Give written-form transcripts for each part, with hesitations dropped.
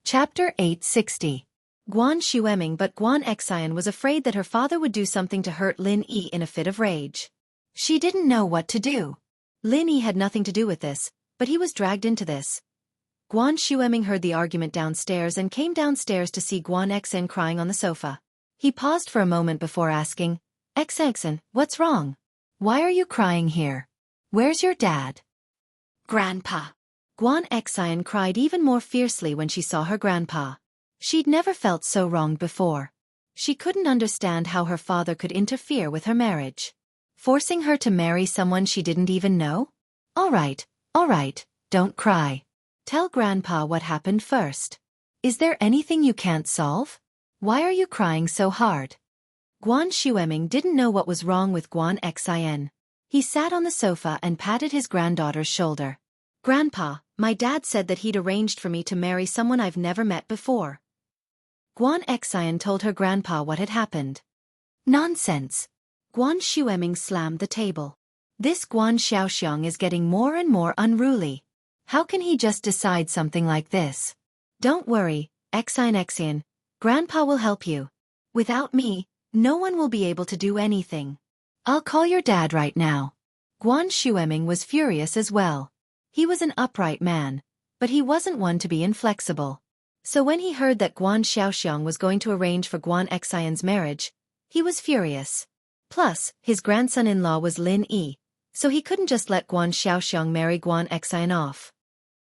Chapter 860. Guan Xueming, but Guan Xian was afraid that her father would do something to hurt Lin Yi in a fit of rage. She didn't know what to do. Lin Yi had nothing to do with this, but he was dragged into this. Guan Xueming heard the argument downstairs and came downstairs to see Guan Xian crying on the sofa. He paused for a moment before asking, Xian, what's wrong? Why are you crying here? Where's your dad? Grandpa. Guan Xian cried even more fiercely when she saw her grandpa. She'd never felt so wronged before. She couldn't understand how her father could interfere with her marriage. Forcing her to marry someone she didn't even know? All right, don't cry. Tell Grandpa what happened first. Is there anything you can't solve? Why are you crying so hard? Guan Xueming didn't know what was wrong with Guan Xian. He sat on the sofa and patted his granddaughter's shoulder. Grandpa, my dad said that he'd arranged for me to marry someone I've never met before. Guan Xian told her grandpa what had happened. Nonsense. Guan Xueming slammed the table. This Guan Xiaoxiang is getting more and more unruly. How can he just decide something like this? Don't worry, Xian. Grandpa will help you. Without me, no one will be able to do anything. I'll call your dad right now. Guan Xueming was furious as well. He was an upright man, but he wasn't one to be inflexible. So when he heard that Guan Xiaoxiang was going to arrange for Guan Xian's marriage, he was furious. Plus, his grandson-in-law was Lin Yi, so he couldn't just let Guan Xiaoxiang marry Guan Xian off.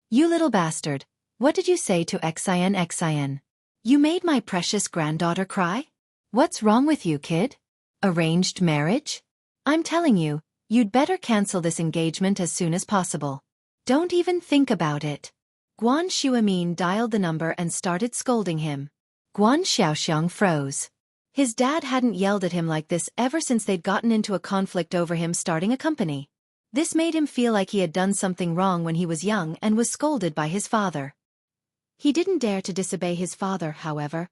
You little bastard, what did you say to Xian? You made my precious granddaughter cry? What's wrong with you, kid? Arranged marriage? I'm telling you, you'd better cancel this engagement as soon as possible. Don't even think about it. Guan Xueming dialed the number and started scolding him. Guan Xiaoxiang froze. His dad hadn't yelled at him like this ever since they'd gotten into a conflict over him starting a company. This made him feel like he had done something wrong when he was young and was scolded by his father. He didn't dare to disobey his father, however.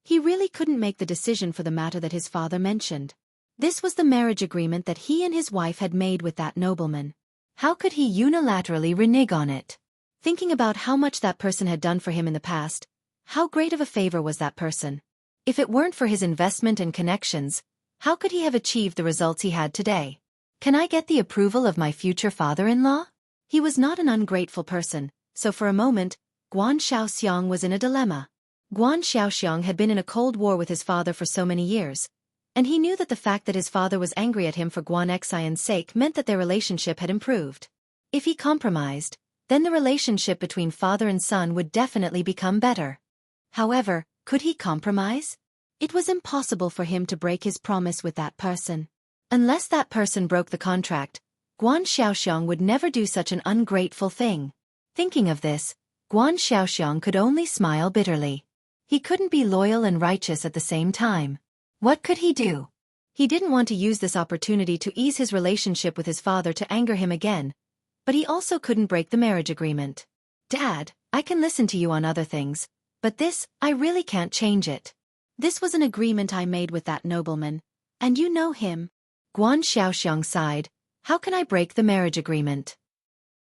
He really couldn't make the decision for the matter that his father mentioned. This was the marriage agreement that he and his wife had made with that nobleman. How could he unilaterally renege on it? Thinking about how much that person had done for him in the past, how great of a favor was that person? If it weren't for his investment and connections, how could he have achieved the results he had today? Can I get the approval of my future father-in-law? He was not an ungrateful person, so for a moment, Guan Xiaoxiang was in a dilemma. Guan Xiaoxiang had been in a cold war with his father for so many years, and he knew that the fact that his father was angry at him for Guan Xian's sake meant that their relationship had improved. If he compromised, then the relationship between father and son would definitely become better. However, could he compromise? It was impossible for him to break his promise with that person. Unless that person broke the contract, Guan Xiaoxiang would never do such an ungrateful thing. Thinking of this, Guan Xiaoxiang could only smile bitterly. He couldn't be loyal and righteous at the same time. What could he do? He didn't want to use this opportunity to ease his relationship with his father to anger him again, but he also couldn't break the marriage agreement. Dad, I can listen to you on other things, but this, I really can't change it. This was an agreement I made with that nobleman, and you know him. Guan Xiaoxiang sighed. How can I break the marriage agreement?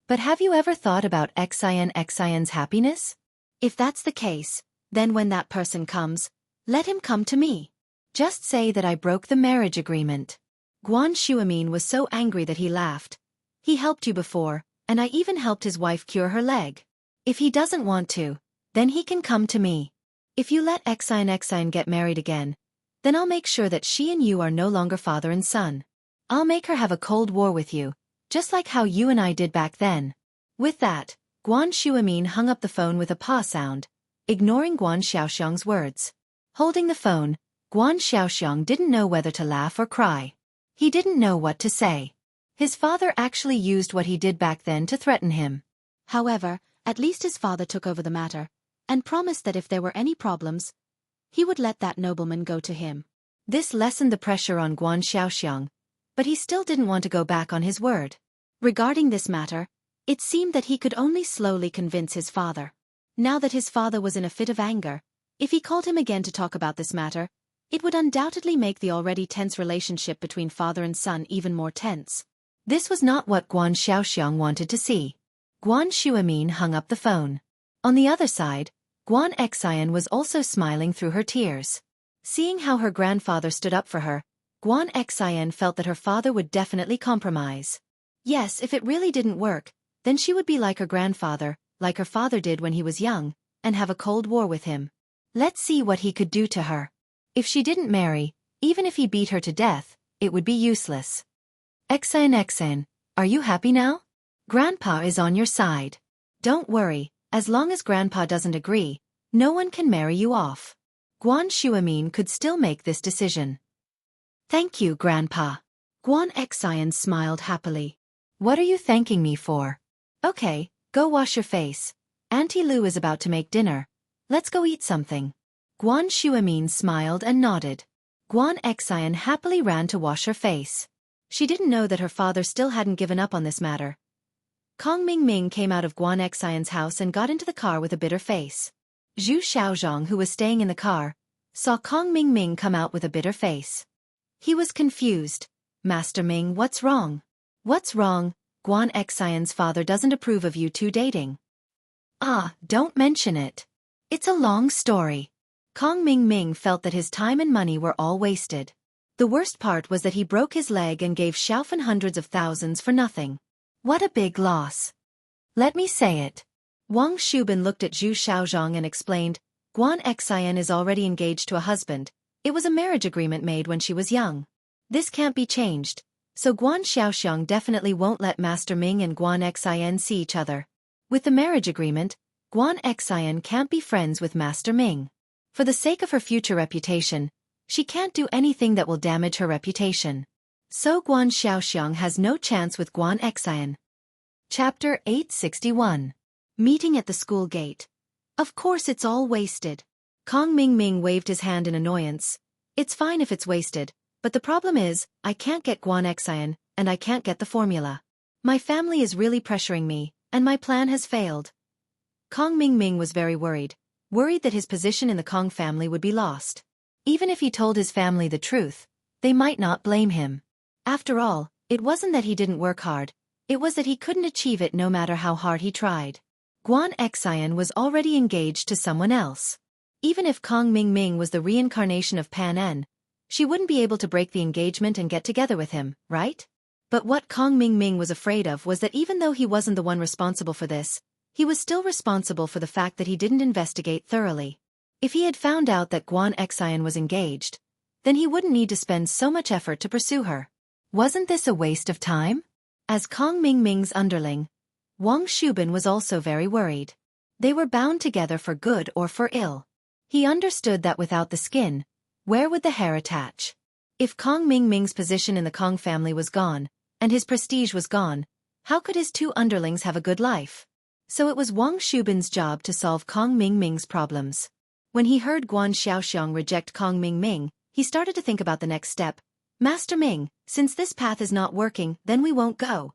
But have you ever thought about Xian's happiness? If that's the case, then when that person comes, let him come to me. Just say that I broke the marriage agreement. Guan Xueming was so angry that he laughed. He helped you before, and I even helped his wife cure her leg. If he doesn't want to, then he can come to me. If you let Xian get married again, then I'll make sure that she and you are no longer father and son. I'll make her have a cold war with you, just like how you and I did back then. With that, Guan Xueming hung up the phone with a pa sound, ignoring Guan Xiaoxiang's words. Holding the phone, Guan Xiaoxiang didn't know whether to laugh or cry. He didn't know what to say. His father actually used what he did back then to threaten him. However, at least his father took over the matter, and promised that if there were any problems, he would let that nobleman go to him. This lessened the pressure on Guan Xiaoxiang, but he still didn't want to go back on his word. Regarding this matter, it seemed that he could only slowly convince his father. Now that his father was in a fit of anger, if he called him again to talk about this matter, it would undoubtedly make the already tense relationship between father and son even more tense. This was not what Guan Xiaoxiang wanted to see. Guan Xueming hung up the phone. On the other side, Guan Xian was also smiling through her tears. Seeing how her grandfather stood up for her, Guan Xian felt that her father would definitely compromise. Yes, if it really didn't work, then she would be like her grandfather, like her father did when he was young, and have a cold war with him. Let's see what he could do to her. If she didn't marry, even if he beat her to death, it would be useless. Xian, are you happy now? Grandpa is on your side. Don't worry, as long as Grandpa doesn't agree, no one can marry you off. Guan Shuamin could still make this decision. Thank you, Grandpa. Guan Xian smiled happily. What are you thanking me for? Okay, go wash your face. Auntie Lu is about to make dinner. Let's go eat something. Guan Shuamin smiled and nodded. Guan Xian happily ran to wash her face. She didn't know that her father still hadn't given up on this matter. Kong Mingming came out of Guan Xian's house and got into the car with a bitter face. Zhu Xiaozhong, who was staying in the car, saw Kong Mingming come out with a bitter face. He was confused. Master Ming, what's wrong? What's wrong? Guan Xian's father doesn't approve of you two dating. Ah, don't mention it. It's a long story. Kong Mingming felt that his time and money were all wasted. The worst part was that he broke his leg and gave Xiaofan hundreds of thousands for nothing. What a big loss. Let me say it. Wang Shubin looked at Zhu Xiaozhong and explained, Guan Xian is already engaged to a husband. It was a marriage agreement made when she was young. This can't be changed, so Guan Xiaoxiang definitely won't let Master Ming and Guan Xian see each other. With the marriage agreement, Guan Xian can't be friends with Master Ming. For the sake of her future reputation, she can't do anything that will damage her reputation. So Guan Xiaoxiang has no chance with Guan Xian. Chapter 861. Meeting at the school gate. Of course it's all wasted. Kong Mingming waved his hand in annoyance. It's fine if it's wasted, but the problem is, I can't get Guan Xian, and I can't get the formula. My family is really pressuring me, and my plan has failed. Kong Mingming was very worried that his position in the Kong family would be lost. Even if he told his family the truth, they might not blame him. After all, it wasn't that he didn't work hard, it was that he couldn't achieve it no matter how hard he tried. Guan Xian was already engaged to someone else. Even if Kong Mingming was the reincarnation of Pan En, she wouldn't be able to break the engagement and get together with him, right? But what Kong Mingming was afraid of was that even though he wasn't the one responsible for this, he was still responsible for the fact that he didn't investigate thoroughly. If he had found out that Guan Xian was engaged, then he wouldn't need to spend so much effort to pursue her. Wasn't this a waste of time? As Kong Mingming's underling, Wang Shubin was also very worried. They were bound together for good or for ill. He understood that without the skin, where would the hair attach? If Kong Mingming's position in the Kong family was gone, and his prestige was gone, how could his two underlings have a good life? So it was Wang Shubin's job to solve Kong Mingming's problems. When he heard Guan Xiaoxiang reject Kong Mingming, he started to think about the next step. Master Ming, since this path is not working, then we won't go.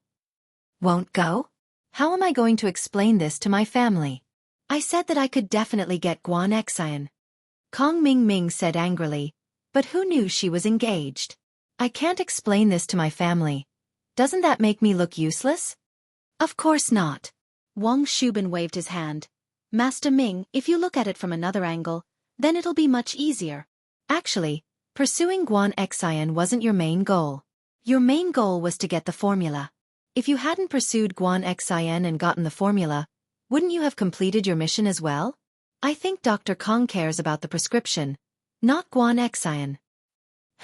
Won't go? How am I going to explain this to my family? I said that I could definitely get Guan Xian. Kong Mingming said angrily, but who knew she was engaged? I can't explain this to my family. Doesn't that make me look useless? Of course not. Wang Shubin waved his hand. Master Ming, if you look at it from another angle, then it'll be much easier. Actually, pursuing Guan Xian wasn't your main goal. Your main goal was to get the formula. If you hadn't pursued Guan Xian and gotten the formula, wouldn't you have completed your mission as well? I think Dr. Kong cares about the prescription, not Guan Xian.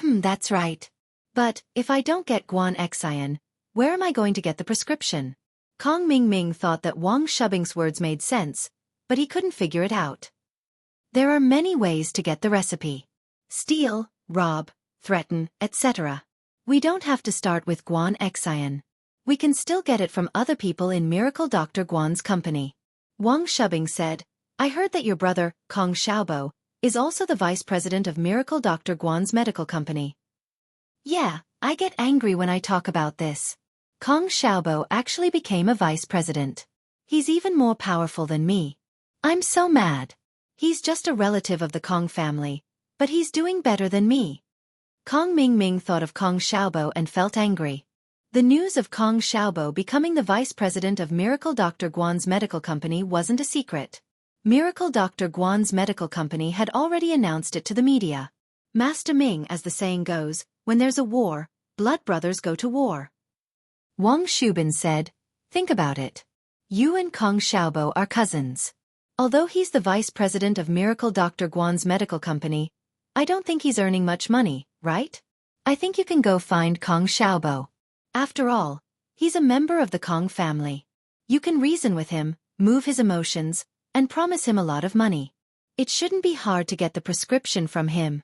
That's right. But, if I don't get Guan Xian, where am I going to get the prescription? Kong Mingming thought that Wang Shubing's words made sense, but he couldn't figure it out. There are many ways to get the recipe. Steal, rob, threaten, etc. We don't have to start with Guan Xian. We can still get it from other people in Miracle Dr. Guan's company. Wang Shubing said, I heard that your brother, Kong Xiaobo, is also the vice president of Miracle Dr. Guan's medical company. Yeah, I get angry when I talk about this. Kong Xiaobo actually became a vice president. He's even more powerful than me. I'm so mad. He's just a relative of the Kong family, but he's doing better than me. Kong Mingming thought of Kong Xiaobo and felt angry. The news of Kong Xiaobo becoming the vice president of Miracle Dr. Guan's medical company wasn't a secret. Miracle Dr. Guan's medical company had already announced it to the media. Master Ming, as the saying goes, when there's a war, blood brothers go to war. Wang Shubin said, think about it. You and Kong Xiaobo are cousins. Although he's the vice president of Miracle Dr. Guan's medical company, I don't think he's earning much money, right? I think you can go find Kong Xiaobo. After all, he's a member of the Kong family. You can reason with him, move his emotions, and promise him a lot of money. It shouldn't be hard to get the prescription from him.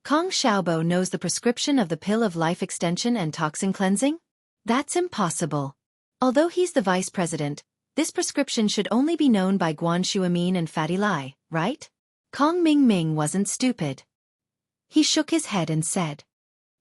Kong Xiaobo knows the prescription of the pill of life extension and toxin cleansing? That's impossible. Although he's the vice president, this prescription should only be known by Guan Shuamin and Fatty Lai, right? Kong Ming wasn't stupid. He shook his head and said,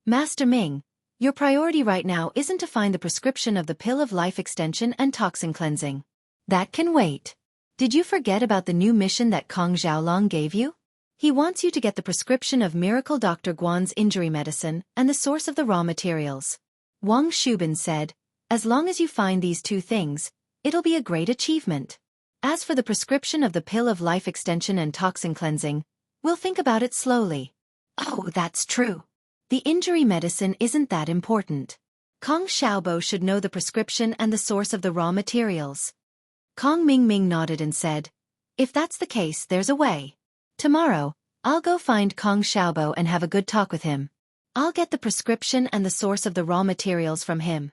Master Ming, your priority right now isn't to find the prescription of the pill of life extension and toxin cleansing. That can wait. Did you forget about the new mission that Kong Xiaolong gave you? He wants you to get the prescription of Miracle Dr. Guan's injury medicine and the source of the raw materials. Wang Shubin said, as long as you find these two things, it'll be a great achievement. As for the prescription of the pill of life extension and toxin cleansing, we'll think about it slowly. Oh, that's true. The injury medicine isn't that important. Kong Xiaobo should know the prescription and the source of the raw materials. Kong Ming nodded and said, if that's the case, there's a way. Tomorrow, I'll go find Kong Xiaobo and have a good talk with him. I'll get the prescription and the source of the raw materials from him.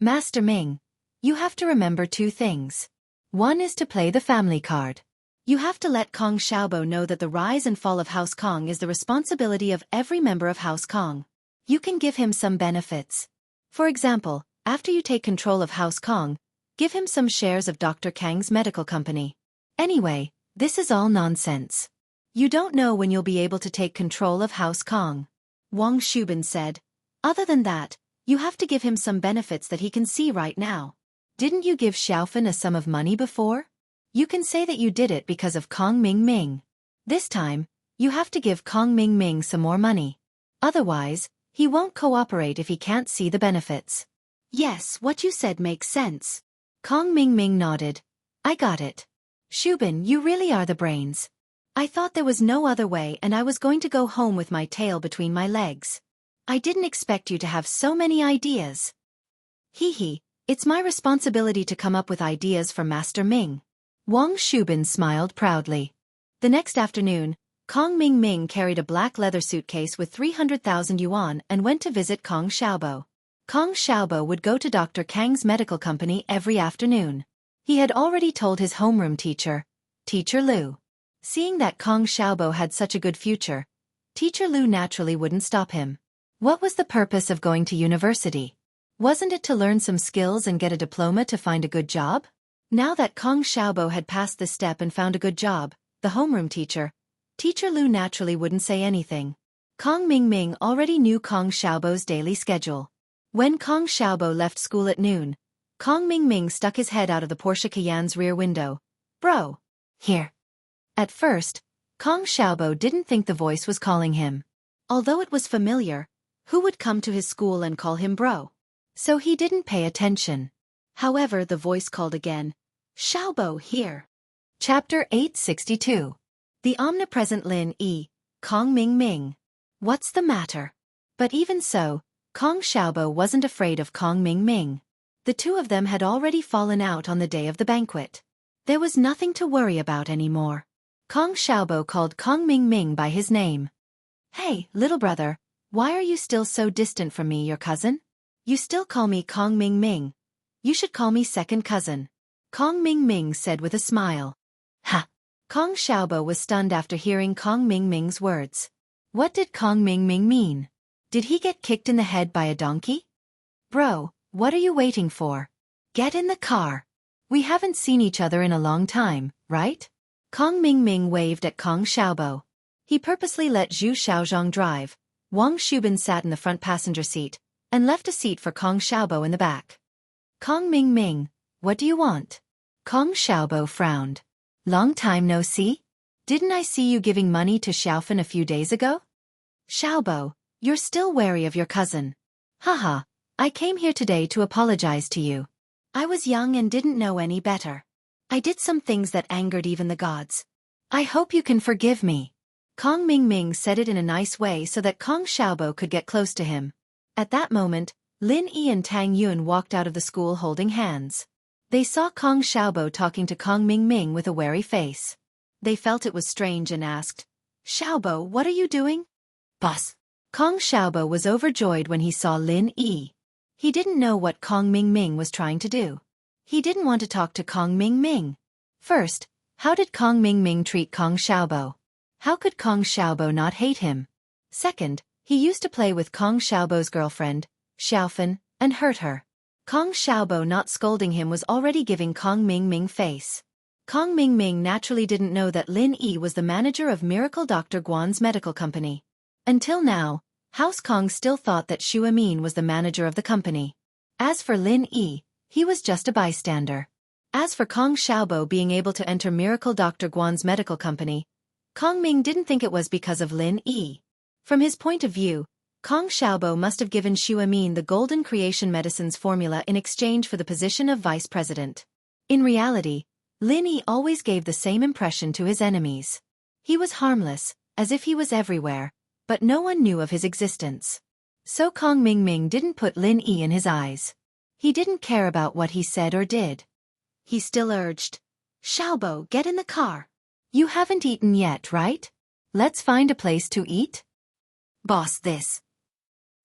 Master Ming, you have to remember two things. One is to play the family card. You have to let Kong Xiaobo know that the rise and fall of House Kong is the responsibility of every member of House Kong. You can give him some benefits. For example, after you take control of House Kong, give him some shares of Dr. Kang's medical company. Anyway, this is all nonsense. You don't know when you'll be able to take control of House Kong. Wang Shubin said, other than that, you have to give him some benefits that he can see right now. Didn't you give Xiaofan a sum of money before? You can say that you did it because of Kong Ming. This time, you have to give Kong Ming some more money. Otherwise, he won't cooperate if he can't see the benefits. Yes, what you said makes sense. Kong Ming nodded. I got it. Shubin, you really are the brains. I thought there was no other way and I was going to go home with my tail between my legs. I didn't expect you to have so many ideas. Hee, it's my responsibility to come up with ideas for Master Ming. Wang Shubin smiled proudly. The next afternoon, Kong Ming carried a black leather suitcase with 300,000 yuan and went to visit Kong Xiaobo. Kong Xiaobo would go to Dr. Kang's medical company every afternoon. He had already told his homeroom teacher, Teacher Lu. Seeing that Kong Xiaobo had such a good future, Teacher Lu naturally wouldn't stop him. What was the purpose of going to university? Wasn't it to learn some skills and get a diploma to find a good job? Now that Kong Xiaobo had passed this step and found a good job, the homeroom teacher, Teacher Lu naturally wouldn't say anything. Kong Ming already knew Kong Xiaobo's daily schedule. When Kong Xiaobo left school at noon, Kong Ming stuck his head out of the Porsche Cayenne's rear window. Bro. Here. At first, Kong Xiaobo didn't think the voice was calling him. Although it was familiar, who would come to his school and call him bro? So he didn't pay attention. However, the voice called again. Xiaobo, here. Chapter 862. The omnipresent Lin Yi, Kong Ming. What's the matter? But even so, Kong Xiaobo wasn't afraid of Kong Ming. The two of them had already fallen out on the day of the banquet. There was nothing to worry about anymore. Kong Xiaobo called Kong Ming by his name. Hey, little brother, why are you still so distant from me, your cousin? You still call me Kong Ming. You should call me second cousin. Kong Ming said with a smile. Ha! Kong Xiaobo was stunned after hearing Kong Ming's words. What did Kong Ming mean? Did he get kicked in the head by a donkey? Bro, what are you waiting for? Get in the car. We haven't seen each other in a long time, right? Kong Ming waved at Kong Xiaobo. He purposely let Zhu Xiaozhong drive. Wang Shubin sat in the front passenger seat, and left a seat for Kong Xiaobo in the back. Kong Ming, what do you want? Kong Xiaobo frowned. Long time no see? Didn't I see you giving money to Xiaofan a few days ago? Xiaobo, you're still wary of your cousin. Haha, I came here today to apologize to you. I was young and didn't know any better. I did some things that angered even the gods. I hope you can forgive me. Kong Mingming said it in a nice way so that Kong Xiaobo could get close to him. At that moment, Lin Yi and Tang Yun walked out of the school holding hands. They saw Kong Xiaobo talking to Kong Mingming with a wary face. They felt it was strange and asked, "Xiaobo, what are you doing?" "Boss." Kong Xiaobo was overjoyed when he saw Lin Yi. He didn't know what Kong Mingming was trying to do. He didn't want to talk to Kong Mingming. First, how did Kong Mingming treat Kong Xiaobo? How could Kong Xiaobo not hate him? Second, he used to play with Kong Xiaobo's girlfriend, Xiaofan, and hurt her. Kong Xiaobo not scolding him was already giving Kong Mingming face. Kong Mingming naturally didn't know that Lin Yi was the manager of Miracle Dr. Guan's medical company. Until now, House Kong still thought that Xu Amin was the manager of the company. As for Lin Yi, he was just a bystander. As for Kong Xiaobo being able to enter Miracle Dr. Guan's medical company, Kong Ming didn't think it was because of Lin Yi. From his point of view, Kong Xiaobo must have given Xu Amin the Golden Creation Medicines formula in exchange for the position of vice president. In reality, Lin Yi always gave the same impression to his enemies. He was harmless, as if he was everywhere, but no one knew of his existence. So Kong Mingming didn't put Lin Yi in his eyes. He didn't care about what he said or did. He still urged, "Xiaobo, get in the car. You haven't eaten yet, right? Let's find a place to eat." "Boss, this."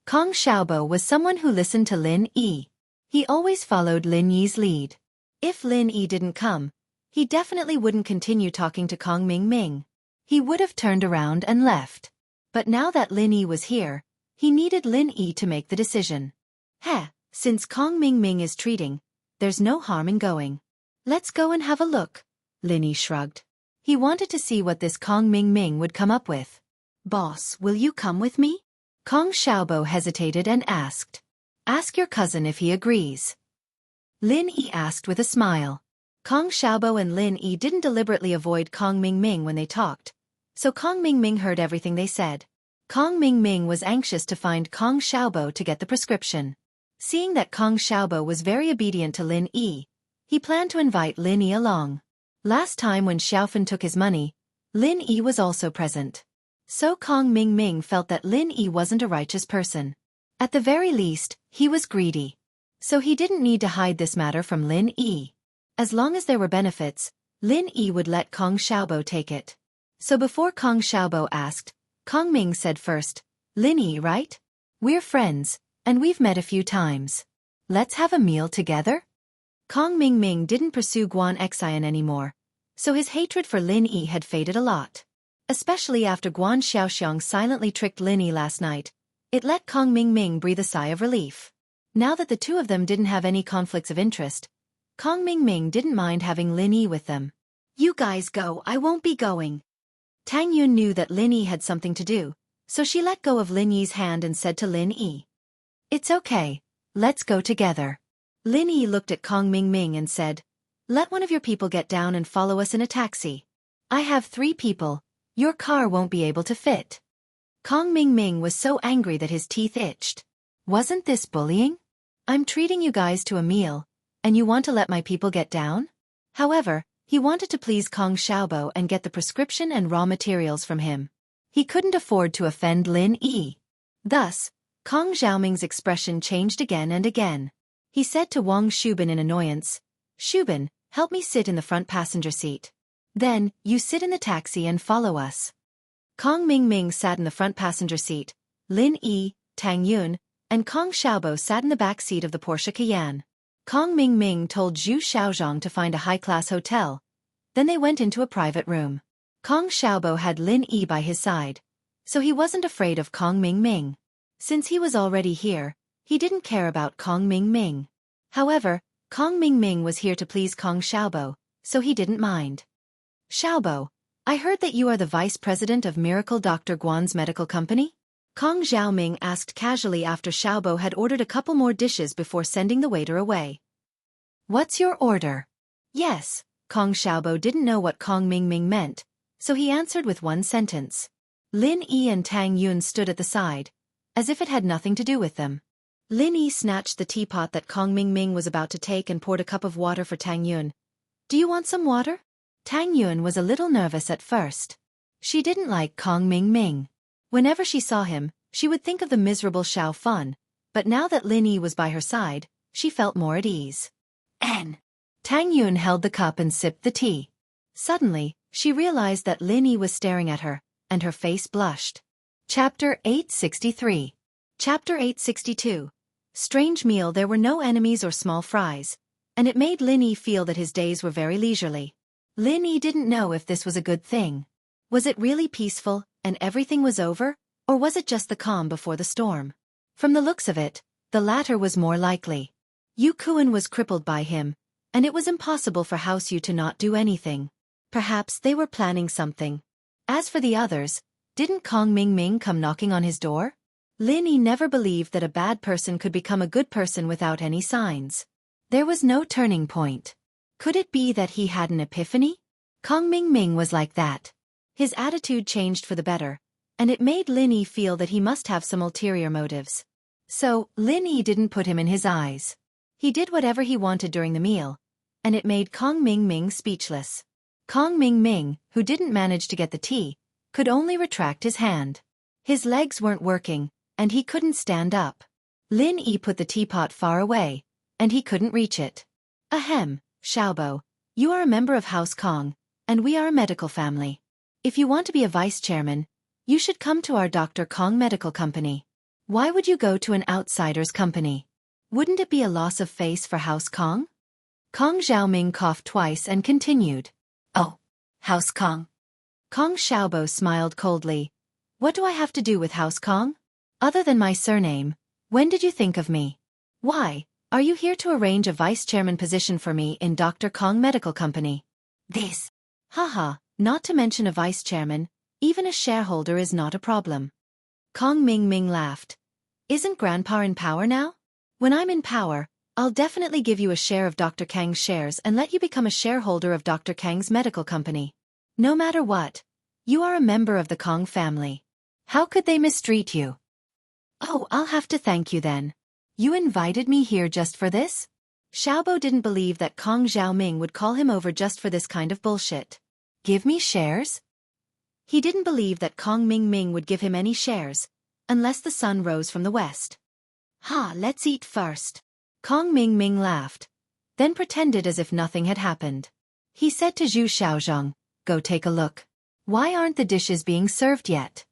Kong Xiaobo was someone who listened to Lin Yi. He always followed Lin Yi's lead. If Lin Yi didn't come, he definitely wouldn't continue talking to Kong Mingming. He would have turned around and left. But now that Lin Yi was here, he needed Lin Yi to make the decision. Since Kong Mingming is treating, there's no harm in going. Let's go and have a look. Lin Yi shrugged. He wanted to see what this Kong Mingming would come up with. "Boss, will you come with me?" Kong Xiaobo hesitated and asked. "Ask your cousin if he agrees." Lin Yi asked with a smile. Kong Xiaobo and Lin Yi didn't deliberately avoid Kong Mingming when they talked, so Kong Mingming heard everything they said. Kong Mingming was anxious to find Kong Xiaobo to get the prescription. Seeing that Kong Xiaobo was very obedient to Lin Yi, he planned to invite Lin Yi along. Last time when Xiaofan took his money, Lin Yi was also present. So Kong Mingming felt that Lin Yi wasn't a righteous person. At the very least, he was greedy. So he didn't need to hide this matter from Lin Yi. As long as there were benefits, Lin Yi would let Kong Xiaobo take it. So before Kong Xiaobo asked, Kong Ming said first, "Lin Yi, right? We're friends, and we've met a few times. Let's have a meal together?" Kong Mingming didn't pursue Guan Xian anymore, so his hatred for Lin Yi had faded a lot. Especially after Guan Xiaoxiang silently tricked Lin Yi last night, it let Kong Mingming breathe a sigh of relief. Now that the two of them didn't have any conflicts of interest, Kong Mingming didn't mind having Lin Yi with them. "You guys go, I won't be going." Tang Yun knew that Lin Yi had something to do, so she let go of Lin Yi's hand and said to Lin Yi, "It's okay, let's go together." Lin Yi looked at Kong Mingming and said, "Let one of your people get down and follow us in a taxi. I have 3 people, your car won't be able to fit." Kong Mingming was so angry that his teeth itched. Wasn't this bullying? I'm treating you guys to a meal, and you want to let my people get down? However, he wanted to please Kong Xiaobo and get the prescription and raw materials from him. He couldn't afford to offend Lin Yi. Thus, Kong Xiaoming's expression changed again and again. He said to Wang Shubin in annoyance, "Shubin, help me sit in the front passenger seat. Then, you sit in the taxi and follow us." Kong Mingming sat in the front passenger seat, Lin Yi, Tang Yun, and Kong Xiaobo sat in the back seat of the Porsche Cayenne. Kong Mingming told Zhu Xiaozhang to find a high-class hotel. Then they went into a private room. Kong Xiaobo had Lin Yi by his side, so he wasn't afraid of Kong Mingming. Since he was already here, he didn't care about Kong Mingming. However, Kong Mingming was here to please Kong Xiaobo, so he didn't mind. "Xiaobo, I heard that you are the vice president of Miracle Dr. Guan's medical company?" Kong Xiaoming asked casually after Xiaobo had ordered a couple more dishes before sending the waiter away. "What's your order?" "Yes." Kong Xiaobo didn't know what Kong Mingming meant, so he answered with one sentence. Lin Yi and Tang Yun stood at the side, as if it had nothing to do with them. Lin Yi snatched the teapot that Kong Mingming was about to take and poured a cup of water for Tang Yun. Do you want some water? Tang Yuan was a little nervous at first. She didn't like Kong Ming. Whenever she saw him, she would think of the miserable Xiao Fan, but now that Lin Yi was by her side, she felt more at ease. N. Tang Yuan held the cup and sipped the tea. Suddenly, she realized that Lin Yi was staring at her, and her face blushed. Chapter 863. Chapter 862. Strange meal. There were no enemies or small fries, and it made Lin Yi feel that his days were very leisurely. Lin Yi didn't know if this was a good thing. Was it really peaceful, and everything was over, or was it just the calm before the storm? From the looks of it, the latter was more likely. Yu Kuan was crippled by him, and it was impossible for House Yu to not do anything. Perhaps they were planning something. As for the others, didn't Kong Ming come knocking on his door? Lin Yi never believed that a bad person could become a good person without any signs. There was no turning point. Could it be that he had an epiphany? Kong Ming was like that. His attitude changed for the better, and it made Lin Yi feel that he must have some ulterior motives. So, Lin Yi didn't put him in his eyes. He did whatever he wanted during the meal, and it made Kong Ming speechless. Kong Ming, who didn't manage to get the tea, could only retract his hand. His legs weren't working, and he couldn't stand up. Lin Yi put the teapot far away, and he couldn't reach it. Ahem, Xiaobo, you are a member of House Kong, and we are a medical family. If you want to be a vice chairman, you should come to our Dr. Kong Medical Company. Why would you go to an outsider's company? Wouldn't it be a loss of face for House Kong? Kong Xiaoming coughed twice and continued. Oh, House Kong. Kong Xiaobo smiled coldly. What do I have to do with House Kong? Other than my surname, when did you think of me? Why, are you here to arrange a vice chairman position for me in Dr. Kong Medical Company? This. Haha, not to mention a vice chairman, even a shareholder is not a problem. Kong Ming laughed. Isn't Grandpa in power now? When I'm in power, I'll definitely give you a share of Dr. Kang's shares and let you become a shareholder of Dr. Kang's medical company. No matter what, you are a member of the Kong family. How could they mistreat you? Oh, I'll have to thank you then. You invited me here just for this? Xiaobo didn't believe that Kong Xiaoming would call him over just for this kind of bullshit. Give me shares? He didn't believe that Kong Ming would give him any shares, unless the sun rose from the west. Ha, let's eat first. Kong Ming laughed, then pretended as if nothing had happened. He said to Zhu Xiaozhong, go take a look. Why aren't the dishes being served yet?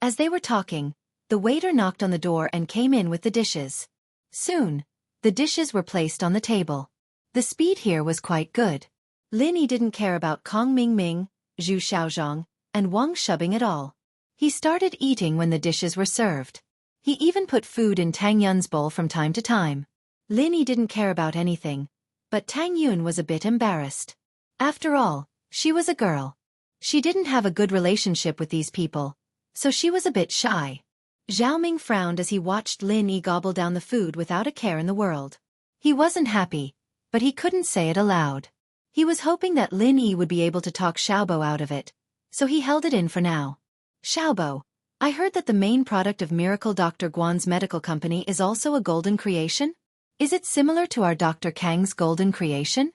As they were talking, the waiter knocked on the door and came in with the dishes. Soon, the dishes were placed on the table. The speed here was quite good. Lin Yi didn't care about Kong Ming, Zhu Xiaozhong, and Wang Shubing at all. He started eating when the dishes were served. He even put food in Tang Yun's bowl from time to time. Lin Yi didn't care about anything, but Tang Yun was a bit embarrassed. After all, she was a girl. She didn't have a good relationship with these people, so she was a bit shy. Zhao Ming frowned as he watched Lin Yi gobble down the food without a care in the world. He wasn't happy, but he couldn't say it aloud. He was hoping that Lin Yi would be able to talk Xiaobo out of it, so he held it in for now. Xiaobo, I heard that the main product of Miracle Dr. Guan's medical company is also a golden creation? Is it similar to our Dr. Kang's golden creation?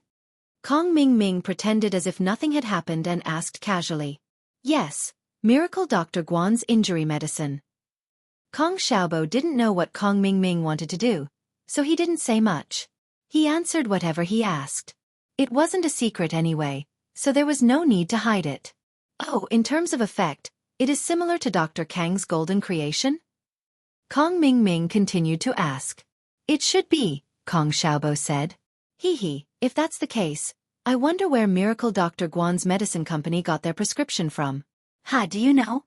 Kong Ming pretended as if nothing had happened and asked casually. Yes, Miracle Dr. Guan's injury medicine. Kong Xiaobo didn't know what Kong Ming wanted to do, so he didn't say much. He answered whatever he asked. It wasn't a secret anyway, so there was no need to hide it. Oh, in terms of effect, it is similar to Dr. Kang's golden creation? Kong Ming continued to ask. It should be, Kong Xiaobo said. Hee, if that's the case, I wonder where Miracle Dr. Guan's medicine company got their prescription from. Ha, do you know?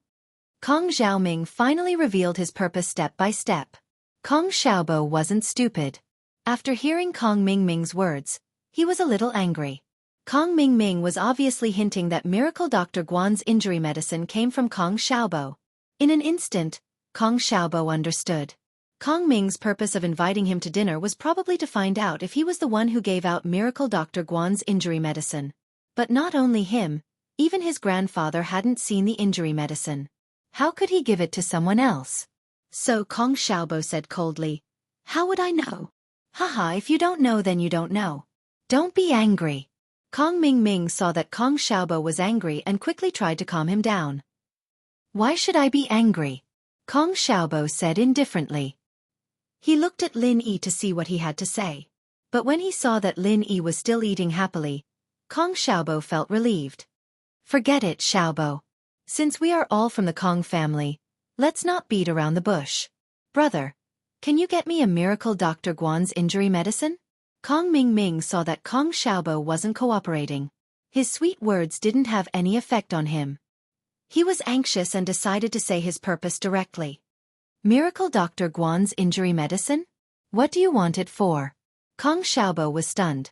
Kong Xiaoming finally revealed his purpose step by step. Kong Xiaobo wasn't stupid. After hearing Kong Ming's words, he was a little angry. Kong Ming was obviously hinting that Miracle Dr. Guan's injury medicine came from Kong Xiaobo. In an instant, Kong Xiaobo understood. Kong Ming's purpose of inviting him to dinner was probably to find out if he was the one who gave out Miracle Dr. Guan's injury medicine. But not only him, even his grandfather hadn't seen the injury medicine. How could he give it to someone else? So Kong Xiaobo said coldly, how would I know? Haha, if you don't know then you don't know. Don't be angry. Kong Ming saw that Kong Xiaobo was angry and quickly tried to calm him down. Why should I be angry? Kong Xiaobo said indifferently. He looked at Lin Yi to see what he had to say. But when he saw that Lin Yi was still eating happily, Kong Xiaobo felt relieved. Forget it, Xiaobo. Since we are all from the Kong family, let's not beat around the bush. Brother, can you get me a miracle Dr. Guan's injury medicine? Kong Ming saw that Kong Xiaobo wasn't cooperating. His sweet words didn't have any effect on him. He was anxious and decided to say his purpose directly. Miracle Dr. Guan's injury medicine? What do you want it for? Kong Xiaobo was stunned.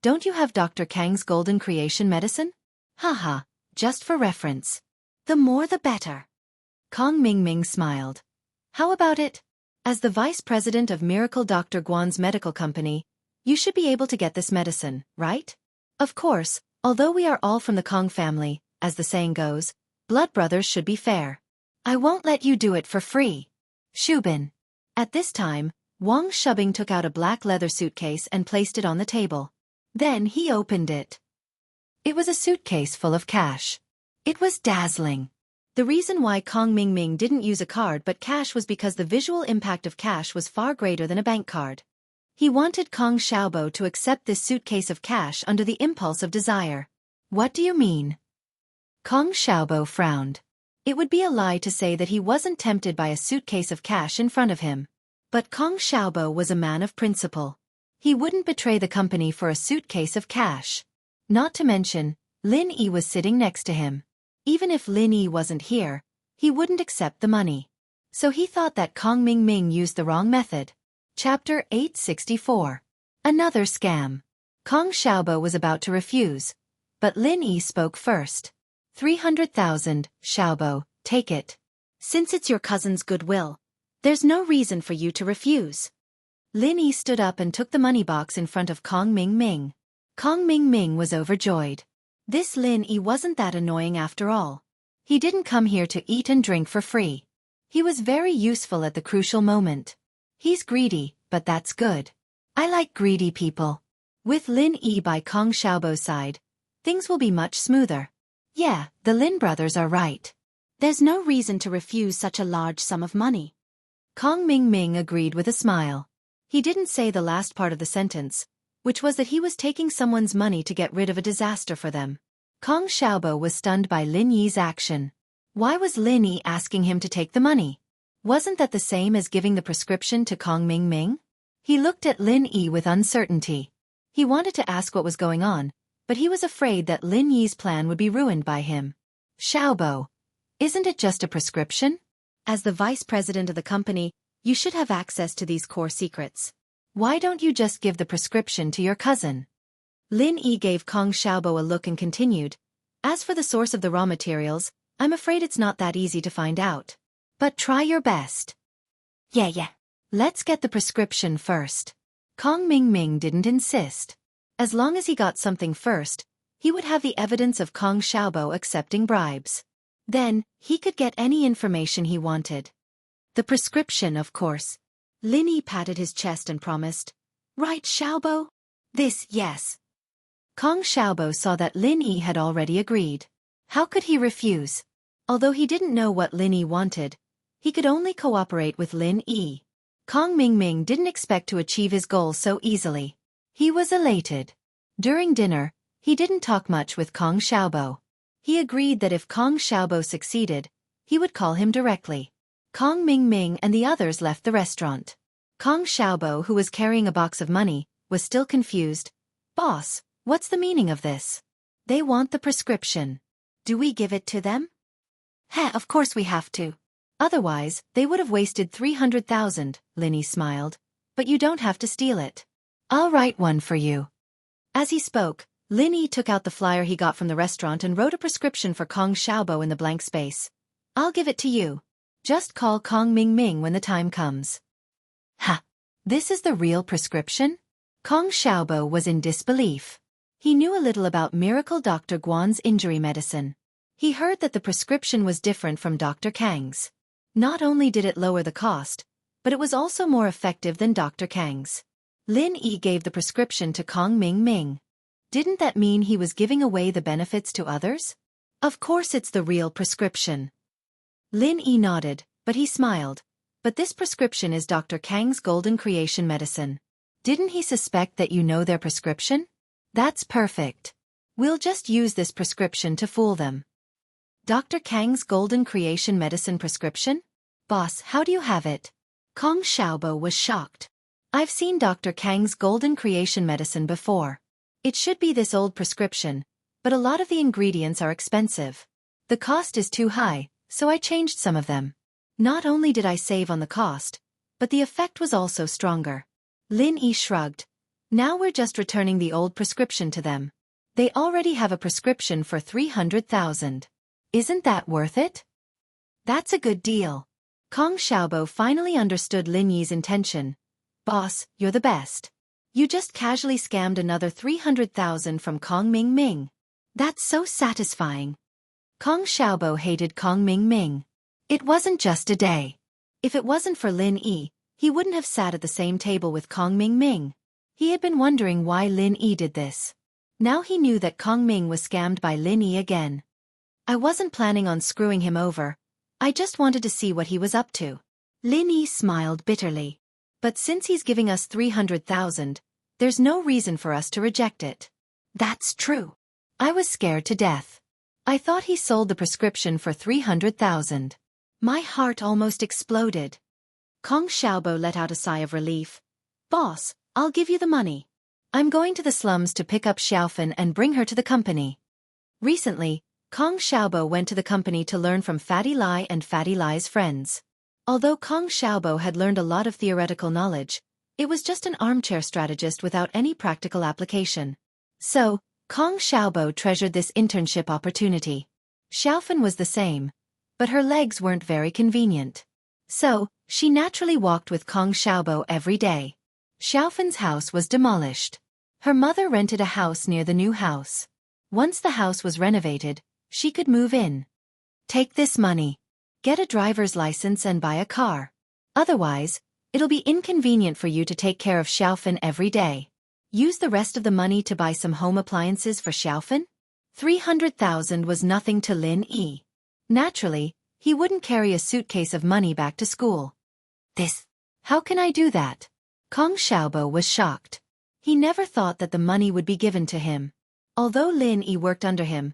Don't you have Dr. Kang's golden creation medicine? Haha, just for reference. The more the better. Kong Ming smiled. How about it? As the vice president of Miracle Dr. Guan's medical company, you should be able to get this medicine, right? Of course, although we are all from the Kong family, as the saying goes, blood brothers should be fair. I won't let you do it for free. Shubin. At this time, Wang Shubing took out a black leather suitcase and placed it on the table. Then he opened it. It was a suitcase full of cash. It was dazzling. The reason why Kong Ming didn't use a card but cash was because the visual impact of cash was far greater than a bank card. He wanted Kong Xiaobo to accept this suitcase of cash under the impulse of desire. What do you mean? Kong Xiaobo frowned. It would be a lie to say that he wasn't tempted by a suitcase of cash in front of him. But Kong Xiaobo was a man of principle. He wouldn't betray the company for a suitcase of cash. Not to mention, Lin Yi was sitting next to him. Even if Lin Yi wasn't here, he wouldn't accept the money. So he thought that Kong Ming used the wrong method. Chapter 864. Another scam. Kong Xiaobo was about to refuse, but Lin Yi spoke first. 300,000, Xiaobo, take it. Since it's your cousin's goodwill, there's no reason for you to refuse. Lin Yi stood up and took the money box in front of Kong Ming. Kong Ming was overjoyed. This Lin Yi wasn't that annoying after all. He didn't come here to eat and drink for free. He was very useful at the crucial moment. He's greedy, but that's good. I like greedy people. With Lin Yi by Kong Xiaobo's side, things will be much smoother. Yeah, the Lin brothers are right. There's no reason to refuse such a large sum of money. Kong Ming agreed with a smile. He didn't say the last part of the sentence, which was that he was taking someone's money to get rid of a disaster for them. Kong Xiaobo was stunned by Lin Yi's action. Why was Lin Yi asking him to take the money? Wasn't that the same as giving the prescription to Kong Ming? He looked at Lin Yi with uncertainty. He wanted to ask what was going on, but he was afraid that Lin Yi's plan would be ruined by him. Xiaobo, isn't it just a prescription? As the vice president of the company, you should have access to these core secrets. Why don't you just give the prescription to your cousin? Lin Yi gave Kong Xiaobo a look and continued. As for the source of the raw materials, I'm afraid it's not that easy to find out. But try your best. Yeah. Let's get the prescription first. Kong Ming didn't insist. As long as he got something first, he would have the evidence of Kong Xiaobo accepting bribes. Then, he could get any information he wanted. The prescription, of course. Lin Yi patted his chest and promised. Right, Xiaobo? This, yes. Kong Xiaobo saw that Lin Yi had already agreed. How could he refuse? Although he didn't know what Lin Yi wanted, he could only cooperate with Lin Yi. Kong Ming didn't expect to achieve his goal so easily. He was elated. During dinner, he didn't talk much with Kong Xiaobo. He agreed that if Kong Xiaobo succeeded, he would call him directly. Kong Ming and the others left the restaurant. Kong Xiaobo, who was carrying a box of money, was still confused. Boss, what's the meaning of this? They want the prescription. Do we give it to them? Of course we have to. Otherwise, they would have wasted 300,000, Lin Yi smiled. But you don't have to steal it. I'll write one for you. As he spoke, Lin Yi took out the flyer he got from the restaurant and wrote a prescription for Kong Xiaobo in the blank space. I'll give it to you. Just call Kong Ming when the time comes. This is the real prescription? Kong Xiaobo was in disbelief. He knew a little about Miracle Dr. Guan's injury medicine. He heard that the prescription was different from Dr. Kang's. Not only did it lower the cost, but it was also more effective than Dr. Kang's. Lin Yi gave the prescription to Kong Ming. Didn't that mean he was giving away the benefits to others? Of course it's the real prescription. Lin Yi nodded, but he smiled. But this prescription is Dr. Kang's golden creation medicine. Didn't he suspect that you know their prescription? That's perfect. We'll just use this prescription to fool them. Dr. Kang's golden creation medicine prescription? Boss, how do you have it? Kong Xiaobo was shocked. I've seen Dr. Kang's golden creation medicine before. It should be this old prescription, but a lot of the ingredients are expensive. The cost is too high, so I changed some of them. Not only did I save on the cost, but the effect was also stronger. Lin Yi shrugged. Now we're just returning the old prescription to them. They already have a prescription for 300,000. Isn't that worth it? That's a good deal. Kong Xiaobo finally understood Lin Yi's intention. Boss, you're the best. You just casually scammed another 300,000 from Kong Ming Ming. That's so satisfying. Kong Xiaobo hated Kong Ming Ming. It wasn't just a day. If it wasn't for Lin Yi, he wouldn't have sat at the same table with Kong Ming Ming. He had been wondering why Lin Yi did this. Now he knew that Kong Ming was scammed by Lin Yi again. I wasn't planning on screwing him over. I just wanted to see what he was up to. Lin Yi smiled bitterly. But since he's giving us 300,000, there's no reason for us to reject it. That's true. I was scared to death. I thought he sold the prescription for 300,000. My heart almost exploded. Kong Xiaobo let out a sigh of relief. Boss, I'll give you the money. I'm going to the slums to pick up Xiaofan and bring her to the company. Recently, Kong Xiaobo went to the company to learn from Fatty Lai and Fatty Lai's friends. Although Kong Xiaobo had learned a lot of theoretical knowledge, it was just an armchair strategist without any practical application. So, Kong Xiaobo treasured this internship opportunity. Xiaofan was the same, but her legs weren't very convenient. So, she naturally walked with Kong Xiaobo every day. Xiaofan's house was demolished. Her mother rented a house near the new house. Once the house was renovated, she could move in. Take this money. Get a driver's license and buy a car. Otherwise, it'll be inconvenient for you to take care of Xiaofan every day. Use the rest of the money to buy some home appliances for Xiaofan? 300,000 was nothing to Lin Yi. Naturally, he wouldn't carry a suitcase of money back to school. How can I do that? Kong Xiaobo was shocked. He never thought that the money would be given to him. Although Lin Yi worked under him,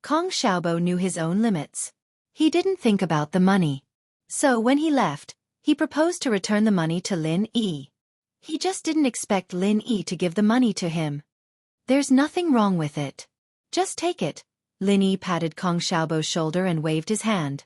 Kong Xiaobo knew his own limits. He didn't think about the money. So when he left, he proposed to return the money to Lin Yi. He just didn't expect Lin Yi to give the money to him. There's nothing wrong with it. Just take it. Lin Yi patted Kong Xiaobo's shoulder and waved his hand.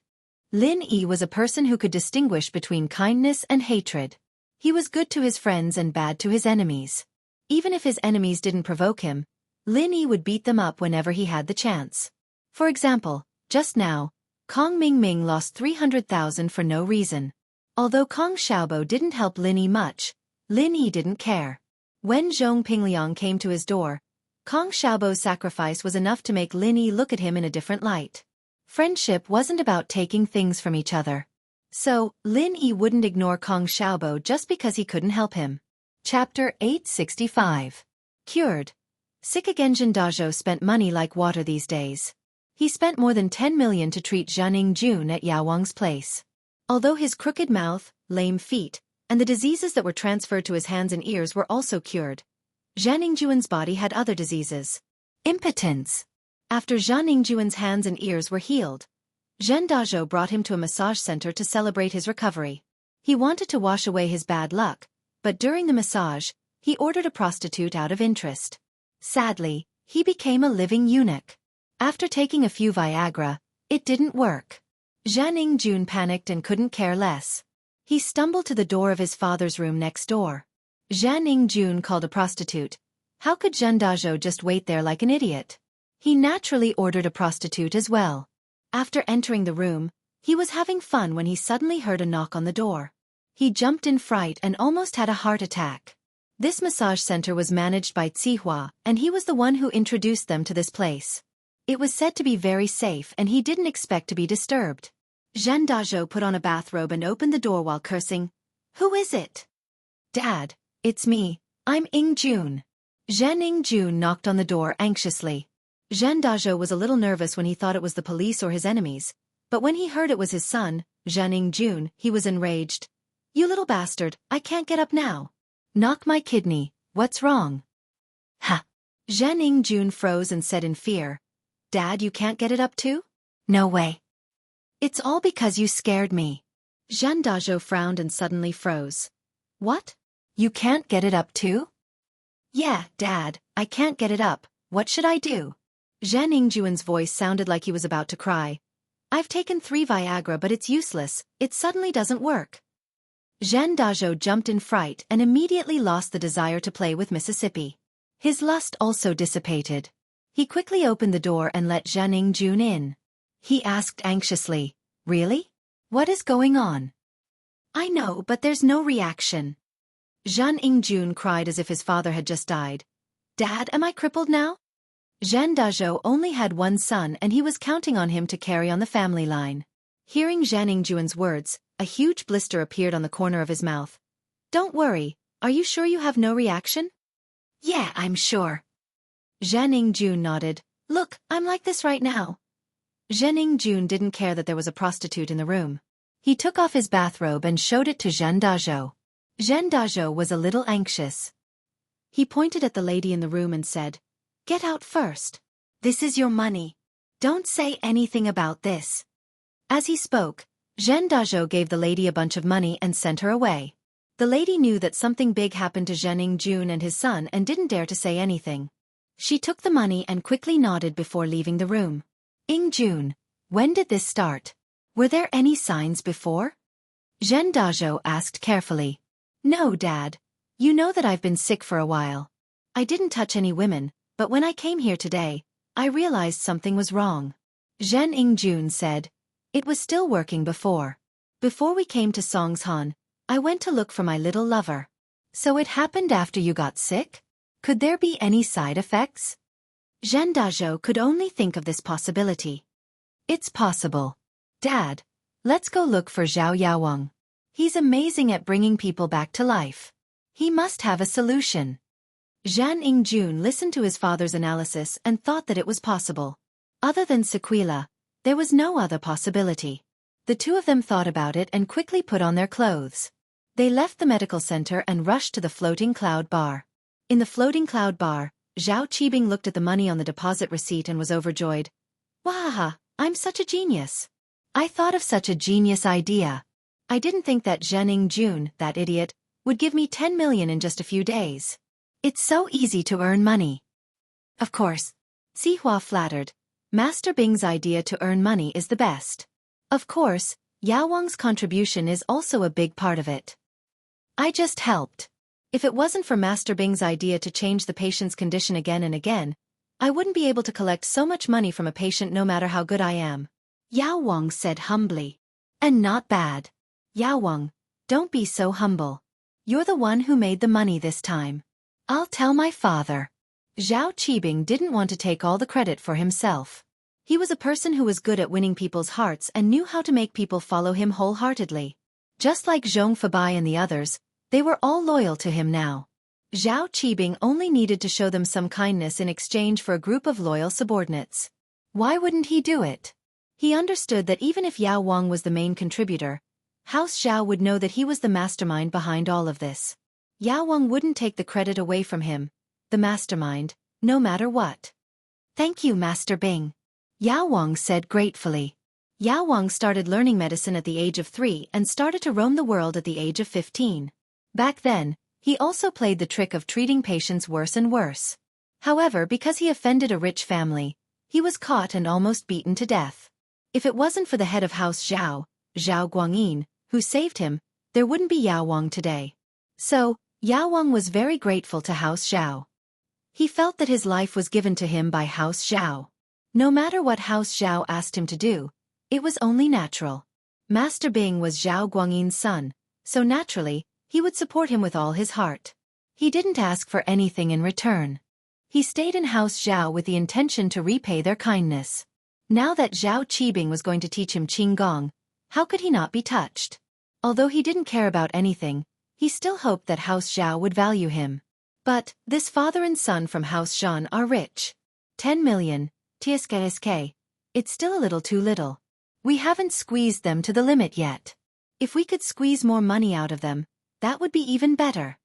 Lin Yi was a person who could distinguish between kindness and hatred. He was good to his friends and bad to his enemies. Even if his enemies didn't provoke him, Lin Yi would beat them up whenever he had the chance. For example, just now, Kong Ming Ming lost 300,000 for no reason. Although Kong Xiaobo didn't help Lin Yi much, Lin Yi didn't care. When Zhong Pingliang came to his door, Kong Xiaobo's sacrifice was enough to make Lin Yi look at him in a different light. Friendship wasn't about taking things from each other. So, Lin Yi wouldn't ignore Kong Xiaobo just because he couldn't help him. Chapter 865. Cured. Sikagenjin Dajo spent money like water these days. He spent more than 10 million to treat Jianghu at Yao Wang's place. Although his crooked mouth, lame feet, and the diseases that were transferred to his hands and ears were also cured, Jianghu's body had other diseases. Impotence. After Jianghu's hands and ears were healed, Zhen Dajo brought him to a massage center to celebrate his recovery. He wanted to wash away his bad luck, but during the massage, he ordered a prostitute out of interest. Sadly, he became a living eunuch. After taking a few Viagra, it didn't work. Jianghu panicked and couldn't care less. He stumbled to the door of his father's room next door. Jianghu called a prostitute. How could Zhen Dajo just wait there like an idiot? He naturally ordered a prostitute as well. After entering the room, he was having fun when he suddenly heard a knock on the door. He jumped in fright and almost had a heart attack. This massage center was managed by Zihua, and he was the one who introduced them to this place. It was said to be very safe and he didn't expect to be disturbed. Zhen Dajo put on a bathrobe and opened the door while cursing. "Who is it?" "Dad, it's me, I'm Jun." Zhang Jun knocked on the door anxiously. Zhang Dazhou was a little nervous when he thought it was the police or his enemies, but when he heard it was his son, Zhang Jun, he was enraged. "You little bastard, I can't get up now. Knock my kidney, what's wrong?" "Ha!" Zhang Jun froze and said in fear, "Dad, you can't get it up too?" "No way. It's all because you scared me." Zhang Dazhou frowned and suddenly froze. "What? You can't get it up too?" "Yeah, Dad, I can't get it up. What should I do?" Zhang Jun's voice sounded like he was about to cry. "I've taken 3 Viagra but it's useless, it suddenly doesn't work." Zhang Dazhou jumped in fright and immediately lost the desire to play with Mississippi. His lust also dissipated. He quickly opened the door and let Zhang Jun in. He asked anxiously, "Really? What is going on?" "I know, but there's no reaction." Zhang Jun cried as if his father had just died. "Dad, am I crippled now?" Zhang Dazhou only had one son and he was counting on him to carry on the family line. Hearing Zhang Jun's words, a huge blister appeared on the corner of his mouth. "Don't worry, are you sure you have no reaction?" "Yeah, I'm sure." Zhang Jun nodded. "Look, I'm like this right now." Zhang Jun didn't care that there was a prostitute in the room. He took off his bathrobe and showed it to Zhang Dazhou. Zhang Dazhou was a little anxious. He pointed at the lady in the room and said, "Get out first. This is your money. Don't say anything about this." As he spoke, Zhang Dazhou gave the lady a bunch of money and sent her away. The lady knew that something big happened to Zhang Jun and his son and didn't dare to say anything. She took the money and quickly nodded before leaving the room. "Jun, when did this start? Were there any signs before?" Zhang Dazhou asked carefully. "No, Dad. You know that I've been sick for a while. I didn't touch any women, but when I came here today, I realized something was wrong." Zhang Jun said, "It was still working before. Before we came to Songshan, I went to look for my little lover. So it happened after you got sick? Could there be any side effects?" Zhang Dazhou could only think of this possibility. "It's possible. Dad, let's go look for Zhao Yaowang. He's amazing at bringing people back to life. He must have a solution." Zhang Jun listened to his father's analysis and thought that it was possible. Other than Sequila, there was no other possibility. The two of them thought about it and quickly put on their clothes. They left the medical center and rushed to the floating cloud bar. In the floating cloud bar, Zhao Qibing looked at the money on the deposit receipt and was overjoyed. "Wahaha, I'm such a genius. I thought of such a genius idea. I didn't think that Zhang Jun, that idiot, would give me 10 million in just a few days. It's so easy to earn money." Of course. Sihua flattered. Master Bing's idea to earn money is the best. Of course, Yao Wang's contribution is also a big part of it. I just helped. If it wasn't for Master Bing's idea to change the patient's condition again and again, I wouldn't be able to collect so much money from a patient no matter how good I am. Yao Wang said humbly. "And not bad. Yao Wang, don't be so humble. You're the one who made the money this time. I'll tell my father." Zhao Qibing didn't want to take all the credit for himself. He was a person who was good at winning people's hearts and knew how to make people follow him wholeheartedly. Just like Zhong Fabai and the others, they were all loyal to him now. Zhao Qibing only needed to show them some kindness in exchange for a group of loyal subordinates. Why wouldn't he do it? He understood that even if Yao Wang was the main contributor, House Zhao would know that he was the mastermind behind all of this. Yao Wang wouldn't take the credit away from him, the mastermind, no matter what. "Thank you, Master Bing," Yao Wang said gratefully. Yao Wang started learning medicine at the age of 3 and started to roam the world at the age of 15. Back then, he also played the trick of treating patients worse and worse. However, because he offended a rich family, he was caught and almost beaten to death. If it wasn't for the head of House Zhao, Zhao Guangyin, who saved him, there wouldn't be Yao Wang today. So, Yao Wang was very grateful to House Zhao. He felt that his life was given to him by House Zhao. No matter what House Zhao asked him to do, it was only natural. Master Bing was Zhao Guangyin's son, so naturally, he would support him with all his heart. He didn't ask for anything in return. He stayed in House Zhao with the intention to repay their kindness. Now that Zhao Qibing was going to teach him Qinggong, how could he not be touched? Although he didn't care about anything, he still hoped that House Zhao would value him. But, this father and son from House Zhan are rich. 10 million, TSK. It's still a little too little. We haven't squeezed them to the limit yet. If we could squeeze more money out of them, that would be even better.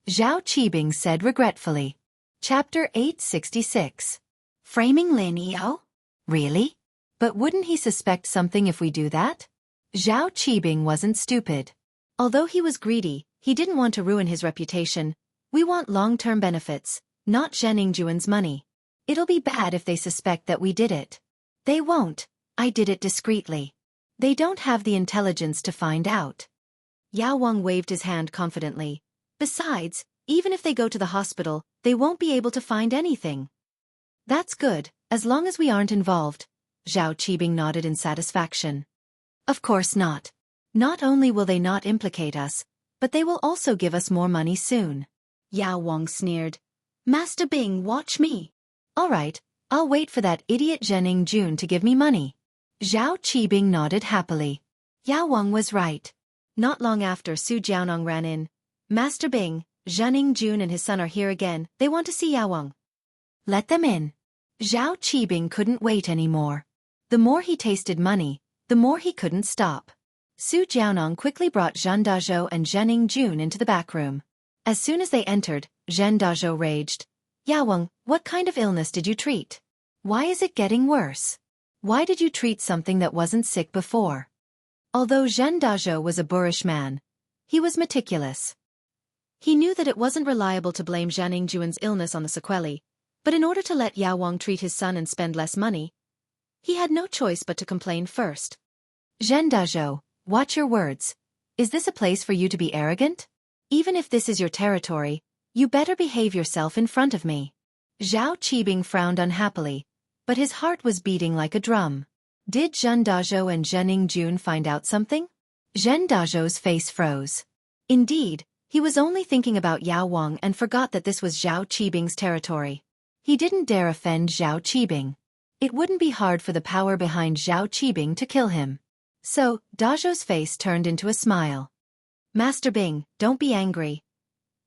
Zhao Qibing said regretfully. Chapter 866. Framing Lin Yao? Really? But wouldn't he suspect something if we do that? Zhao Qibing wasn't stupid. Although he was greedy, he didn't want to ruin his reputation. We want long-term benefits, not Zheningjuan's money. It'll be bad if they suspect that we did it. They won't. I did it discreetly. They don't have the intelligence to find out. Yao Wang waved his hand confidently. Besides, even if they go to the hospital, they won't be able to find anything. That's good, as long as we aren't involved. Zhao Qibing nodded in satisfaction. Of course not. Not only will they not implicate us, but they will also give us more money soon. Yao Wang sneered. Master Bing, watch me. All right, I'll wait for that idiot Zhenningjun to give me money. Zhao Qibing nodded happily. Yao Wang was right. Not long after, Su Jiaonong ran in. Master Bing, Zhenningjun and his son are here again. They want to see Yao Wang. Let them in. Zhao Qibing couldn't wait anymore. The more he tasted money, the more he couldn't stop. Su Jiaonong quickly brought Zhen Dazhou and Zhenningjun into the back room. As soon as they entered, Zhen Dazhou raged. Yao Wang, what kind of illness did you treat? Why is it getting worse? Why did you treat something that wasn't sick before? Although Zhen Dazhou was a boorish man, he was meticulous. He knew that it wasn't reliable to blame Zheningjuan's illness on the sequelae, but in order to let Yao Wang treat his son and spend less money, he had no choice but to complain first. Zhen Dazhou, watch your words. Is this a place for you to be arrogant? Even if this is your territory, you better behave yourself in front of me. Zhao Qibing frowned unhappily, but his heart was beating like a drum. Did Zhen Dazhou and Zhenningjun find out something? Zhen Dazhou's face froze. Indeed, he was only thinking about Yao Wang and forgot that this was Zhao Qibing's territory. He didn't dare offend Zhao Qibing. It wouldn't be hard for the power behind Zhao Qibing to kill him. So, Dazhou's face turned into a smile. Master Bing, don't be angry.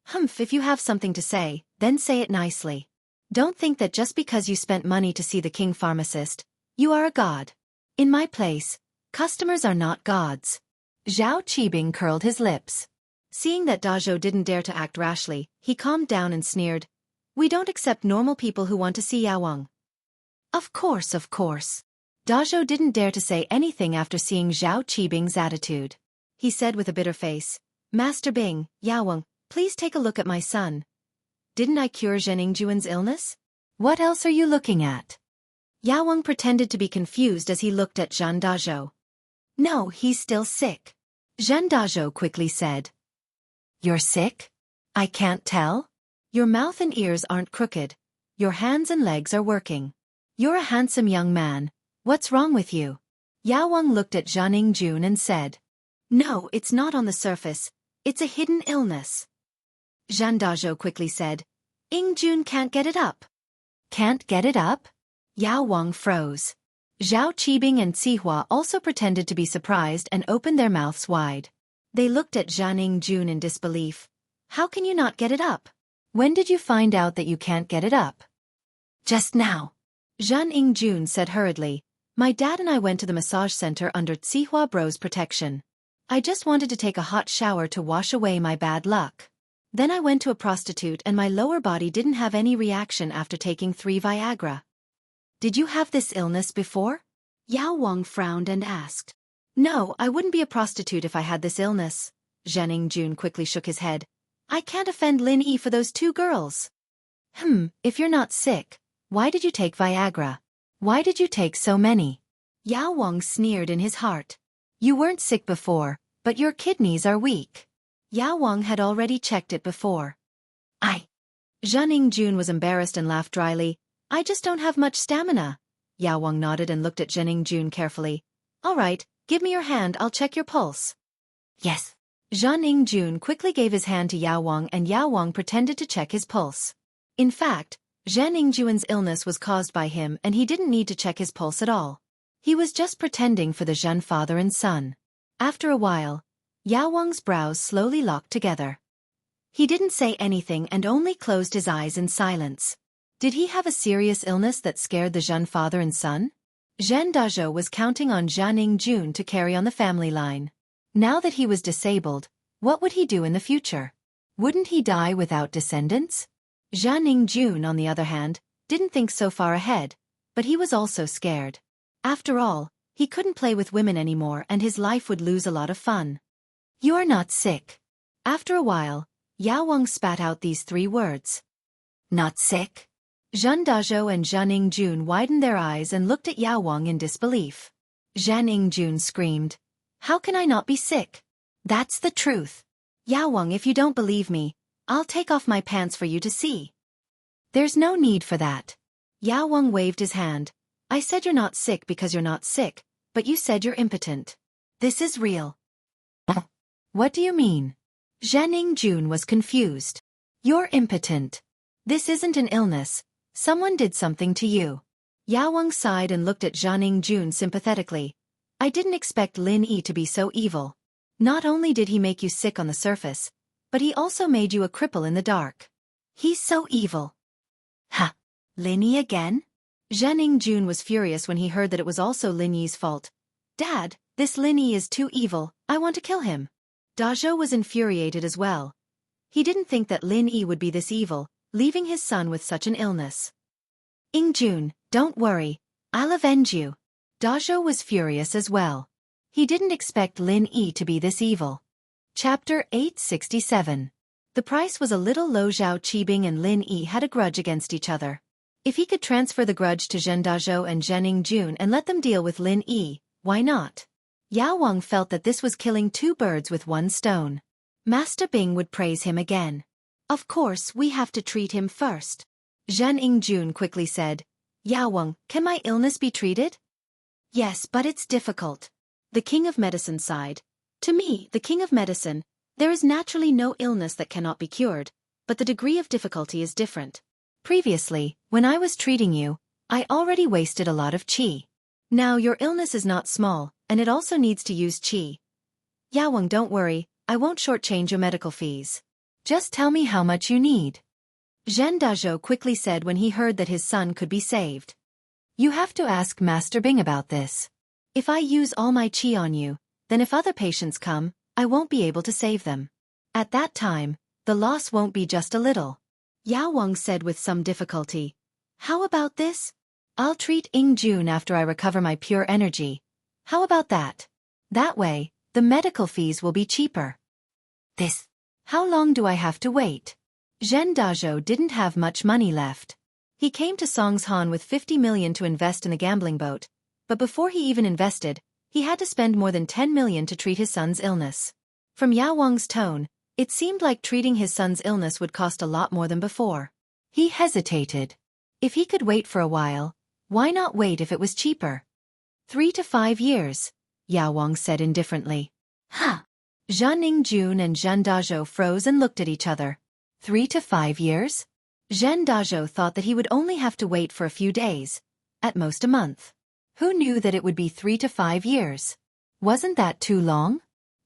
Humph, if you have something to say, then say it nicely. Don't think that just because you spent money to see the king pharmacist, you are a god. In my place, customers are not gods. Zhao Qibing curled his lips. Seeing that Dazhou didn't dare to act rashly, he calmed down and sneered. We don't accept normal people who want to see Yao Wang. Of course, of course. Dazhou didn't dare to say anything after seeing Zhao Qibing's attitude. He said with a bitter face, Master Bing, Yao Wang, please take a look at my son. Didn't I cure Zheningjuan's illness? What else are you looking at? Yao Wang pretended to be confused as he looked at Zhen Dazhou. No, he's still sick. Zhen Dazhou quickly said. You're sick? I can't tell. Your mouth and ears aren't crooked. Your hands and legs are working. You're a handsome young man. What's wrong with you? Yao Wang looked at Zhenningjun and said. No, it's not on the surface. It's a hidden illness. Zhen Dazhou quickly said. Yingjun can't get it up. Can't get it up? Yao Wang froze. Zhao Qibing and Sihua also pretended to be surprised and opened their mouths wide. They looked at Zhenningjun in disbelief. How can you not get it up? When did you find out that you can't get it up? Just now. Zhenningjun said hurriedly. My dad and I went to the massage center under Sihua Bro's protection. I just wanted to take a hot shower to wash away my bad luck. Then I went to a prostitute and my lower body didn't have any reaction after taking 3 Viagra. Did you have this illness before? Yao Wang frowned and asked. No, I wouldn't be a prostitute if I had this illness. Zhenningjun quickly shook his head. I can't offend Lin Yi for those 2 girls. If you're not sick, why did you take Viagra? Why did you take so many? Yao Wang sneered in his heart. You weren't sick before, but your kidneys are weak. Yao Wang had already checked it before. Zhenningjun was embarrassed and laughed dryly. I just don't have much stamina. Yao Wang nodded and looked at Zhenningjun carefully. All right, give me your hand, I'll check your pulse. Yes. Zhenningjun quickly gave his hand to Yao Wang and Yao Wang pretended to check his pulse. In fact, Zheningjuan's illness was caused by him and he didn't need to check his pulse at all. He was just pretending for the Zhen father and son. After a while, Yao Wang's brows slowly locked together. He didn't say anything and only closed his eyes in silence. Did he have a serious illness that scared the Zhen father and son? Zhen Dazhou was counting on Jiang Jun to carry on the family line. Now that he was disabled, what would he do in the future? Wouldn't he die without descendants? Jiang Jun, on the other hand, didn't think so far ahead, but he was also scared. After all, he couldn't play with women anymore and his life would lose a lot of fun. You are not sick. After a while, Yao Wang spat out these 3 words. Not sick? Zhen Dazhou and Jiang Jun widened their eyes and looked at Yao Wang in disbelief. Jiang Jun screamed, "How can I not be sick? That's the truth. Yao Wang, if you don't believe me, I'll take off my pants for you to see." There's no need for that. Yao Wang waved his hand. I said you're not sick because you're not sick, but you said you're impotent. This is real. What do you mean? Jiang Jun was confused. You're impotent. This isn't an illness. Someone did something to you. Yao Wang sighed and looked at Jiang Jun sympathetically. I didn't expect Lin Yi to be so evil. Not only did he make you sick on the surface, but he also made you a cripple in the dark. He's so evil. Ha! Lin Yi again? Jiang Jun was furious when he heard that it was also Lin Yi's fault. Dad, this Lin Yi is too evil, I want to kill him. Dazhou was infuriated as well. He didn't think that Lin Yi would be this evil, leaving his son with such an illness. Jun, don't worry, I'll avenge you. Dazhou was furious as well. He didn't expect Lin Yi to be this evil. Chapter 867. The price was a little. Lo Zhao Qibing and Lin Yi had a grudge against each other. If he could transfer the grudge to Zhen Dazhou and Jiang Jun and let them deal with Lin Yi, why not? Yao Wang felt that this was killing 2 birds with 1 stone. Master Bing would praise him again. Of course, we have to treat him first. Jiang Jun quickly said, Yao Wang, can my illness be treated? Yes, but it's difficult. The King of Medicine sighed. To me, the King of Medicine, there is naturally no illness that cannot be cured, but the degree of difficulty is different. Previously, when I was treating you, I already wasted a lot of qi. Now your illness is not small, and it also needs to use qi. Yao Wang, don't worry, I won't shortchange your medical fees. Just tell me how much you need. Zhen Dazhou quickly said when he heard that his son could be saved. You have to ask Master Bing about this. If I use all my qi on you, then if other patients come, I won't be able to save them. At that time, the loss won't be just a little. Yao Wang said with some difficulty. How about this? I'll treat Jun after I recover my pure energy. How about that? That way, the medical fees will be cheaper. This. How long do I have to wait? Zhen Dazhou didn't have much money left. He came to Songshan with 50 million to invest in the gambling boat, but before he even invested, he had to spend more than 10 million to treat his son's illness. From Yao Wang's tone, it seemed like treating his son's illness would cost a lot more than before. He hesitated. If he could wait for a while, why not wait if it was cheaper? 3 to 5 years, Yao Wang said indifferently. Huh. Jiang Jun and Zhen Dazhou froze and looked at each other. 3 to 5 years? Zhen Dazhou thought that he would only have to wait for a few days, at most a month. Who knew that it would be 3 to 5 years? Wasn't that too long?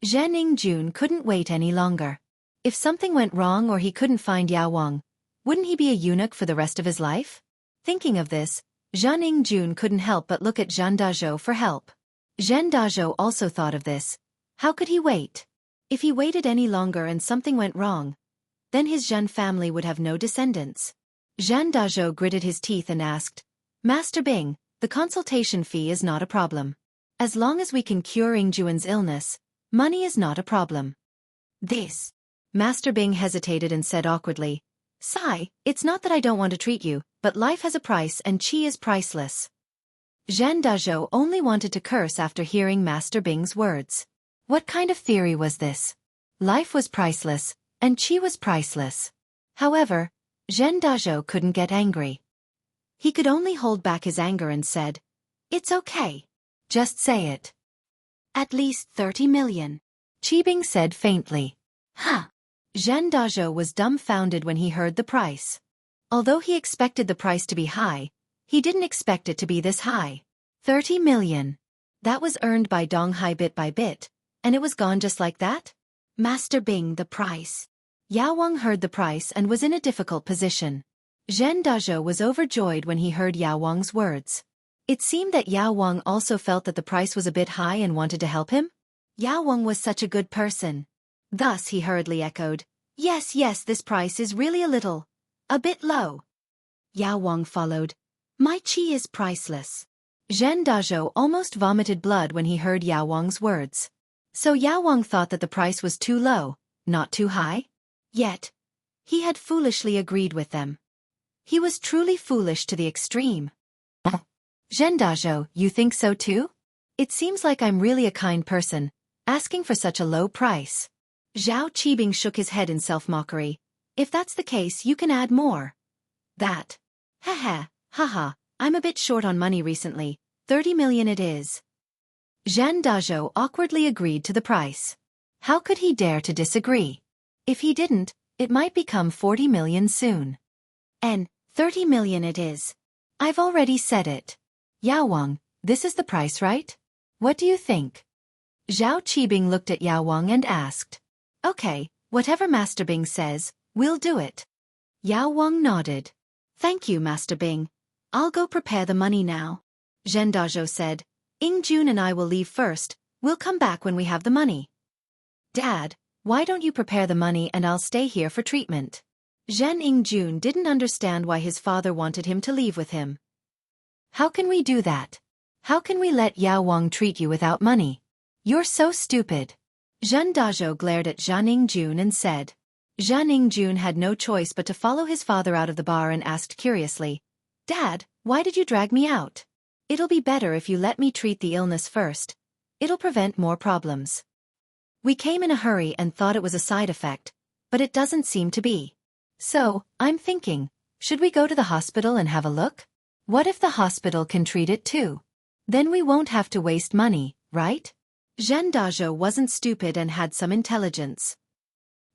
Jiang Jun couldn't wait any longer. If something went wrong or he couldn't find Yao Wang, wouldn't he be a eunuch for the rest of his life? Thinking of this, Jiang Jun couldn't help but look at Zhen Dazhou for help. Zhen Dazhou also thought of this. How could he wait? If he waited any longer and something went wrong, then his Zhen family would have no descendants. Zhen Dazhou gritted his teeth and asked, Master Bing, the consultation fee is not a problem. As long as we can cure Jun's illness, money is not a problem. This. Master Bing hesitated and said awkwardly, Sai, it's not that I don't want to treat you, but life has a price and qi is priceless. Zhen Dazhou only wanted to curse after hearing Master Bing's words. What kind of theory was this? Life was priceless, and qi was priceless. However, Zhen Dazhou couldn't get angry. He could only hold back his anger and said, It's okay. Just say it. At least 30 million. Qibing said faintly. Huh. Zhen Dazhou was dumbfounded when he heard the price. Although he expected the price to be high, he didn't expect it to be this high. 30 million. That was earned by Donghai bit by bit, and it was gone just like that? Master Bing, the price. Yao Wang heard the price and was in a difficult position. Zhen Dazhou was overjoyed when he heard Yao Wang's words. It seemed that Yao Wang also felt that the price was a bit high and wanted to help him. Yao Wang was such a good person. Thus he hurriedly echoed, "Yes, yes, this price is really a bit low." Yao Wang followed, "My qi is priceless." Zhen Dazhou almost vomited blood when he heard Yao Wang's words. So Yao Wang thought that the price was too low, not too high? Yet, he had foolishly agreed with them. He was truly foolish to the extreme. Zhen Dazhou, you think so too? It seems like I'm really a kind person, asking for such a low price. Zhao Qibing shook his head in self-mockery. If that's the case, you can add more. That. Haha, I'm a bit short on money recently, 30 million it is. Zhen Dazhou awkwardly agreed to the price. How could he dare to disagree? If he didn't, it might become 40 million soon. 30 million it is. I've already said it. Yao Wang, this is the price, right? What do you think? Zhao Qibing looked at Yao Wang and asked. Okay, whatever Master Bing says, we'll do it. Yao Wang nodded. Thank you, Master Bing. I'll go prepare the money now. Zhen Dazhou said. Jun and I will leave first, we'll come back when we have the money. Dad, why don't you prepare the money and I'll stay here for treatment? Zhen Jun didn't understand why his father wanted him to leave with him. How can we do that? How can we let Yao Wang treat you without money? You're so stupid. Zhen Dazhou glared at Zhen Jun and said. Zhen Jun had no choice but to follow his father out of the bar and asked curiously, Dad, why did you drag me out? It'll be better if you let me treat the illness first. It'll prevent more problems. We came in a hurry and thought it was a side effect, but it doesn't seem to be. So, I'm thinking, should we go to the hospital and have a look? What if the hospital can treat it too? Then we won't have to waste money, right? Zhen Dazhou wasn't stupid and had some intelligence.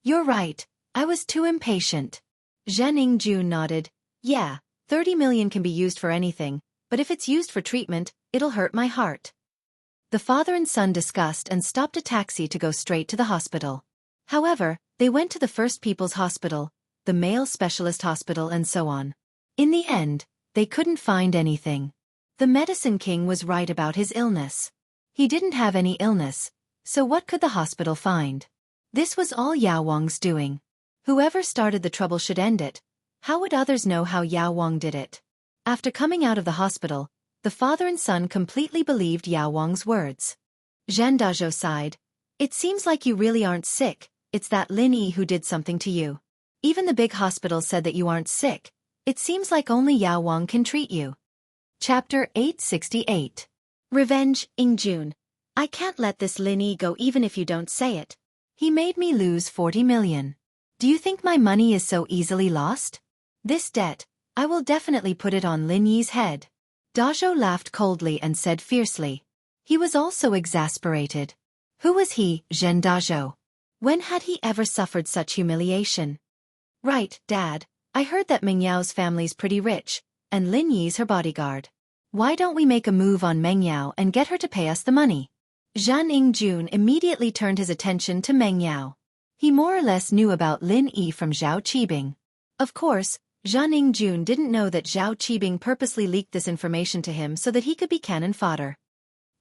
You're right, I was too impatient. Zhen Jun nodded. Yeah, 30 million can be used for anything, but if it's used for treatment, it'll hurt my heart. The father and son discussed and stopped a taxi to go straight to the hospital. However, they went to the First People's Hospital, the Male Specialist Hospital and so on. In the end, they couldn't find anything. The Medicine King was right about his illness. He didn't have any illness, so what could the hospital find? This was all Yao Wang's doing. Whoever started the trouble should end it. How would others know how Yao Wang did it? After coming out of the hospital, the father and son completely believed Yao Wang's words. Zhen Dazhou sighed. It seems like you really aren't sick, it's that Lin Yi who did something to you. Even the big hospital said that you aren't sick. It seems like only Yao Wang can treat you. Chapter 868. Revenge, Jun. I can't let this Lin Yi go even if you don't say it. He made me lose 40 million. Do you think my money is so easily lost? This debt, I will definitely put it on Lin Yi's head. Dazhou laughed coldly and said fiercely. He was also exasperated. Who was he, Zhen Dazhou? When had he ever suffered such humiliation? Right, Dad, I heard that Meng Yao's family's pretty rich, and Lin Yi's her bodyguard. Why don't we make a move on Meng Yao and get her to pay us the money? Zhen Jun immediately turned his attention to Meng Yao. He more or less knew about Lin Yi from Zhao Qibing. Of course, Zhen Jun didn't know that Zhao Qibing purposely leaked this information to him so that he could be cannon fodder.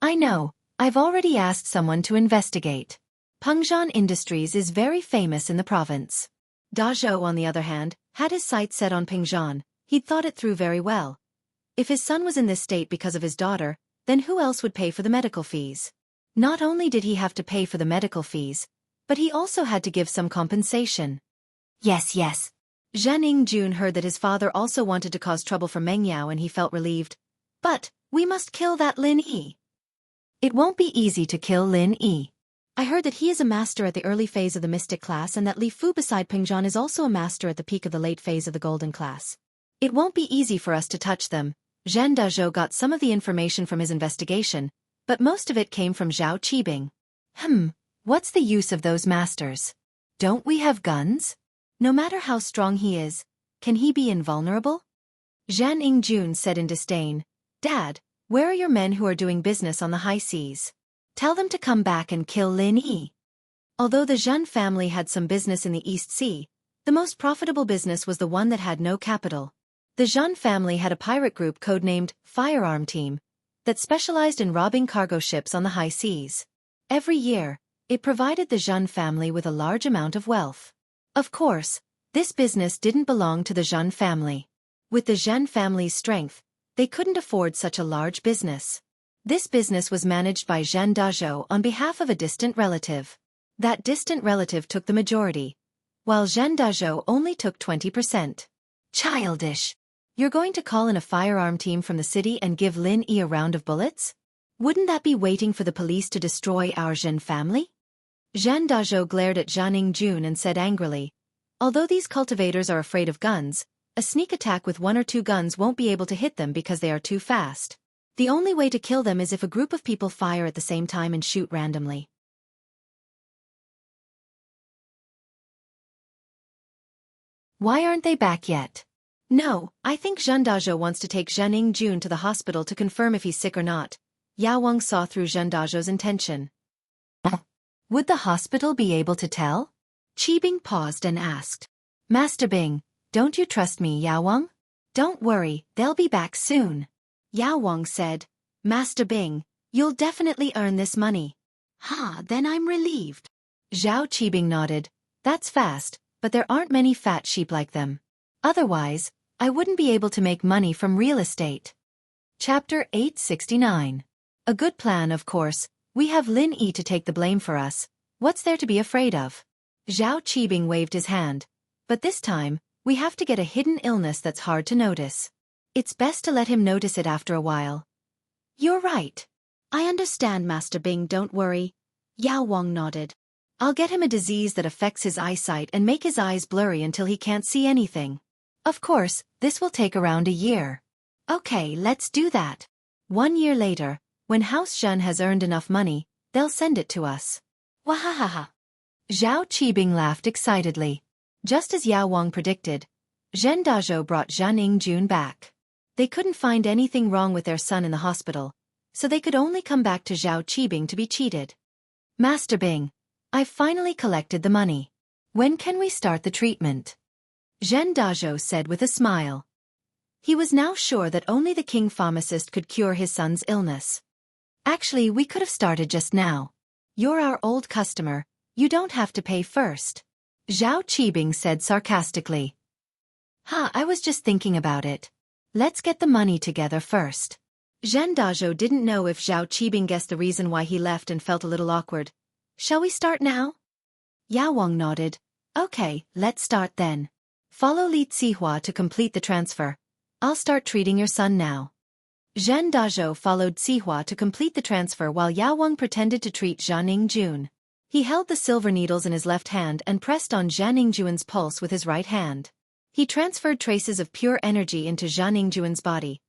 I know, I've already asked someone to investigate. Pengzhan Industries is very famous in the province. Dazhou, on the other hand, had his sights set on Pengzhan. He'd thought it through very well. If his son was in this state because of his daughter, then who else would pay for the medical fees? Not only did he have to pay for the medical fees, but he also had to give some compensation. Yes. Zhen Jun heard that his father also wanted to cause trouble for Meng Yao and he felt relieved. But, we must kill that Lin Yi. It won't be easy to kill Lin Yi. I heard that he is a master at the early phase of the mystic class and that Li Fu beside Pengzhan is also a master at the peak of the late phase of the golden class. It won't be easy for us to touch them. Zhen Dazhou got some of the information from his investigation, but most of it came from Zhao Qibing. What's the use of those masters? Don't we have guns? No matter how strong he is, can he be invulnerable? Zhen Jun said in disdain, Dad, where are your men who are doing business on the high seas? Tell them to come back and kill Lin Yi. Although the Zhen family had some business in the East Sea, the most profitable business was the one that had no capital. The Zhen family had a pirate group codenamed Firearm Team that specialized in robbing cargo ships on the high seas. Every year, it provided the Zhen family with a large amount of wealth. Of course, this business didn't belong to the Zhen family. With the Zhen family's strength, they couldn't afford such a large business. This business was managed by Zhen Dazhou on behalf of a distant relative. That distant relative took the majority, while Zhen Dazhou only took 20%. Childish. You're going to call in a firearm team from the city and give Lin Yi a round of bullets? Wouldn't that be waiting for the police to destroy our Zhen family? Zhen Dazhou glared at Jiang Jun and said angrily, although these cultivators are afraid of guns, a sneak attack with 1 or 2 guns won't be able to hit them because they are too fast. The only way to kill them is if a group of people fire at the same time and shoot randomly. Why aren't they back yet? No, I think Zhen Dazhou wants to take Jiang Jun to the hospital to confirm if he's sick or not. Yao Wang saw through Zhen Dazhou's intention. Would the hospital be able to tell? Qi Bing paused and asked. Master Bing, don't you trust me, Yao Wang? Don't worry, they'll be back soon. Yao Wang said, Master Bing, you'll definitely earn this money. Then I'm relieved. Zhao Qibing nodded. That's fast, but there aren't many fat sheep like them. Otherwise, I wouldn't be able to make money from real estate. Chapter 869. A good plan, of course. We have Lin Yi to take the blame for us. What's there to be afraid of? Zhao Qibing waved his hand. But this time, we have to get a hidden illness that's hard to notice. It's best to let him notice it after a while. You're right. I understand, Master Bing, don't worry. Yao Wang nodded. I'll get him a disease that affects his eyesight and make his eyes blurry until he can't see anything. Of course, this will take around a year. Okay, let's do that. 1 year later, when House Zhen has earned enough money, they'll send it to us. Wahahaha. Zhao Qibing laughed excitedly. Just as Yao Wang predicted, Zhen Dazhou brought Jiang Jun back. They couldn't find anything wrong with their son in the hospital, so they could only come back to Zhao Qibing to be cheated. Master Bing, I've finally collected the money. When can we start the treatment? Zhen Dazhou said with a smile. He was now sure that only the king pharmacist could cure his son's illness. Actually, we could have started just now. You're our old customer, you don't have to pay first. Zhao Qibing said sarcastically. I was just thinking about it. Let's get the money together first. Zhen Dazhou didn't know if Zhao Qibing guessed the reason why he left and felt a little awkward. Shall we start now? Yao Wang nodded. Okay, let's start then. Follow Li Zihua to complete the transfer. I'll start treating your son now. Zhen Dazhou followed Zihua to complete the transfer while Yao Wang pretended to treat Jiang Jun. He held the silver needles in his left hand and pressed on Jiang Jun's pulse with his right hand. He transferred traces of pure energy into Jiang Jun's body,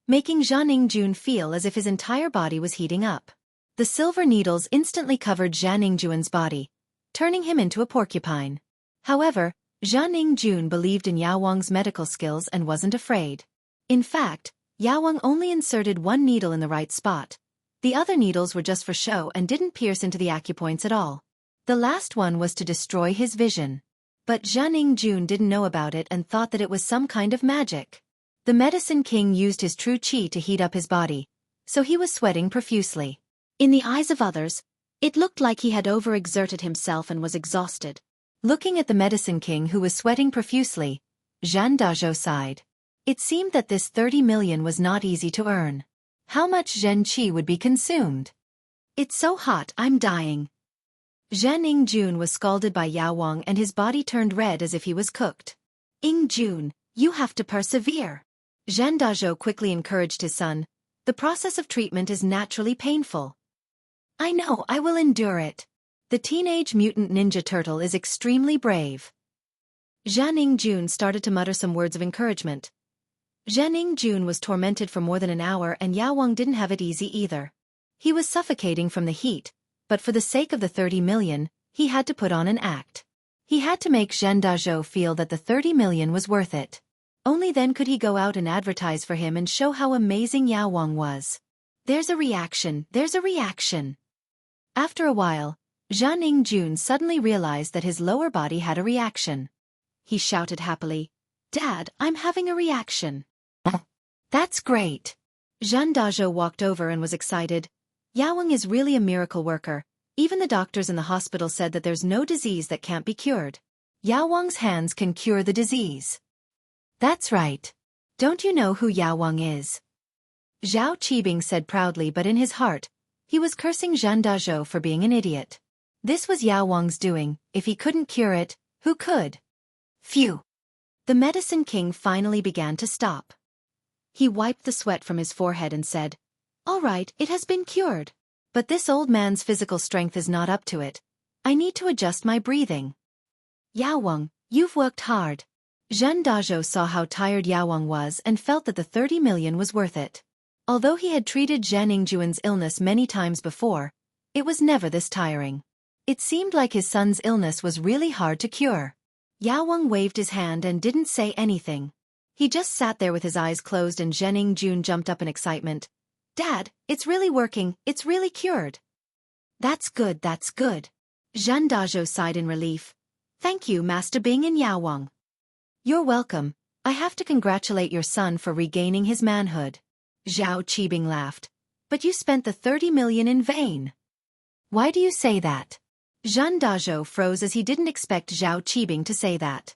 making Jiang Jun feel as if his entire body was heating up. The silver needles instantly covered Jiang Jun's body, turning him into a porcupine. However, Jiang Jun believed in Yao Wang's medical skills and wasn't afraid. In fact, Yao Wang only inserted 1 needle in the right spot. The other needles were just for show and didn't pierce into the acupoints at all. The last one was to destroy his vision. But Jiang Jun didn't know about it and thought that it was some kind of magic. The medicine king used his true qi to heat up his body, so he was sweating profusely. In the eyes of others, it looked like he had overexerted himself and was exhausted. Looking at the medicine king who was sweating profusely, Zhen Dazhou sighed. It seemed that this 30 million was not easy to earn. How much Zhen Qi would be consumed? It's so hot, I'm dying. Jiang Jun was scalded by Yao Wang and his body turned red as if he was cooked. Jun, you have to persevere. Zhen Dazhou quickly encouraged his son. The process of treatment is naturally painful. I know, I will endure it. The teenage mutant ninja turtle is extremely brave. Jiang Jun started to mutter some words of encouragement. Jiang Jun was tormented for more than an hour and Yao Wang didn't have it easy either. He was suffocating from the heat, but for the sake of the 30 million, he had to put on an act. He had to make Zhen Dazhou feel that the 30 million was worth it. Only then could he go out and advertise for him and show how amazing Yao Wang was. There's a reaction, there's a reaction. After a while, Jianghu suddenly realized that his lower body had a reaction. He shouted happily, "Dad, I'm having a reaction." "That's great." Xianxia walked over and was excited. "Yaowang is really a miracle worker. Even the doctors in the hospital said that there's no disease that can't be cured. Yaowang's hands can cure the disease." "That's right. Don't you know who Yaowang is?" Zhao Qibing said proudly, but in his heart, he was cursing Xianxia for being an idiot. This was Yaowang's doing. If he couldn't cure it, who could? Phew! The Medicine King finally began to stop. He wiped the sweat from his forehead and said, "All right, it has been cured. But this old man's physical strength is not up to it. I need to adjust my breathing." "Yaowang, you've worked hard." Xianxia saw how tired Yaowang was and felt that the 30 million was worth it. Although he had treated Jianghu's illness many times before, it was never this tiring. It seemed like his son's illness was really hard to cure. Yaowang waved his hand and didn't say anything. He just sat there with his eyes closed, and Jianghu jumped up in excitement. "Dad, it's really working, it's really cured." That's good, that's good." Xianxia sighed in relief. "Thank you, Master Bing and Yaowang." "You're welcome. I have to congratulate your son for regaining his manhood." Zhao Qibing laughed. "But you spent the 30 million in vain." "Why do you say that?" Xianxia froze as he didn't expect Zhao Qibing to say that.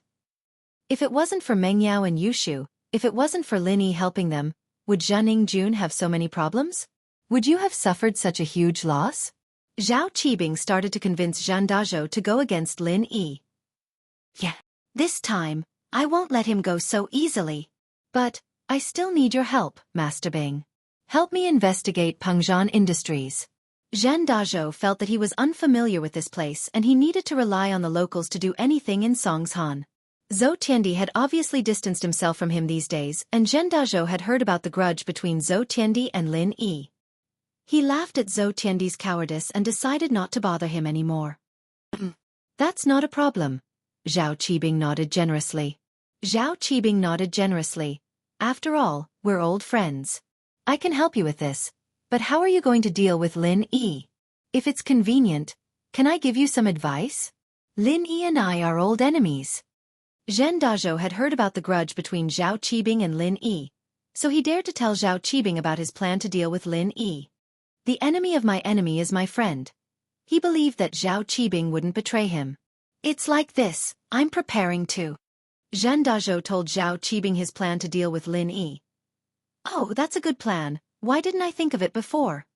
If it wasn't for Mengyao and Yushu, if it wasn't for Lin Yi helping them, would Jianghu have so many problems? Would you have suffered such a huge loss? Zhao Qibing started to convince Xianxia to go against Lin Yi. "Yeah, this time, I won't let him go so easily. But I still need your help, Master Bing. Help me investigate Pengzhan Industries." Xianxia felt that he was unfamiliar with this place and he needed to rely on the locals to do anything in Songshan. Zhou Tiandi had obviously distanced himself from him these days, and Xianxia had heard about the grudge between Zhou Tiandi and Lin Yi. He laughed at Zhou Tiandi's cowardice and decided not to bother him anymore. "That's not a problem." Zhao Qibing nodded generously. "After all, we're old friends. I can help you with this. But how are you going to deal with Lin Yi? If it's convenient, can I give you some advice? Lin Yi and I are old enemies." Xianxia had heard about the grudge between Zhao Qibing and Lin Yi, so he dared to tell Zhao Qibing about his plan to deal with Lin Yi. "The enemy of my enemy is my friend." He believed that Zhao Qibing wouldn't betray him. "It's like this, I'm preparing to." Xianxia told Zhao Qibing his plan to deal with Lin Yi. "Oh, that's a good plan. Why didn't I think of it before?"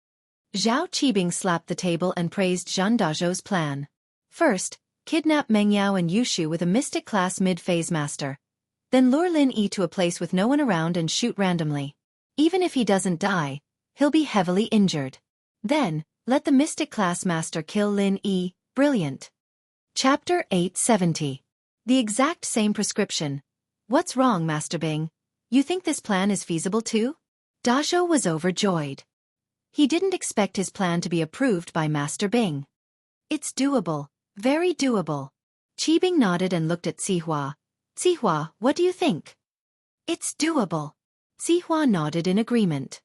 Zhao Qibing slapped the table and praised Xianxia's plan. "First, kidnap Mengyao and Yushu with a mystic class mid-phase master. Then lure Lin Yi to a place with no one around and shoot randomly. Even if he doesn't die, he'll be heavily injured. Then, let the mystic class master kill Lin Yi." Brilliant. Chapter 870. The exact same prescription. "What's wrong, Master Bing? You think this plan is feasible too?" Dazhou was overjoyed. He didn't expect his plan to be approved by Master Bing. "It's doable, very doable." Qibing nodded and looked at Sihua. "Sihua, what do you think?" "It's doable." Sihua nodded in agreement.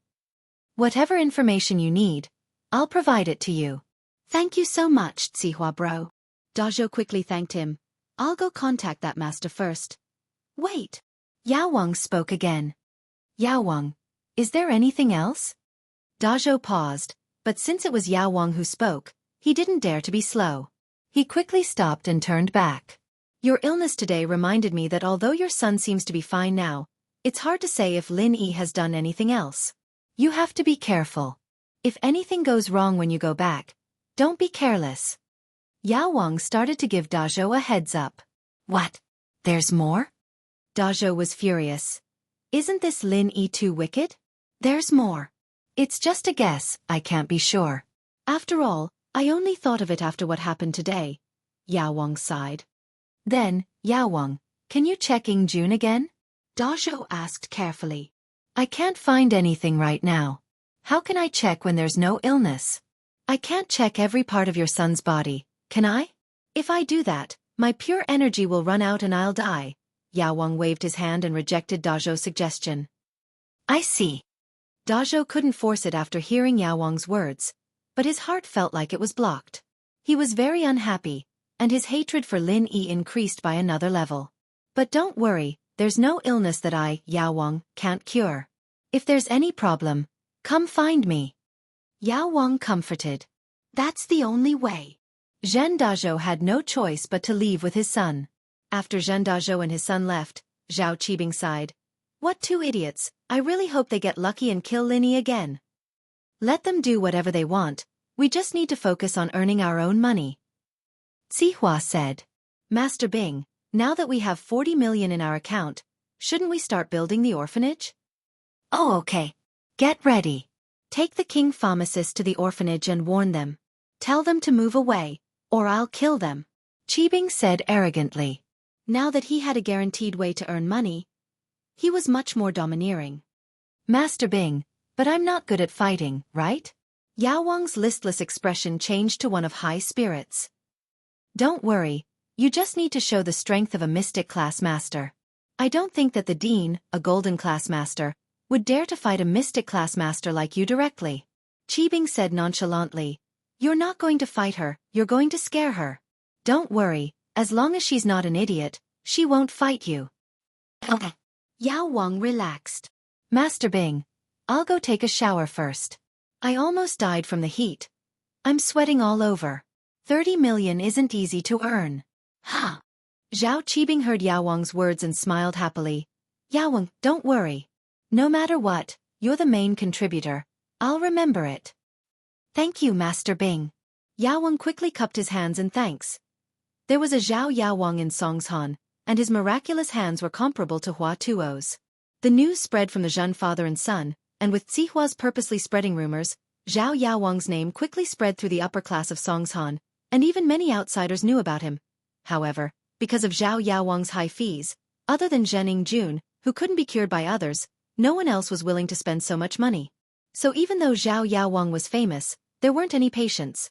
"Whatever information you need, I'll provide it to you." "Thank you so much, Sihua bro." Dazhou quickly thanked him. "I'll go contact that master first." "Wait." Yaowang spoke again. "Yaowang, is there anything else?" Dazhou paused, but since it was Yaowang who spoke, he didn't dare to be slow. He quickly stopped and turned back. "Your illness today reminded me that although your son seems to be fine now, it's hard to say if Lin Yi has done anything else. You have to be careful. If anything goes wrong when you go back, don't be careless." Yaowang started to give Dazhou a heads up. "What? There's more?" Dazhou was furious. "Isn't this Lin Yi too wicked? There's more. It's just a guess, I can't be sure. After all, I only thought of it after what happened today." Yaowang sighed. "Then, Yaowang, can you check June again?" Dazhou asked carefully. "I can't find anything right now. How can I check when there's no illness? I can't check every part of your son's body, can I? If I do that, my pure energy will run out and I'll die." Yaowang waved his hand and rejected Dazhou's suggestion. "I see." Dazhou couldn't force it after hearing Yaowang's words, but his heart felt like it was blocked. He was very unhappy, and his hatred for Lin Yi increased by another level. But don't worry, there's no illness that I, Yao Wang, can't cure. If there's any problem, come find me. Yao Wang comforted. That's the only way. Zhen Dazhou had no choice but to leave with his son. After Zhen Dazhou and his son left, Zhao Qibing sighed. What two idiots, I really hope they get lucky and kill Lin Yi again. Let them do whatever they want, we just need to focus on earning our own money. Zihua said. Master Bing, now that we have 40 million in our account, shouldn't we start building the orphanage? Oh okay. Get ready. Take the king pharmacist to the orphanage and warn them. Tell them to move away, or I'll kill them. Qibing said arrogantly. Now that he had a guaranteed way to earn money, he was much more domineering. Master Bing, but I'm not good at fighting, right? Yao Wang's listless expression changed to one of high spirits. Don't worry, you just need to show the strength of a mystic class master. I don't think that the dean, a golden class master, would dare to fight a mystic class master like you directly. Qibing said nonchalantly. You're not going to fight her, you're going to scare her. Don't worry, as long as she's not an idiot, she won't fight you. Okay. Yao Wang relaxed. Master Bing, I'll go take a shower first. I almost died from the heat. I'm sweating all over. 30 million isn't easy to earn. Huh. Zhao Qibing heard Yao Wang's words and smiled happily. Yao Wang, don't worry. No matter what, you're the main contributor. I'll remember it. Thank you, Master Bing. Yao Wang quickly cupped his hands in thanks. There was a Zhao Yao Wang in Songshan, and his miraculous hands were comparable to Hua Tuo's. The news spread from the Zhen father and son, and with Zihua's purposely spreading rumors, Zhao Yao Wang's name quickly spread through the upper class of Songshan, and even many outsiders knew about him. However, because of Zhao Yao Wang's high fees, other than Zhening Jun, who couldn't be cured by others, no one else was willing to spend so much money. So even though Zhao Yao Wang was famous, there weren't any patients.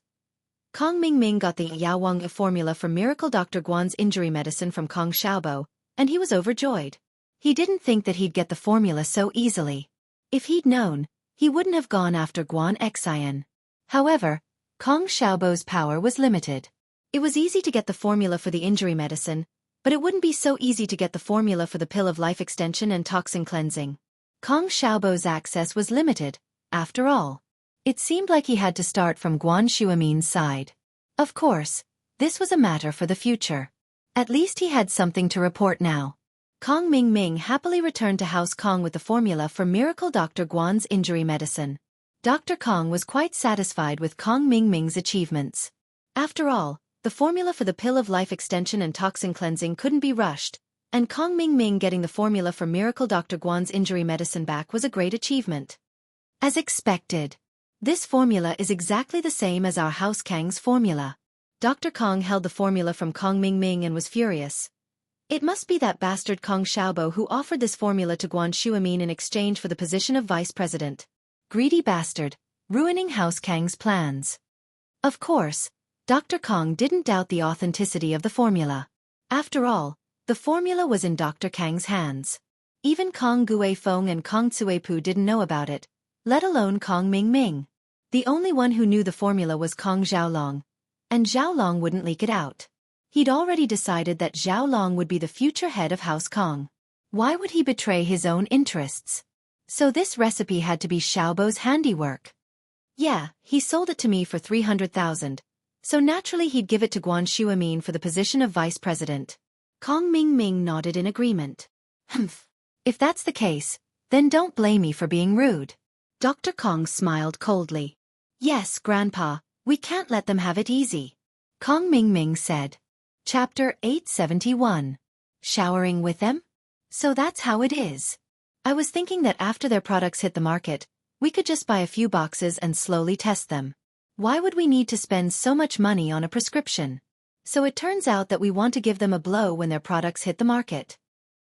Kong Mingming got the Yao Wang formula from Miracle Dr. Guan's injury medicine from Kong Xiaobo, and he was overjoyed. He didn't think that he'd get the formula so easily. If he'd known, he wouldn't have gone after Guan Xian. However, Kong Xiaobo's power was limited. It was easy to get the formula for the injury medicine, but it wouldn't be so easy to get the formula for the pill of life extension and toxin cleansing. Kong Xiaobo's access was limited, after all. It seemed like he had to start from Guan Xuemin's side. Of course, this was a matter for the future. At least he had something to report now. Kong Mingming happily returned to House Kong with the formula for Miracle Dr. Guan's injury medicine. Dr. Kong was quite satisfied with Kong Mingming's achievements. After all, the formula for the pill of life extension and toxin cleansing couldn't be rushed, and Kong Mingming getting the formula for Miracle Dr. Guan's injury medicine back was a great achievement. As expected, this formula is exactly the same as our House Kang's formula. Dr. Kong held the formula from Kong Mingming and was furious. It must be that bastard Kong Xiaobo who offered this formula to Guan Xuemin in exchange for the position of vice president. Greedy bastard, ruining House Kang's plans. Of course, Dr. Kong didn't doubt the authenticity of the formula. After all, the formula was in Dr. Kang's hands. Even Kong Guifeng and Kong Cuepu didn't know about it, let alone Kong Mingming. The only one who knew the formula was Kong Xiaolong, and Xiaolong wouldn't leak it out. He'd already decided that Xiaolong would be the future head of House Kong. Why would he betray his own interests? So this recipe had to be Xiaobo's handiwork. Yeah, he sold it to me for 300,000, so naturally he'd give it to Guan Xuemin for the position of vice president. Kong Mingming nodded in agreement. Humph. If that's the case, then don't blame me for being rude. Dr. Kong smiled coldly. Yes, Grandpa, we can't let them have it easy. Kong Mingming said. Chapter 871. Showering with them? So that's how it is. I was thinking that after their products hit the market, we could just buy a few boxes and slowly test them. Why would we need to spend so much money on a prescription? So it turns out that we want to give them a blow when their products hit the market.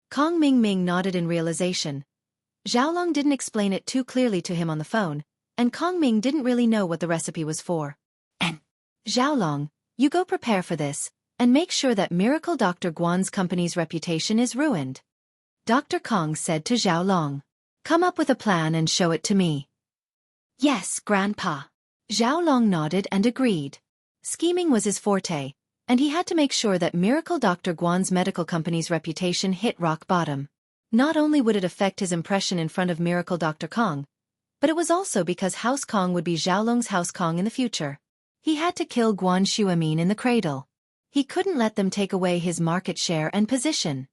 Kong Mingming nodded in realization. Xiaolong didn't explain it too clearly to him on the phone, and Kong Ming didn't really know what the recipe was for. Xiaolong, you go prepare for this, and make sure that Miracle Dr. Guan's company's reputation is ruined. Dr. Kong said to Xiaolong. Come up with a plan and show it to me. Yes, Grandpa. Xiaolong nodded and agreed. Scheming was his forte, and he had to make sure that Miracle Dr. Guan's medical company's reputation hit rock bottom. Not only would it affect his impression in front of Miracle Dr. Kong, but it was also because House Kong would be Xiaolong's House Kong in the future. He had to kill Guan Shuamin in the cradle. He couldn't let them take away his market share and position.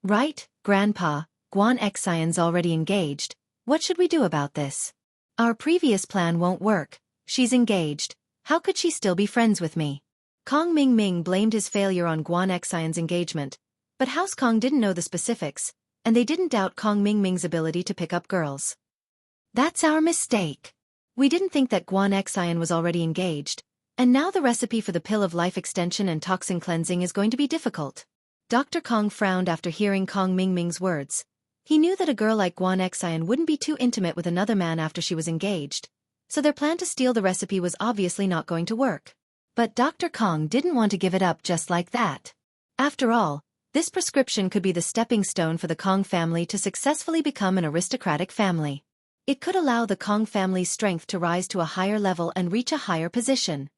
Right, Grandpa, Guan Xian's already engaged. What should we do about this? Our previous plan won't work. She's engaged. How could she still be friends with me? Kong Ming blamed his failure on Guan Xian's engagement, but House Kong didn't know the specifics, and they didn't doubt Kong Ming's ability to pick up girls. That's our mistake. We didn't think that Guan Xian was already engaged, and now the recipe for the pill of life extension and toxin cleansing is going to be difficult. Dr. Kong frowned after hearing Kong Ming's words. He knew that a girl like Guan Xian wouldn't be too intimate with another man after she was engaged, so their plan to steal the recipe was obviously not going to work. But Dr. Kong didn't want to give it up just like that. After all, this prescription could be the stepping stone for the Kong family to successfully become an aristocratic family. It could allow the Kong family's strength to rise to a higher level and reach a higher position.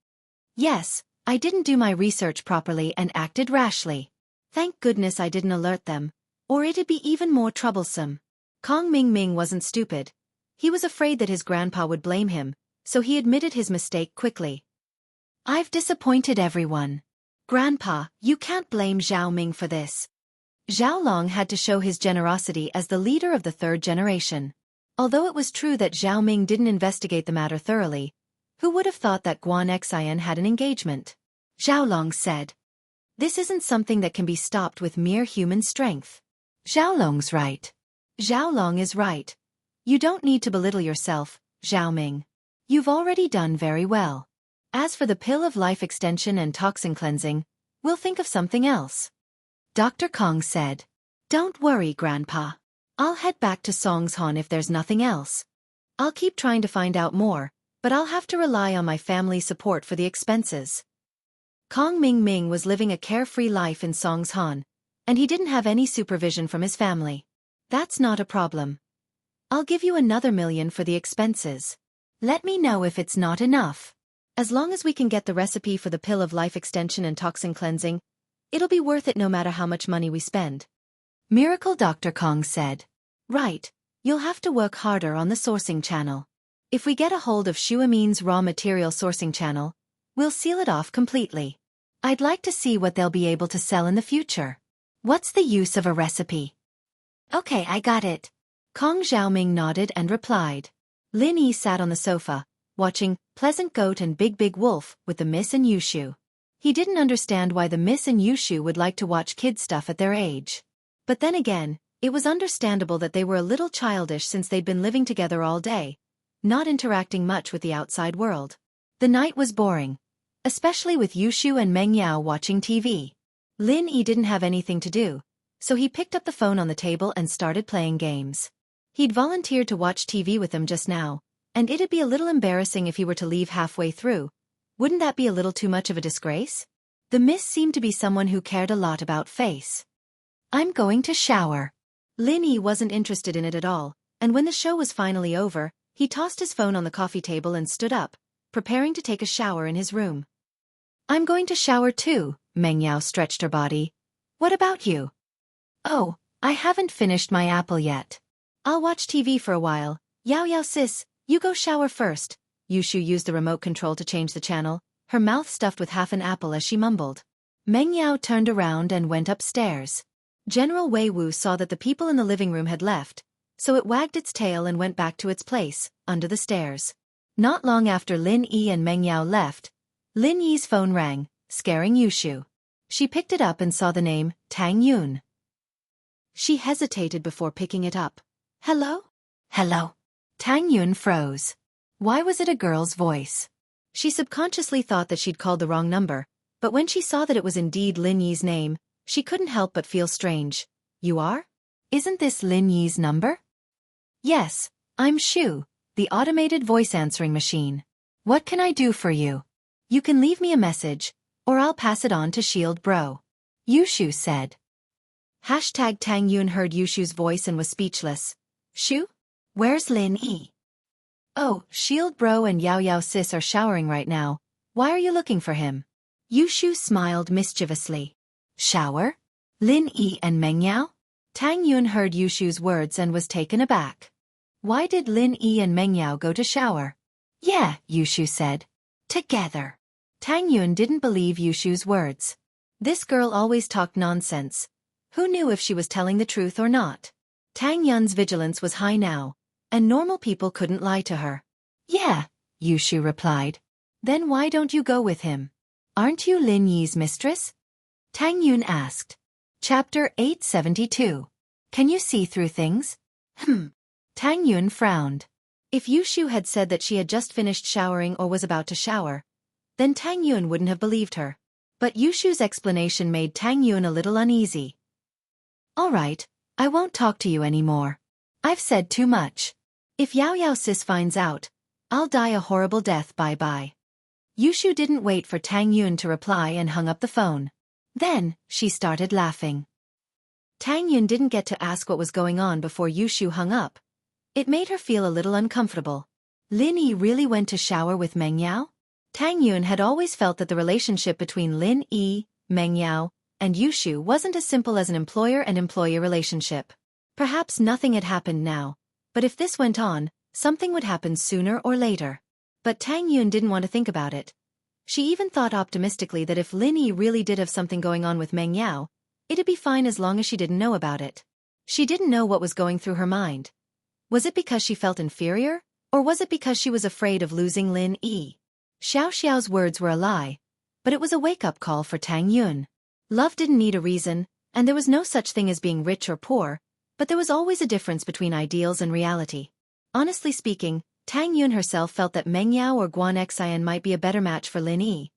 Yes, I didn't do my research properly and acted rashly. Thank goodness I didn't alert them, or it'd be even more troublesome. Kong Ming wasn't stupid. He was afraid that his grandpa would blame him, so he admitted his mistake quickly. I've disappointed everyone. Grandpa, you can't blame Zhao Ming for this. Xiaolong had to show his generosity as the leader of the third generation. Although it was true that Zhao Ming didn't investigate the matter thoroughly, who would have thought that Guan Xian had an engagement? Xiaolong said. This isn't something that can be stopped with mere human strength. Xiaolong's right. Xiaolong is right. You don't need to belittle yourself, Zhao Ming. You've already done very well. As for the pill of life extension and toxin cleansing, we'll think of something else. Dr. Kong said. Don't worry, Grandpa. I'll head back to Songshan if there's nothing else. I'll keep trying to find out more, but I'll have to rely on my family's support for the expenses. Kong Ming was living a carefree life in Songshan, and he didn't have any supervision from his family. That's not a problem. I'll give you another $1 million for the expenses. Let me know if it's not enough. As long as we can get the recipe for the pill of life extension and toxin cleansing, it'll be worth it no matter how much money we spend. Miracle Dr. Kong said. Right, you'll have to work harder on the sourcing channel. If we get a hold of Shuamin's raw material sourcing channel, we'll seal it off completely. I'd like to see what they'll be able to sell in the future. What's the use of a recipe? Okay, I got it. Kong Xiaoming nodded and replied. Lin Yi sat on the sofa, watching Pleasant Goat and Big Wolf with the Miss and Yushu. He didn't understand why the Miss and Yushu would like to watch kid stuff at their age. But then again, it was understandable that they were a little childish since they'd been living together all day, not interacting much with the outside world. The night was boring, especially with Yushu and Meng Yao watching TV. Lin Yi didn't have anything to do, so he picked up the phone on the table and started playing games. He'd volunteered to watch TV with them just now, and it'd be a little embarrassing if he were to leave halfway through. Wouldn't that be a little too much of a disgrace? The Miss seemed to be someone who cared a lot about face. I'm going to shower. Lin Yi wasn't interested in it at all, and when the show was finally over, he tossed his phone on the coffee table and stood up, preparing to take a shower in his room. I'm going to shower too, Meng Yao stretched her body. What about you? Oh, I haven't finished my apple yet. I'll watch TV for a while. Yao sis, you go shower first. Yushu used the remote control to change the channel, her mouth stuffed with half an apple as she mumbled. Meng Yao turned around and went upstairs. General Wei Wu saw that the people in the living room had left, so it wagged its tail and went back to its place, under the stairs. Not long after Lin Yi and Meng Yao left, Lin Yi's phone rang, scaring Yushu. She picked it up and saw the name, Tang Yun. She hesitated before picking it up. Hello? Hello. Tang Yun froze. Why was it a girl's voice? She subconsciously thought that she'd called the wrong number, but when she saw that it was indeed Lin Yi's name, she couldn't help but feel strange. You are? Isn't this Lin Yi's number? Yes, I'm Shu, the automated voice answering machine. What can I do for you? You can leave me a message, or I'll pass it on to Shield Bro. Yushu said. Tang Yun heard Yushu's voice and was speechless. Shu? Where's Lin Yi? Oh, Shield Bro and Yao sis are showering right now. Why are you looking for him? Yushu smiled mischievously. Shower? Lin Yi and Meng Yao? Tang Yun heard Yushu's words and was taken aback. Why did Lin Yi and Meng Yao go to shower? Yeah, Yushu said. Together. Tang Yun didn't believe Yushu's words. This girl always talked nonsense. Who knew if she was telling the truth or not? Tang Yun's vigilance was high now, and normal people couldn't lie to her. Yeah, Yushu replied. Then why don't you go with him? Aren't you Lin Yi's mistress? Tang Yun asked. Chapter 872. Can you see through things? Tang Yun frowned. If Yushu had said that she had just finished showering or was about to shower, then Tang Yun wouldn't have believed her. But Yushu's explanation made Tang Yun a little uneasy. All right, I won't talk to you anymore. I've said too much. If Yao Yao Sis finds out, I'll die a horrible death. Bye-bye. Yushu didn't wait for Tang Yun to reply and hung up the phone. Then, she started laughing. Tang Yun didn't get to ask what was going on before Yushu hung up. It made her feel a little uncomfortable. Lin Yi really went to shower with Meng Yao? Tang Yun had always felt that the relationship between Lin Yi, Meng Yao, and Yushu wasn't as simple as an employer and employee relationship. Perhaps nothing had happened now, but if this went on, something would happen sooner or later. But Tang Yun didn't want to think about it. She even thought optimistically that if Lin Yi really did have something going on with Meng Yao, it'd be fine as long as she didn't know about it. She didn't know what was going through her mind. Was it because she felt inferior, or was it because she was afraid of losing Lin Yi? Xiaoxiao's words were a lie, but it was a wake-up call for Tang Yun. Love didn't need a reason, and there was no such thing as being rich or poor, but there was always a difference between ideals and reality. Honestly speaking, Tang Yun herself felt that Meng Yao or Xianxia might be a better match for Lin Yi.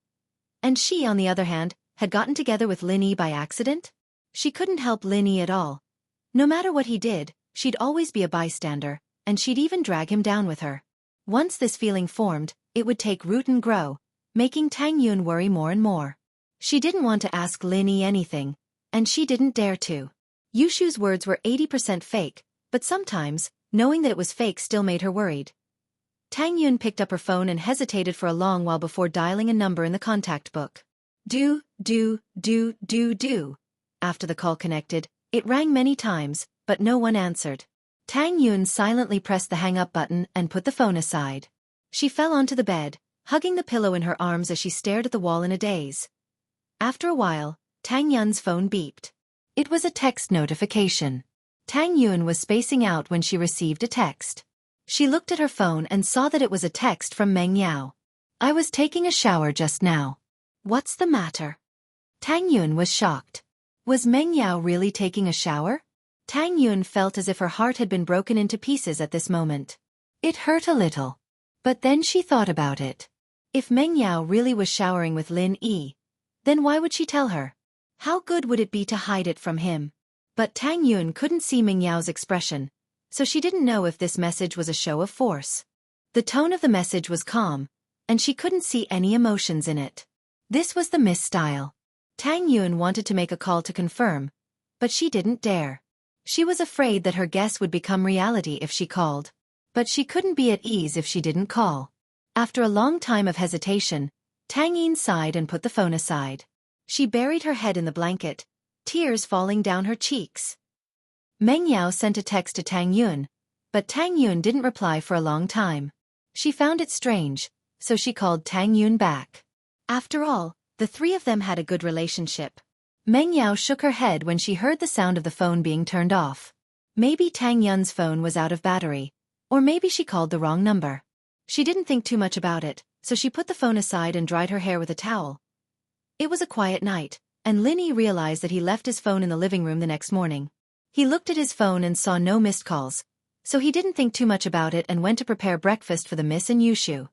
And she, on the other hand, had gotten together with Lin Yi by accident? She couldn't help Lin Yi at all. No matter what he did, she'd always be a bystander, and she'd even drag him down with her. Once this feeling formed, it would take root and grow, making Tang Yun worry more and more. She didn't want to ask Lin Yi anything, and she didn't dare to. Yushu's words were 80% fake, but sometimes, knowing that it was fake still made her worried. Tang Yun picked up her phone and hesitated for a long while before dialing a number in the contact book. Do. After the call connected, it rang many times, but no one answered. Tang Yun silently pressed the hang-up button and put the phone aside. She fell onto the bed, hugging the pillow in her arms as she stared at the wall in a daze. After a while, Tang Yun's phone beeped. It was a text notification. Tang Yun was spacing out when she received a text. She looked at her phone and saw that it was a text from Meng Yao. I was taking a shower just now. What's the matter? Tang Yun was shocked. Was Meng Yao really taking a shower? Tang Yun felt as if her heart had been broken into pieces at this moment. It hurt a little. But then she thought about it. If Meng Yao really was showering with Lin Yi, then why would she tell her? How good would it be to hide it from him? But Tang Yun couldn't see Meng Yao's expression, so she didn't know if this message was a show of force. The tone of the message was calm, and she couldn't see any emotions in it. This was the Miss style. Tang Yun wanted to make a call to confirm, but she didn't dare. She was afraid that her guess would become reality if she called. But she couldn't be at ease if she didn't call. After a long time of hesitation, Tang Yin sighed and put the phone aside. She buried her head in the blanket, tears falling down her cheeks. Meng Yao sent a text to Tang Yun, but Tang Yun didn't reply for a long time. She found it strange, so she called Tang Yun back. After all, the three of them had a good relationship. Meng Yao shook her head when she heard the sound of the phone being turned off. Maybe Tang Yun's phone was out of battery, or maybe she called the wrong number. She didn't think too much about it, so she put the phone aside and dried her hair with a towel. It was a quiet night, and Lin Yi realized that he left his phone in the living room the next morning. He looked at his phone and saw no missed calls, so he didn't think too much about it and went to prepare breakfast for the Miss and Yushu.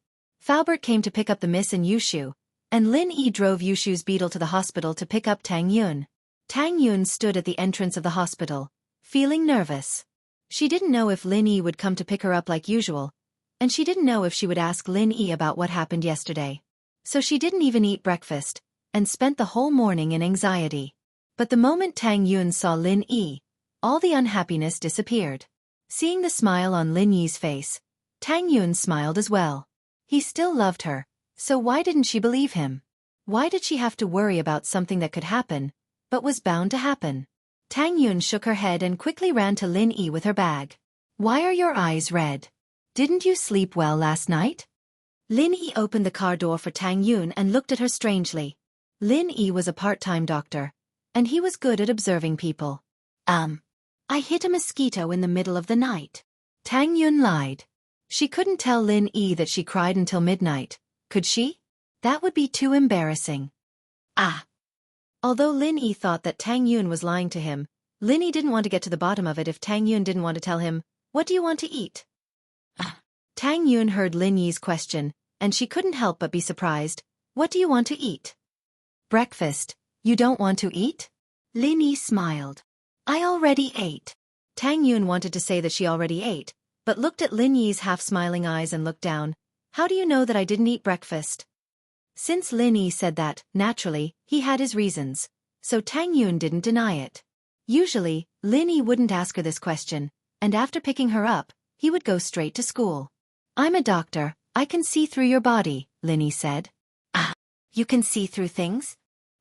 Faubert came to pick up the Miss and Yushu, and Lin Yi drove Yushu's beetle to the hospital to pick up Tang Yun. Tang Yun stood at the entrance of the hospital, feeling nervous. She didn't know if Lin Yi would come to pick her up like usual, and she didn't know if she would ask Lin Yi about what happened yesterday. So she didn't even eat breakfast, and spent the whole morning in anxiety. But the moment Tang Yun saw Lin Yi, all the unhappiness disappeared. Seeing the smile on Lin Yi's face, Tang Yun smiled as well. He still loved her, So why didn't she believe him? Why did she have to worry about something that could happen, but was bound to happen? Tang Yun shook her head and quickly ran to Lin Yi with her bag. Why are your eyes red? Didn't you sleep well last night? Lin Yi opened the car door for Tang Yun and looked at her strangely. Lin Yi was a part-time doctor, and he was good at observing people. I hit a mosquito in the middle of the night. Tang Yun lied. She couldn't tell Lin Yi that she cried until midnight, could she? That would be too embarrassing. Although Lin Yi thought that Tang Yun was lying to him, Lin Yi didn't want to get to the bottom of it if Tang Yun didn't want to tell him, "What do you want to eat?" Tang Yun heard Lin Yi's question, and she couldn't help but be surprised. "What do you want to eat?" "Breakfast. You don't want to eat?" Lin Yi smiled. "I already ate." Tang Yun wanted to say that she already ate, but looked at Lin Yi's half-smiling eyes and looked down. "How do you know that I didn't eat breakfast?" Since Lin Yi said that, naturally, he had his reasons, so Tang Yun didn't deny it. Usually, Lin Yi wouldn't ask her this question, and after picking her up, he would go straight to school. "I'm a doctor, I can see through your body," Lin Yi said. You can see through things?"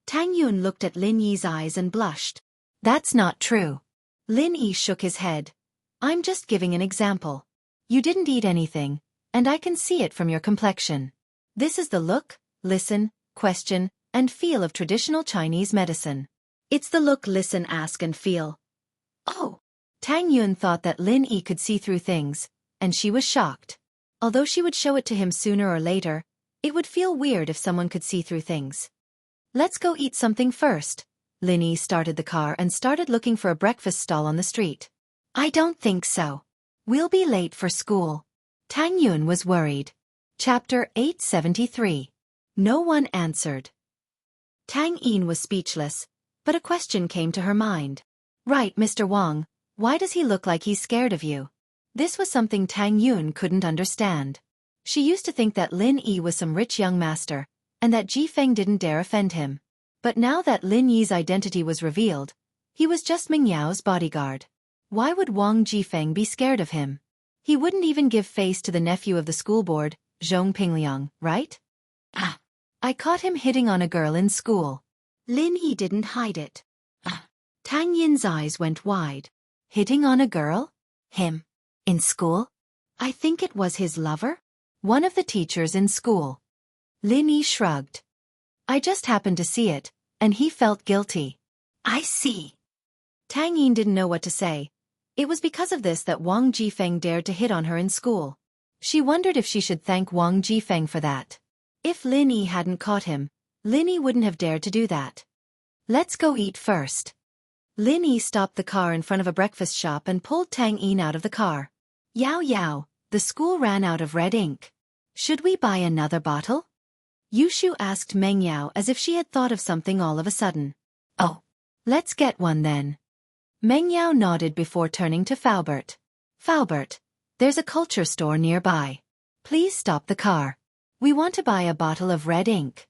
Tang Yun looked at Lin Yi's eyes and blushed. "That's not true." Lin Yi shook his head. "I'm just giving an example. You didn't eat anything, and I can see it from your complexion. This is the look, listen, question, and feel of traditional Chinese medicine. It's the look, listen, ask, and feel." Oh! Tang Yun thought that Lin Yi could see through things, and she was shocked. Although she would show it to him sooner or later, it would feel weird if someone could see through things. "Let's go eat something first." Lin Yi started the car and started looking for a breakfast stall on the street. "I don't think so. We'll be late for school." Tang Yun was worried. Chapter 873. No one answered. Tang Yin was speechless, but a question came to her mind. "Right, Mr. Wang, why does he look like he's scared of you?" This was something Tang Yun couldn't understand. She used to think that Lin Yi was some rich young master, and that Ji Feng didn't dare offend him. But now that Lin Yi's identity was revealed, he was just Ming Yao's bodyguard. Why would Wang Jifeng be scared of him? He wouldn't even give face to the nephew of the school board, Zhong Pingliang, right? I caught him hitting on a girl in school. Lin Yi didn't hide it. Tang Yin's eyes went wide. Hitting on a girl? Him? In school? I think it was his lover? One of the teachers in school. Lin Yi shrugged. I just happened to see it, and he felt guilty. I see. Tang Yin didn't know what to say. It was because of this that Wang Jifeng dared to hit on her in school. She wondered if she should thank Wang Jifeng for that. If Lin Yi hadn't caught him, Lin Yi wouldn't have dared to do that. Let's go eat first. Lin Yi stopped the car in front of a breakfast shop and pulled Tang Yin out of the car. Yao Yao, the school ran out of red ink. Should we buy another bottle? Yushu asked Meng Yao as if she had thought of something all of a sudden. Oh, let's get one then. Meng Yao nodded before turning to Faubert. Faubert, there's a culture store nearby. Please stop the car. We want to buy a bottle of red ink.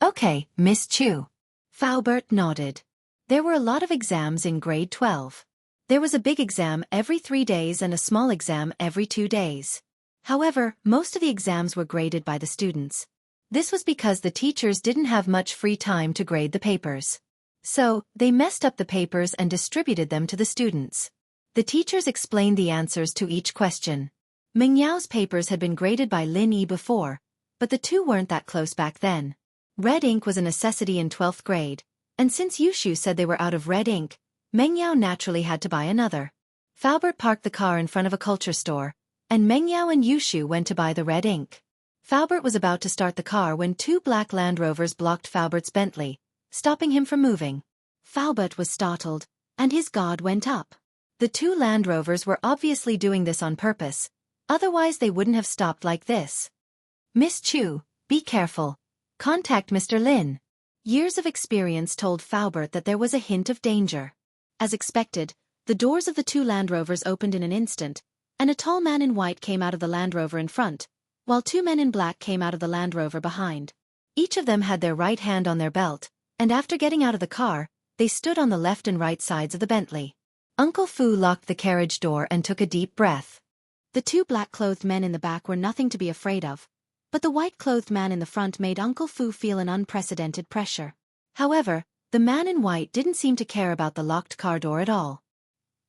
Okay, Miss Chu. Faubert nodded. There were a lot of exams in grade 12. There was a big exam every 3 days and a small exam every 2 days. However, most of the exams were graded by the students. This was because the teachers didn't have much free time to grade the papers. So, they messed up the papers and distributed them to the students. The teachers explained the answers to each question. Ming Yao's papers had been graded by Lin Yi before, but the two weren't that close back then. Red ink was a necessity in 12th grade, and since Yushu said they were out of red ink, Meng Yao naturally had to buy another. Faubert parked the car in front of a culture store, and Meng Yao and Yushu went to buy the red ink. Faubert was about to start the car when 2 black Land Rovers blocked Faubert's Bentley, stopping him from moving. Faubert was startled, and his guard went up. The 2 Land Rovers were obviously doing this on purpose, otherwise they wouldn't have stopped like this. Miss Chu, be careful. Contact Mr. Lin. Years of experience told Faubert that there was a hint of danger. As expected, the doors of the 2 Land Rovers opened in an instant, and a tall man in white came out of the Land Rover in front, while 2 men in black came out of the Land Rover behind. Each of them had their right hand on their belt, and after getting out of the car, they stood on the left and right sides of the Bentley. Uncle Fu locked the carriage door and took a deep breath. The 2 black-clothed men in the back were nothing to be afraid of, But the white-clothed man in the front made Uncle Fu feel an unprecedented pressure. However, the man in white didn't seem to care about the locked car door at all.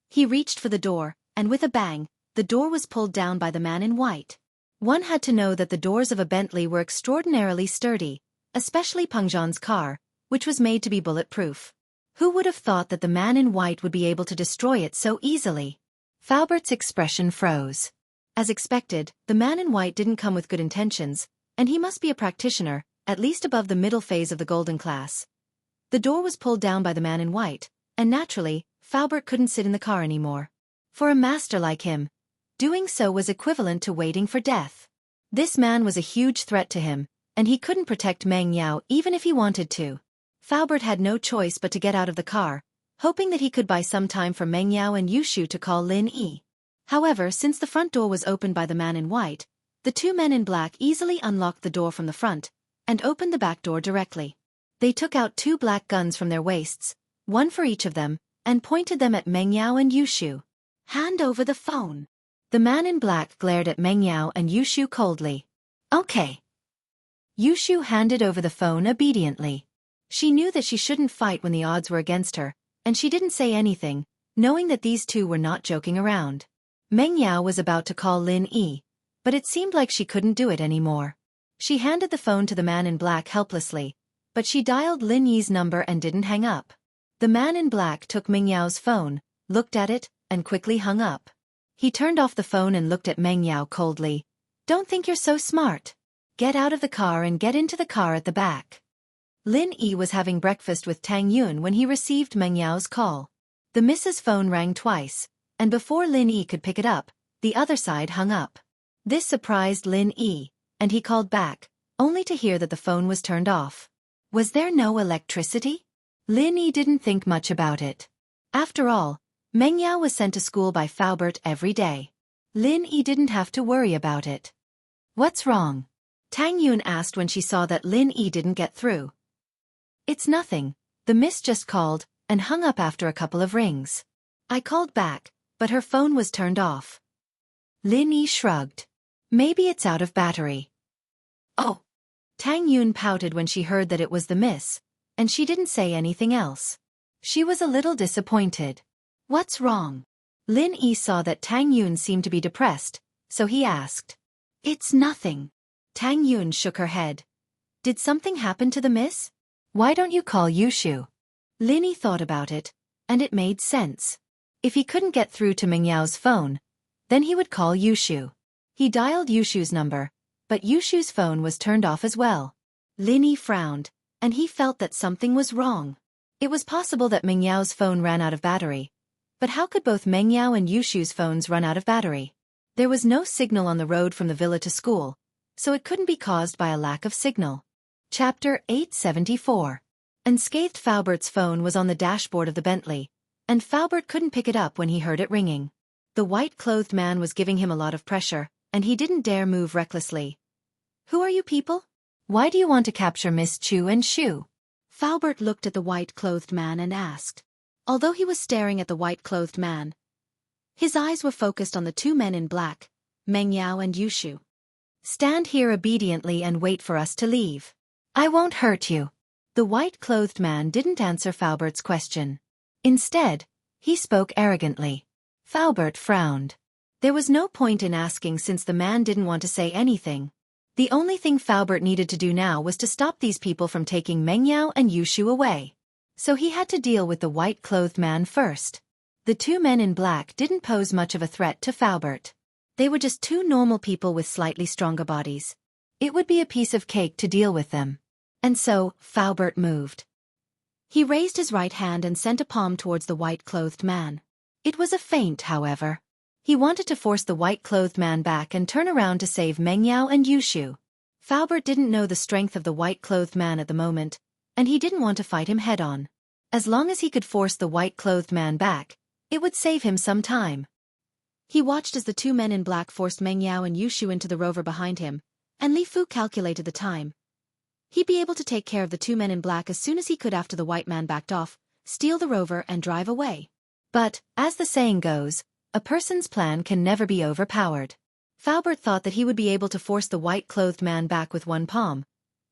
He reached for the door, and with a bang, the door was pulled down by the man in white. One had to know that the doors of a Bentley were extraordinarily sturdy, especially Peng Zhan's car, which was made to be bulletproof. Who would have thought that the man in white would be able to destroy it so easily? Falbert's expression froze. As expected, the man in white didn't come with good intentions, and he must be a practitioner, at least above the middle phase of the golden class. The door was pulled down by the man in white, and naturally, Falbert couldn't sit in the car anymore. For a master like him, doing so was equivalent to waiting for death. This man was a huge threat to him, and he couldn't protect Meng Yao even if he wanted to. Falbert had no choice but to get out of the car, hoping that he could buy some time for Meng Yao and Yushu to call Lin Yi. However, since the front door was opened by the man in white, the two men in black easily unlocked the door from the front, and opened the back door directly. They took out two black guns from their waists, one for each of them, and pointed them at Meng Yao and Yushu. "Hand over the phone." The man in black glared at Meng Yao and Yushu coldly. "Okay." Yushu handed over the phone obediently. She knew that she shouldn't fight when the odds were against her, and she didn't say anything, knowing that these two were not joking around. Meng Yao was about to call Lin Yi, but it seemed like she couldn't do it anymore. She handed the phone to the man in black helplessly, but she dialed Lin Yi's number and didn't hang up. The man in black took Meng Yao's phone, looked at it, and quickly hung up. He turned off the phone and looked at Meng Yao coldly. "Don't think you're so smart. Get out of the car and get into the car at the back." Lin Yi was having breakfast with Tang Yun when he received Meng Yao's call. The Mrs. phone rang twice, and before Lin Yi could pick it up, the other side hung up. This surprised Lin Yi, and he called back, only to hear that the phone was turned off. Was there no electricity? Lin Yi didn't think much about it. After all, Meng Yao was sent to school by Falbert every day. Lin Yi didn't have to worry about it. "What's wrong?" Tang Yun asked when she saw that Lin Yi didn't get through. "It's nothing," the miss just called, and hung up after a couple of rings. "I called back, but her phone was turned off." Lin Yi shrugged. "Maybe it's out of battery." "Oh." Tang Yun pouted when she heard that it was the miss, and she didn't say anything else. She was a little disappointed. "What's wrong?" Lin Yi saw that Tang Yun seemed to be depressed, so he asked. "It's nothing." Tang Yun shook her head. "Did something happen to the miss? Why don't you call Yushu?" Lin Yi thought about it, and it made sense. If he couldn't get through to Meng Yao's phone, then he would call Yushu. He dialed Yushu's number, but Yushu's phone was turned off as well. Lin Yi frowned, and he felt that something was wrong. It was possible that Meng Yao's phone ran out of battery, but how could both Meng Yao and Yushu's phones run out of battery? There was no signal on the road from the villa to school, so it couldn't be caused by a lack of signal. Chapter 874. Unscathed. Falbert's phone was on the dashboard of the Bentley, and Falbert couldn't pick it up when he heard it ringing. The white-clothed man was giving him a lot of pressure, and he didn't dare move recklessly. "Who are you people? Why do you want to capture Miss Chu and Shu?" Falbert looked at the white-clothed man and asked. Although he was staring at the white-clothed man, his eyes were focused on the two men in black, Meng Yao and Yushu. "Stand here obediently and wait for us to leave. I won't hurt you." The white-clothed man didn't answer Falbert's question. Instead, he spoke arrogantly. Falbert frowned. There was no point in asking since the man didn't want to say anything. The only thing Falbert needed to do now was to stop these people from taking Meng Yao and Yushu away. So he had to deal with the white-clothed man first. The two men in black didn't pose much of a threat to Falbert. They were just two normal people with slightly stronger bodies. It would be a piece of cake to deal with them. And so, Falbert moved. He raised his right hand and sent a palm towards the white-clothed man. It was a feint, however. He wanted to force the white-clothed man back and turn around to save Meng Yao and Yushu. Falbert didn't know the strength of the white-clothed man at the moment, and he didn't want to fight him head-on. As long as he could force the white-clothed man back, it would save him some time. He watched as the two men in black forced Meng Yao and Yushu into the rover behind him, and Li Fu calculated the time. He'd be able to take care of the two men in black as soon as he could after the white man backed off, steal the rover and drive away. But, as the saying goes, a person's plan can never be overpowered. Faubert thought that he would be able to force the white-clothed man back with one palm,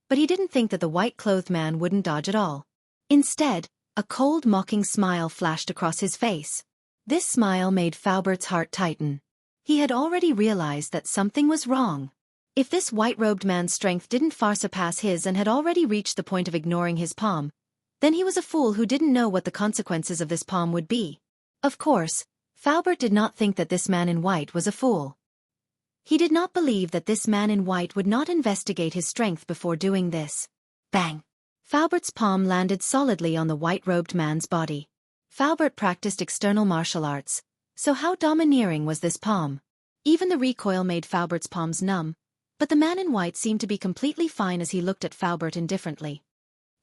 but he didn't think that the white-clothed man wouldn't dodge at all. Instead, a cold, mocking smile flashed across his face. This smile made Faubert's heart tighten. He had already realized that something was wrong. If this white-robed man's strength didn't far surpass his and had already reached the point of ignoring his palm, then he was a fool who didn't know what the consequences of this palm would be. Of course, Faubert did not think that this man in white was a fool. He did not believe that this man in white would not investigate his strength before doing this. Bang! Faubert's palm landed solidly on the white-robed man's body. Faubert practiced external martial arts, so how domineering was this palm? Even the recoil made Faubert's palms numb, but the man in white seemed to be completely fine as he looked at Faubert indifferently.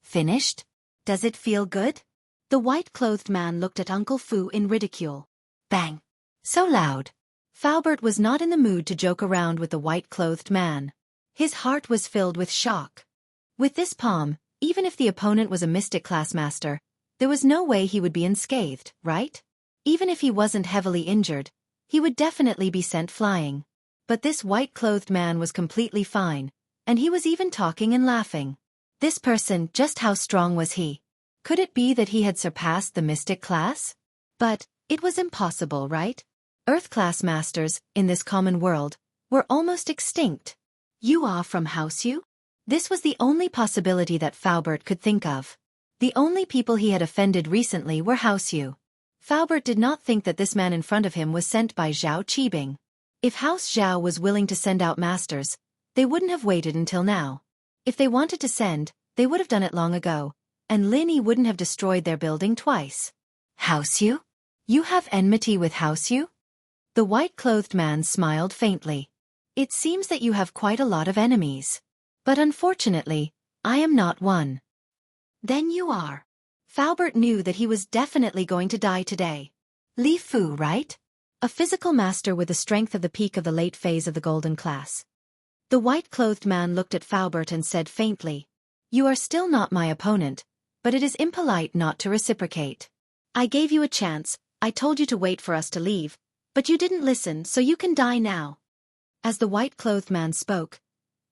Finished? Does it feel good? The white-clothed man looked at Uncle Fu in ridicule. Bang! So loud. Faubert was not in the mood to joke around with the white-clothed man. His heart was filled with shock. With this palm, even if the opponent was a mystic class master, there was no way he would be unscathed, right? Even if he wasn't heavily injured, he would definitely be sent flying. But this white-clothed man was completely fine, and he was even talking and laughing. This person, just how strong was he? Could it be that he had surpassed the mystic class? But it was impossible, right? Earth-class masters, in this common world, were almost extinct. You are from Xianxia? This was the only possibility that Faubert could think of. The only people he had offended recently were Xianxia. Faubert did not think that this man in front of him was sent by Zhao Qibing. If House Zhao was willing to send out masters, they wouldn't have waited until now. If they wanted to send, they would have done it long ago, and Lin Yi wouldn't have destroyed their building twice. Xianxia? You have enmity with Xianxia? The white-clothed man smiled faintly. It seems that you have quite a lot of enemies. But unfortunately, I am not one. Then you are. Faubert knew that he was definitely going to die today. Li Fu, right? A physical master with the strength of the peak of the late phase of the golden class. The white-clothed man looked at Faubert and said faintly, "You are still not my opponent, but it is impolite not to reciprocate. I gave you a chance, I told you to wait for us to leave, but you didn't listen, so you can die now." As the white-clothed man spoke,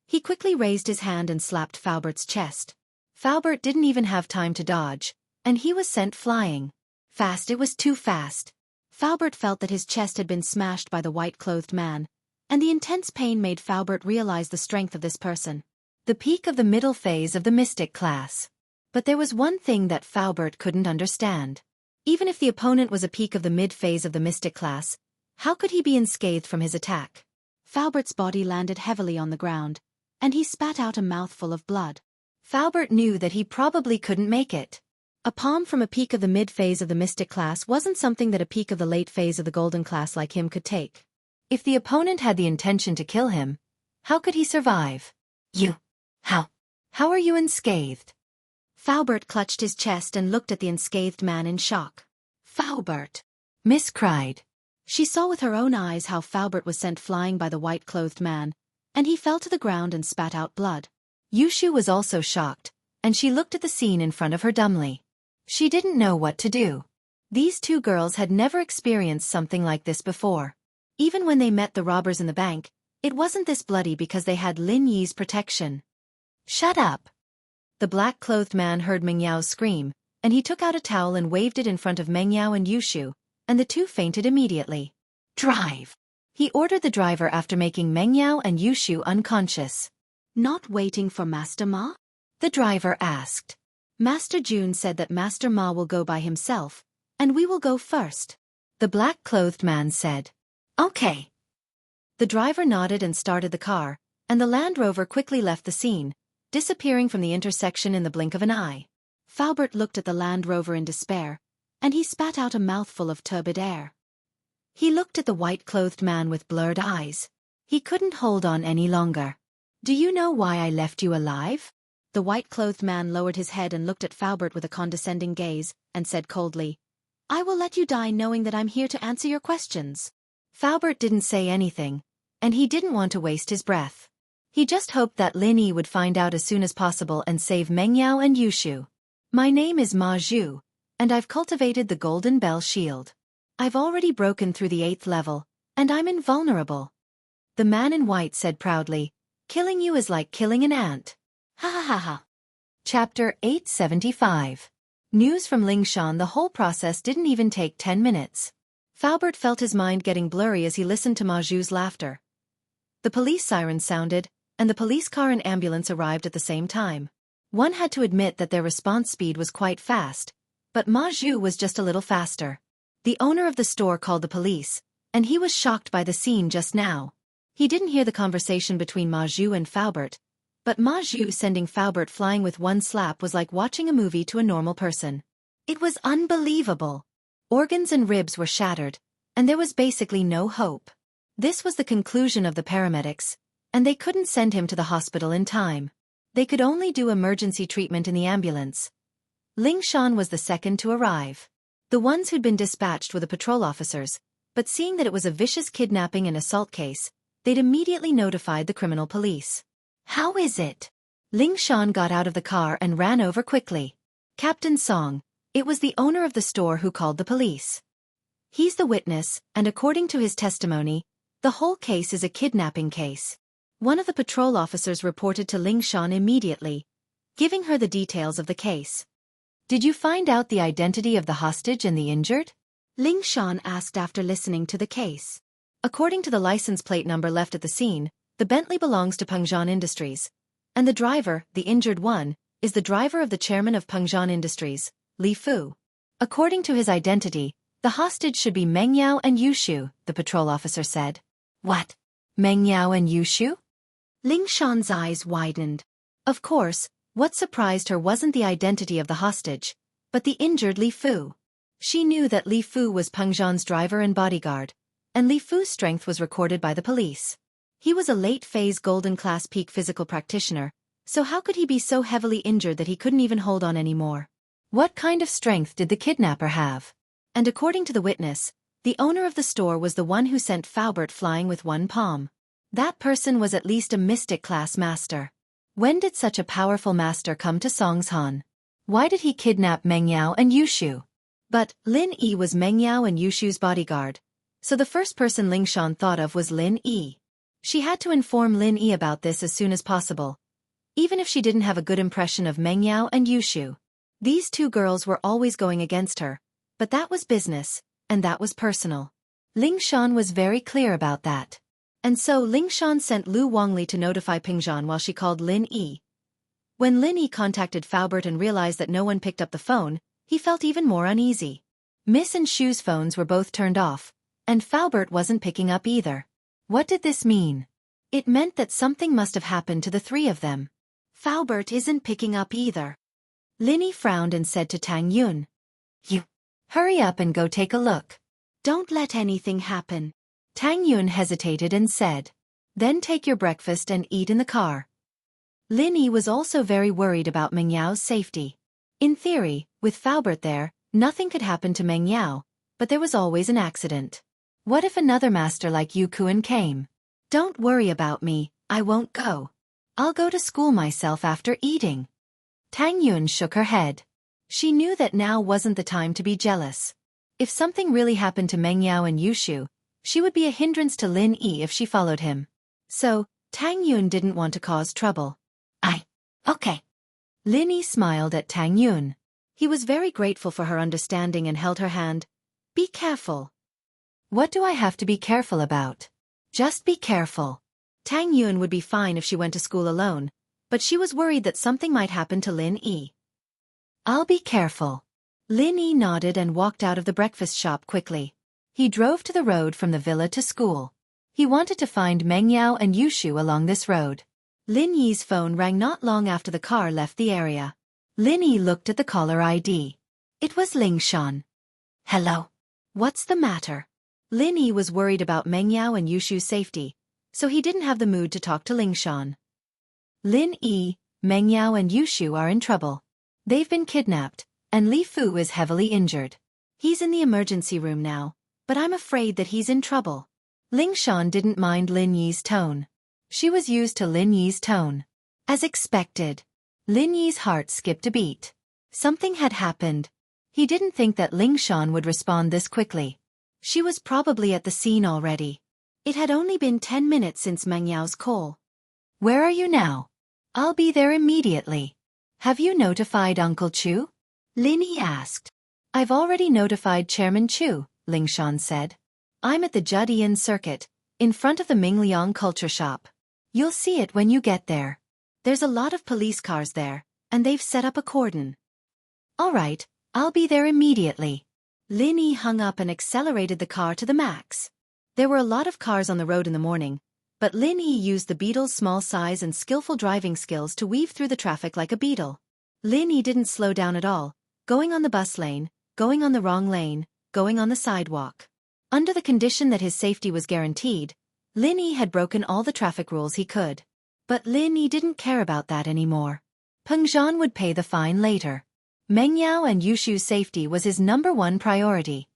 he quickly raised his hand and slapped Faubert's chest. Faubert didn't even have time to dodge, and he was sent flying. Fast, it was too fast. Faubert felt that his chest had been smashed by the white-clothed man, and the intense pain made Faubert realize the strength of this person. The peak of the middle phase of the mystic class. But there was one thing that Faubert couldn't understand. Even if the opponent was a peak of the mid-phase of the mystic class, how could he be unscathed from his attack? Faubert's body landed heavily on the ground, and he spat out a mouthful of blood. Faubert knew that he probably couldn't make it. A palm from a peak of the mid-phase of the mystic class wasn't something that a peak of the late phase of the golden class like him could take. If the opponent had the intention to kill him, how could he survive? How are you unscathed? Faubert clutched his chest and looked at the unscathed man in shock. Faubert! Miss cried. She saw with her own eyes how Faubert was sent flying by the white-clothed man, and he fell to the ground and spat out blood. Yushu was also shocked, and she looked at the scene in front of her dumbly. She didn't know what to do. These two girls had never experienced something like this before. Even when they met the robbers in the bank, it wasn't this bloody because they had Lin Yi's protection. Shut up! The black-clothed man heard Meng Yao's scream, and he took out a towel and waved it in front of Meng Yao and Yushu, and the two fainted immediately. Drive! He ordered the driver after making Meng Yao and Yushu unconscious. Not waiting for Master Ma? The driver asked. Master Jun said that Master Ma will go by himself, and we will go first. The black-clothed man said. Okay. The driver nodded and started the car, and the Land Rover quickly left the scene, disappearing from the intersection in the blink of an eye. Faubert looked at the Land Rover in despair, and he spat out a mouthful of turbid air. He looked at the white-clothed man with blurred eyes. He couldn't hold on any longer. Do you know why I left you alive? The white-clothed man lowered his head and looked at Faubert with a condescending gaze, and said coldly, I will let you die knowing that I'm here to answer your questions. Faubert didn't say anything, and he didn't want to waste his breath. He just hoped that Lin Yi would find out as soon as possible and save Meng Yao and Yushu. My name is Ma Zhu, and I've cultivated the Golden Bell Shield. I've already broken through the 8th level, and I'm invulnerable. the man in white said proudly. Killing you is like killing an ant. Ha ha ha ha. Chapter 875. News from Lingshan. The whole process didn't even take 10 minutes. Faubert felt his mind getting blurry as he listened to Ma Zhu's laughter. The police siren sounded, and the police car and ambulance arrived at the same time. One had to admit that their response speed was quite fast, but Ma Zhu was just a little faster. The owner of the store called the police, and he was shocked by the scene just now. He didn't hear the conversation between Ma Zhu and Faubert, but Ma Zhu sending Faubert flying with one slap was like watching a movie to a normal person. It was unbelievable. Organs and ribs were shattered, and there was basically no hope. This was the conclusion of the paramedics, and they couldn't send him to the hospital in time. They could only do emergency treatment in the ambulance. Lingshan was the second to arrive. The ones who'd been dispatched were the patrol officers, but seeing that it was a vicious kidnapping and assault case, they'd immediately notified the criminal police. How is it? Lingshan got out of the car and ran over quickly. Captain Song, it was the owner of the store who called the police. He's the witness, and according to his testimony, the whole case is a kidnapping case. One of the patrol officers reported to Lingshan immediately, giving her the details of the case. Did you find out the identity of the hostage and the injured? Lingshan asked after listening to the case. According to the license plate number left at the scene, the Bentley belongs to Pengzhan Industries, and the driver, the injured one, is the driver of the chairman of Pengzhan Industries, Li Fu. According to his identity, the hostage should be Meng Yao and Yushu, the patrol officer said. What? Meng Yao and Yushu? Lingshan's eyes widened. Of course, what surprised her wasn't the identity of the hostage, but the injured Li Fu. She knew that Li Fu was Pengzhan's driver and bodyguard, and Li Fu's strength was recorded by the police. He was a late-phase Golden Class peak physical practitioner, so how could he be so heavily injured that he couldn't even hold on anymore? What kind of strength did the kidnapper have? And according to the witness, the owner of the store was the one who sent Faubert flying with one palm. That person was at least a mystic class master. When did such a powerful master come to Songshan? Why did he kidnap Meng Yao and Yushu? But Lin Yi was Meng Yao and Yushu's bodyguard, so the first person Lingshan thought of was Lin Yi. She had to inform Lin Yi about this as soon as possible, even if she didn't have a good impression of Meng Yao and Yushu. These two girls were always going against her, but that was business, and that was personal. Lingshan was very clear about that. And so Lingshan sent Lu Wangli to notify Pengzhan while she called Lin Yi. When Lin Yi contacted Faubert and realized that no one picked up the phone, he felt even more uneasy. Miss and Shu's phones were both turned off, and Faubert wasn't picking up either. What did this mean? It meant that something must have happened to the three of them. Faubert isn't picking up either. Lin Yi frowned and said to Tang Yun, "You, hurry up and go take a look. Don't let anything happen." Tang Yun hesitated and said, "Then take your breakfast and eat in the car." Lin Yi was also very worried about Meng Yao's safety. In theory, with Faubert there, nothing could happen to Meng Yao, but there was always an accident. What if another master like Yu Kuan came? "Don't worry about me, I won't go. I'll go to school myself after eating." Tang Yun shook her head. She knew that now wasn't the time to be jealous. If something really happened to Meng Yao and Yushu, she would be a hindrance to Lin Yi if she followed him. So, Tang Yun didn't want to cause trouble. Okay. Lin Yi smiled at Tang Yun. He was very grateful for her understanding and held her hand. "Be careful." "What do I have to be careful about?" "Just be careful." Tang Yun would be fine if she went to school alone, but she was worried that something might happen to Lin Yi. "I'll be careful." Lin Yi nodded and walked out of the breakfast shop quickly. He drove to the road from the villa to school. He wanted to find Meng Yao and Yushu along this road. Lin Yi's phone rang not long after the car left the area. Lin Yi looked at the caller ID. It was Lingshan. "Hello. What's the matter?" Lin Yi was worried about Meng Yao and Yushu's safety, so he didn't have the mood to talk to Lingshan. "Lin Yi, Meng Yao and Yushu are in trouble. They've been kidnapped, and Li Fu is heavily injured. He's in the emergency room now, but I'm afraid that he's in trouble." Lingshan didn't mind Lin Yi's tone. She was used to Lin Yi's tone. As expected, Lin Yi's heart skipped a beat. Something had happened. He didn't think that Lingshan would respond this quickly. She was probably at the scene already. It had only been 10 minutes since Meng Yao's call. Where are you now? I'll be there immediately. Have you notified Uncle Chu? Lin Yi asked. I've already notified Chairman Chu, Ling Shan said. I'm at the Jianghu circuit, in front of the Mingliang culture shop. You'll see it when you get there. There's a lot of police cars there, and they've set up a cordon. All right, I'll be there immediately. Lin Yi hung up and accelerated the car to the max. There were a lot of cars on the road in the morning, but Lin Yi used the beetle's small size and skillful driving skills to weave through the traffic like a beetle. Lin Yi didn't slow down at all, going on the bus lane, going on the wrong lane, going on the sidewalk. Under the condition that his safety was guaranteed, Lin Yi had broken all the traffic rules he could. But Lin Yi didn't care about that anymore. Peng Zhan would pay the fine later. Meng Yao and Yushu's safety was his #1 priority.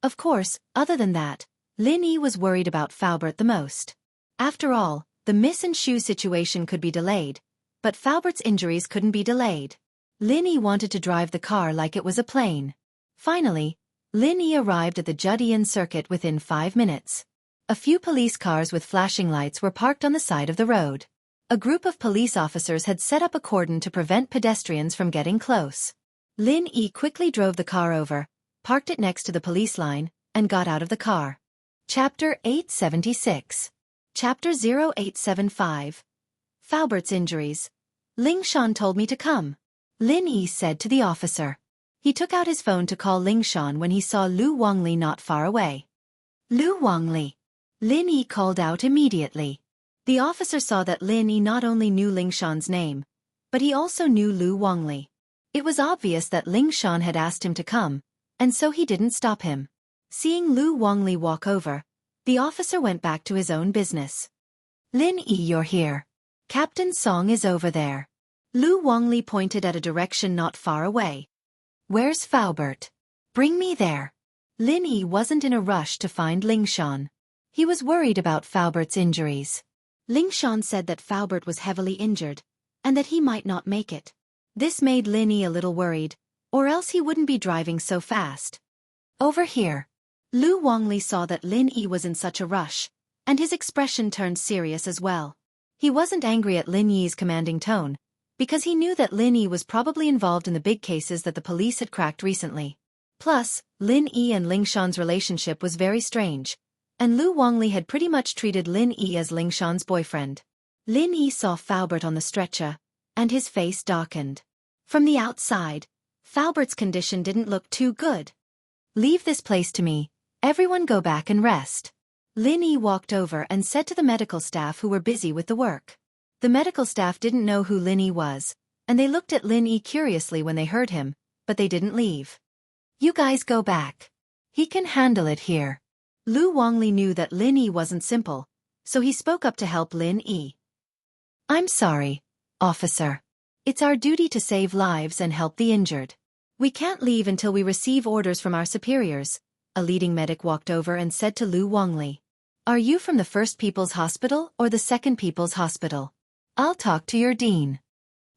Of course, other than that, Lin Yi was worried about Faubert the most. After all, the Miss and Shu situation could be delayed, but Faubert's injuries couldn't be delayed. Lin Yi wanted to drive the car like it was a plane. Finally, Lin Yi arrived at the Jianghu circuit within 5 minutes. A few police cars with flashing lights were parked on the side of the road. A group of police officers had set up a cordon to prevent pedestrians from getting close. Lin Yi quickly drove the car over, parked it next to the police line, and got out of the car. Chapter 876. Chapter 0875. Faubert's injuries. Ling Shan told me to come. Lin Yi said to the officer. He took out his phone to call Ling Shan when he saw Lu Wangli not far away. Lu Wangli. Lin Yi called out immediately. The officer saw that Lin Yi not only knew Ling Shan's name, but he also knew Lu Wangli. It was obvious that Ling Shan had asked him to come, and so he didn't stop him. Seeing Lu Wangli walk over, the officer went back to his own business. Lin Yi, you're here. Captain Song is over there. Lu Wangli pointed at a direction not far away. Where's Faubert? Bring me there. Lin Yi wasn't in a rush to find Ling Shan. He was worried about Faubert's injuries. Ling Shan said that Faubert was heavily injured, and that he might not make it. This made Lin Yi a little worried, or else he wouldn't be driving so fast. Over here. Lu Wangli saw that Lin Yi was in such a rush, and his expression turned serious as well. He wasn't angry at Lin Yi's commanding tone, because he knew that Lin Yi was probably involved in the big cases that the police had cracked recently. Plus, Lin Yi and Ling Shan's relationship was very strange, and Lu Wangli had pretty much treated Lin Yi as Ling Shan's boyfriend. Lin Yi saw Faubert on the stretcher, and his face darkened. From the outside, Faubert's condition didn't look too good. Leave this place to me. Everyone go back and rest. Lin Yi walked over and said to the medical staff who were busy with the work. The medical staff didn't know who Lin Yi was, and they looked at Lin Yi curiously when they heard him, but they didn't leave. You guys go back. He can handle it here. Lu Wangli knew that Lin Yi wasn't simple, so he spoke up to help Lin Yi. I'm sorry, officer. It's our duty to save lives and help the injured. We can't leave until we receive orders from our superiors. A leading medic walked over and said to Lu Wangli. Are you from the First People's Hospital or the Second People's Hospital? I'll talk to your dean.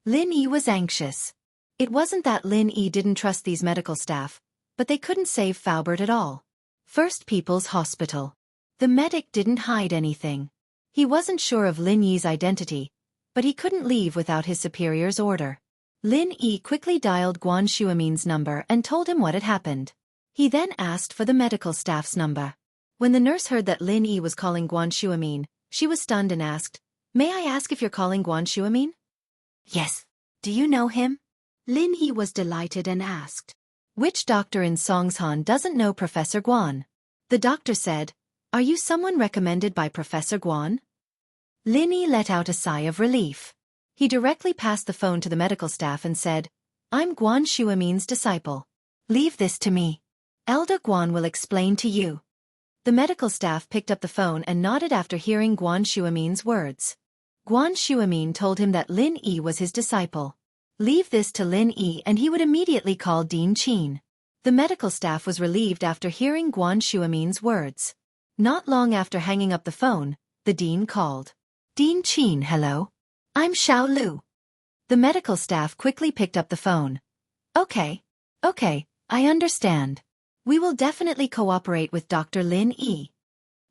Lin Yi was anxious. It wasn't that Lin Yi didn't trust these medical staff, but they couldn't save Faubert at all. First People's Hospital. The medic didn't hide anything. He wasn't sure of Lin Yi's identity, but he couldn't leave without his superior's order. Lin Yi quickly dialed Guan Xuemin's number and told him what had happened. He then asked for the medical staff's number. When the nurse heard that Lin Yi was calling Guan Xuemin, she was stunned and asked, May I ask if you're calling Guan Xuemin? Yes. Do you know him? Lin Yi was delighted and asked. Which doctor in Songshan doesn't know Professor Guan? The doctor said, Are you someone recommended by Professor Guan? Lin Yi let out a sigh of relief. He directly passed the phone to the medical staff and said, I'm Guan Xuemin's disciple. Leave this to me. Elder Guan will explain to you. The medical staff picked up the phone and nodded after hearing Guan Xuemin's words. Guan Xuemin told him that Lin Yi was his disciple. Leave this to Lin Yi and he would immediately call Dean Qin. The medical staff was relieved after hearing Guan Xuemin's words. Not long after hanging up the phone, the dean called. Dean Qin, hello. I'm Xiao Lu. The medical staff quickly picked up the phone. Okay, I understand. We will definitely cooperate with Dr. Lin Yi.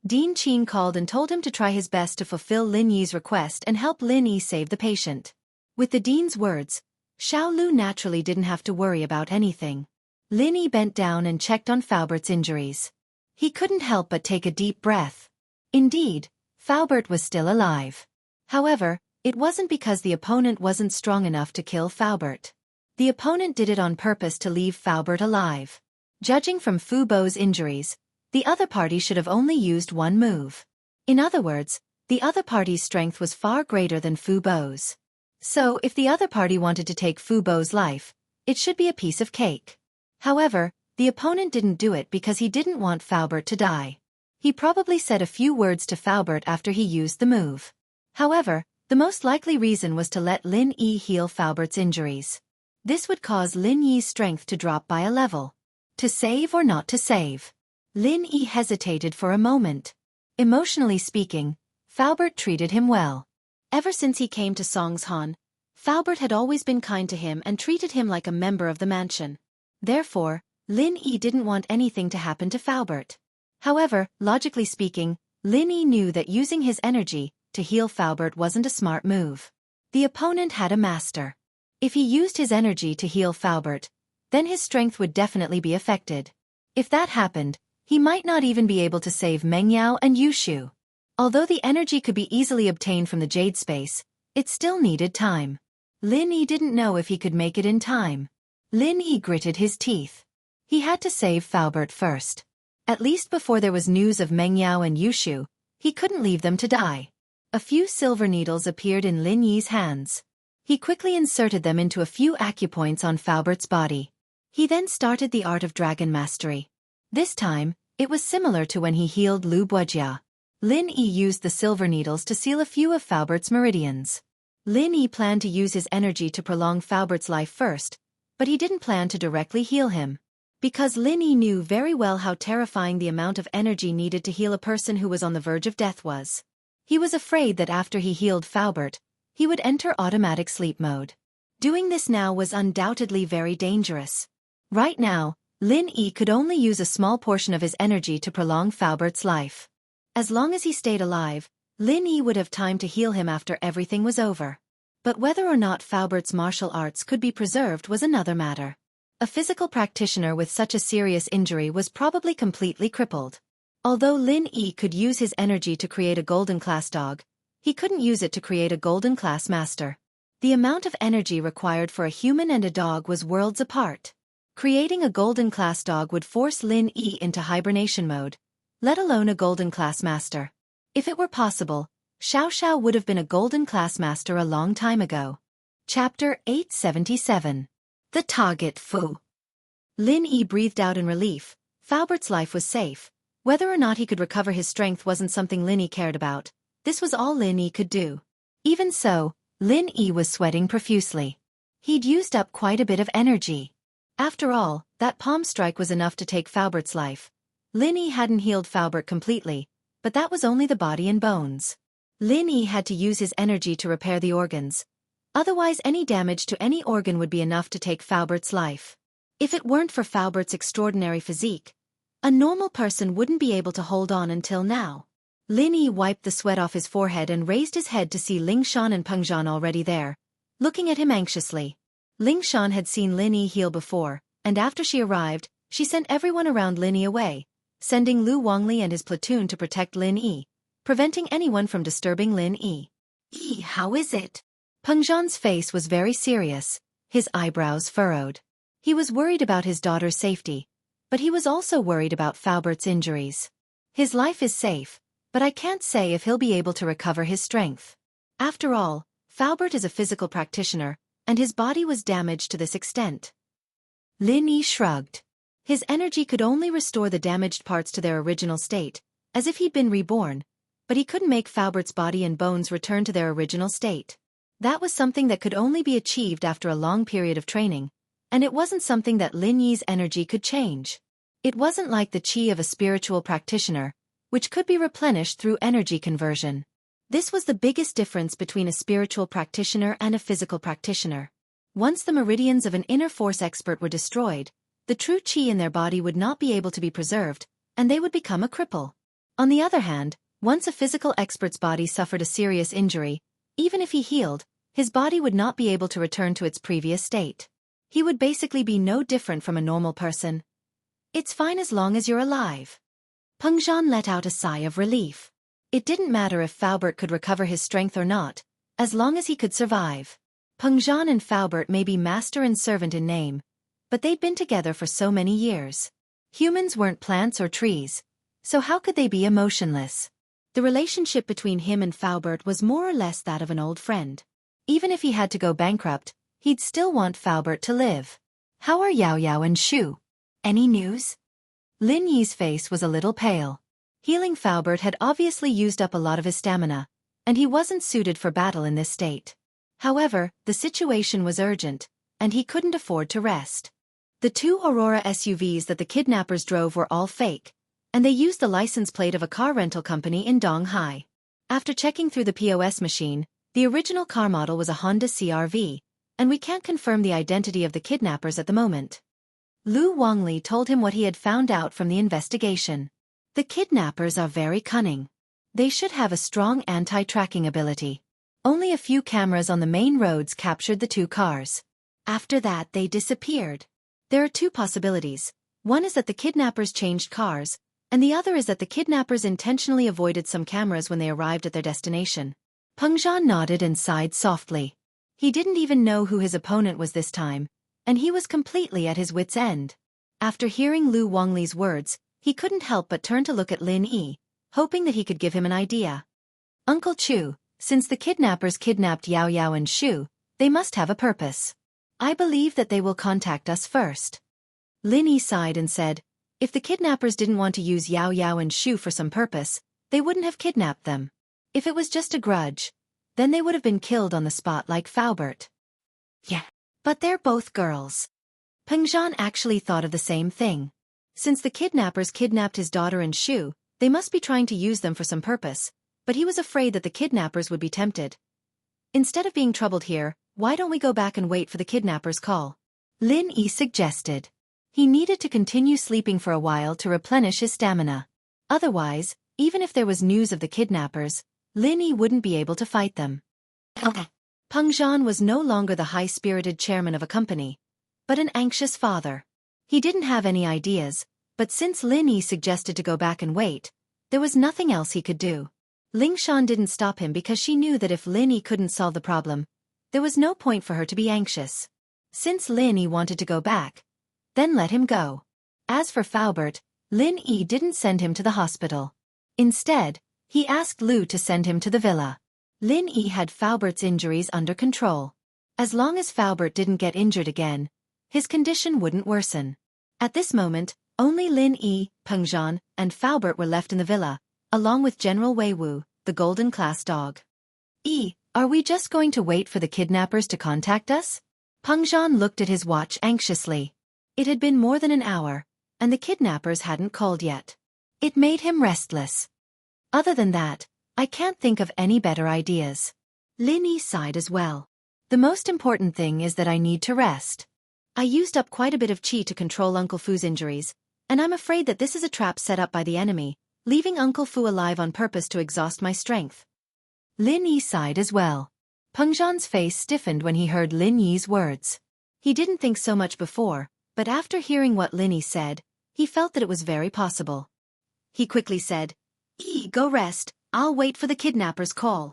Dean Qin called and told him to try his best to fulfill Lin Yi's request and help Lin Yi save the patient. With the dean's words, Xiao Lu naturally didn't have to worry about anything. Lin Yi bent down and checked on Faobert's injuries. He couldn't help but take a deep breath. Indeed, Faobert was still alive. However, it wasn't because the opponent wasn't strong enough to kill Faobert. The opponent did it on purpose to leave Faobert alive. Judging from Fu Bo's injuries, the other party should have only used one move. In other words, the other party's strength was far greater than Fu Bo's. So if the other party wanted to take Fu Bo's life, it should be a piece of cake. However, the opponent didn't do it because he didn't want Faobert to die. He probably said a few words to Faobert after he used the move. However, the most likely reason was to let Lin Yi heal Faobert's injuries. This would cause Lin Yi's strength to drop by a level. To save or not to save? Lin Yi hesitated for a moment. Emotionally speaking, Faobert treated him well. Ever since he came to Songshan, Faobert had always been kind to him and treated him like a member of the mansion. Therefore, Lin Yi didn't want anything to happen to Faobert. However, logically speaking, Lin Yi knew that using his energy to heal Faobert wasn't a smart move. The opponent had a master. If he used his energy to heal Faobert, then his strength would definitely be affected. If that happened, he might not even be able to save Meng Yao and Yu Shu. Although the energy could be easily obtained from the Jade Space, it still needed time. Lin Yi didn't know if he could make it in time. Lin Yi gritted his teeth. He had to save Faobert first. At least before there was news of Meng Yao and Yu Shu, he couldn't leave them to die. A few silver needles appeared in Lin Yi's hands. He quickly inserted them into a few acupoints on Faobert's body. He then started the art of dragon mastery. This time, it was similar to when he healed Lu Buojia. Lin Yi used the silver needles to seal a few of Faobert's meridians. Lin Yi planned to use his energy to prolong Faobert's life first, but he didn't plan to directly heal him. Because Lin Yi knew very well how terrifying the amount of energy needed to heal a person who was on the verge of death was. He was afraid that after he healed Faobert, he would enter automatic sleep mode. Doing this now was undoubtedly very dangerous. Right now, Lin Yi could only use a small portion of his energy to prolong Faobert's life. As long as he stayed alive, Lin Yi would have time to heal him after everything was over. But whether or not Faobert's martial arts could be preserved was another matter. A physical practitioner with such a serious injury was probably completely crippled. Although Lin Yi could use his energy to create a golden class dog, he couldn't use it to create a golden class master. The amount of energy required for a human and a dog was worlds apart. Creating a golden class dog would force Lin Yi into hibernation mode, let alone a golden class master. If it were possible, Xiao would have been a golden class master a long time ago. Chapter 877. The Target Fu. Lin Yi breathed out in relief. Faobert's life was safe. Whether or not he could recover his strength wasn't something Lin Yi cared about. This was all Lin Yi could do. Even so, Lin Yi was sweating profusely. He'd used up quite a bit of energy. After all, that palm strike was enough to take Faobert's life. Lin Yi hadn't healed Faobert completely, but that was only the body and bones. Lin Yi had to use his energy to repair the organs. Otherwise any damage to any organ would be enough to take Faobert's life. If it weren't for Faobert's extraordinary physique, a normal person wouldn't be able to hold on until now. Lin Yi wiped the sweat off his forehead and raised his head to see Ling Shan and Peng Zhan already there, looking at him anxiously. Ling Shan had seen Lin Yi heal before, and after she arrived, she sent everyone around Lin Yi away, sending Lu Wangli and his platoon to protect Lin Yi, preventing anyone from disturbing Lin Yi. How is it? Peng Zhan's face was very serious, his eyebrows furrowed. He was worried about his daughter's safety, but he was also worried about Faobert's injuries. His life is safe, but I can't say if he'll be able to recover his strength. After all, Faobert is a physical practitioner, and his body was damaged to this extent. Lin Yi shrugged. His energy could only restore the damaged parts to their original state, as if he'd been reborn, but he couldn't make Faobert's body and bones return to their original state. That was something that could only be achieved after a long period of training, and it wasn't something that Lin Yi's energy could change. It wasn't like the qi of a spiritual practitioner, which could be replenished through energy conversion. This was the biggest difference between a spiritual practitioner and a physical practitioner. Once the meridians of an inner force expert were destroyed, the true qi in their body would not be able to be preserved, and they would become a cripple. On the other hand, once a physical expert's body suffered a serious injury, even if he healed, his body would not be able to return to its previous state. He would basically be no different from a normal person. It's fine as long as you're alive. Peng Zhan let out a sigh of relief. It didn't matter if Faubert could recover his strength or not, as long as he could survive. Peng Zhan and Faubert may be master and servant in name, but they'd been together for so many years. Humans weren't plants or trees, so how could they be emotionless? The relationship between him and Faubert was more or less that of an old friend. Even if he had to go bankrupt, he'd still want Faubert to live. How are Yao Yao and Shu? Any news? Lin Yi's face was a little pale. Healing Faubert had obviously used up a lot of his stamina, and he wasn't suited for battle in this state. However, the situation was urgent, and he couldn't afford to rest. The 2 Aurora SUVs that the kidnappers drove were all fake, and they used the license plate of a car rental company in Donghai. After checking through the POS machine, the original car model was a Honda CR-V, and we can't confirm the identity of the kidnappers at the moment. Lu Wangli told him what he had found out from the investigation. The kidnappers are very cunning. They should have a strong anti-tracking ability. Only a few cameras on the main roads captured the 2 cars. After that they disappeared. There are 2 possibilities. One is that the kidnappers changed cars, and the other is that the kidnappers intentionally avoided some cameras when they arrived at their destination. Peng Zhan nodded and sighed softly. He didn't even know who his opponent was this time, and he was completely at his wits' end. After hearing Lu Wangli's words, he couldn't help but turn to look at Lin Yi, hoping that he could give him an idea. Uncle Chu, since the kidnappers kidnapped Yao Yao and Shu, they must have a purpose. I believe that they will contact us first. Lin Yi sighed and said, if the kidnappers didn't want to use Yao Yao and Shu for some purpose, they wouldn't have kidnapped them. If it was just a grudge, then they would have been killed on the spot like Faubert. Yeah. But they're both girls. Peng Zhan actually thought of the same thing. Since the kidnappers kidnapped his daughter and Shu, they must be trying to use them for some purpose, but he was afraid that the kidnappers would be tempted. Instead of being troubled here, why don't we go back and wait for the kidnappers' call? Lin Yi suggested. He needed to continue sleeping for a while to replenish his stamina. Otherwise, even if there was news of the kidnappers, Lin Yi wouldn't be able to fight them. Okay. Peng Zhan was no longer the high-spirited chairman of a company, but an anxious father. He didn't have any ideas, but since Lin Yi suggested to go back and wait, there was nothing else he could do. Ling Shan didn't stop him because she knew that if Lin Yi couldn't solve the problem, there was no point for her to be anxious. Since Lin Yi wanted to go back, then let him go. As for Faubert, Lin Yi didn't send him to the hospital. Instead, he asked Lu to send him to the villa. Lin Yi had Faubert's injuries under control. As long as Faubert didn't get injured again, his condition wouldn't worsen. At this moment, only Lin Yi, Peng Zhan, and Faubert were left in the villa, along with General Wei Wu, the golden-class dog. Are we just going to wait for the kidnappers to contact us? Peng Zhan looked at his watch anxiously. It had been more than an hour, and the kidnappers hadn't called yet. It made him restless. Other than that, I can't think of any better ideas. Lin Yi sighed as well. The most important thing is that I need to rest. I used up quite a bit of qi to control Uncle Fu's injuries, and I'm afraid that this is a trap set up by the enemy, leaving Uncle Fu alive on purpose to exhaust my strength. Lin Yi sighed as well. Peng Zhan's face stiffened when he heard Lin Yi's words. He didn't think so much before, but after hearing what Lin Yi said, he felt that it was very possible. He quickly said, Go rest, I'll wait for the kidnapper's call.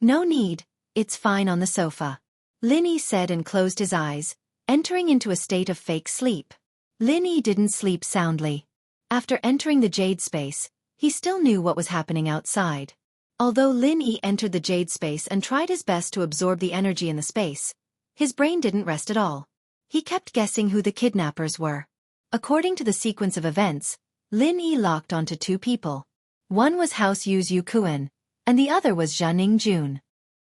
No need, it's fine on the sofa. Lin Yi said and closed his eyes, entering into a state of fake sleep. Lin Yi didn't sleep soundly. After entering the jade space, he still knew what was happening outside. Although Lin Yi entered the jade space and tried his best to absorb the energy in the space, his brain didn't rest at all. He kept guessing who the kidnappers were. According to the sequence of events, Lin Yi locked onto 2 people. One was House Yu's Yu Kuan, and the other was Jianing Jun.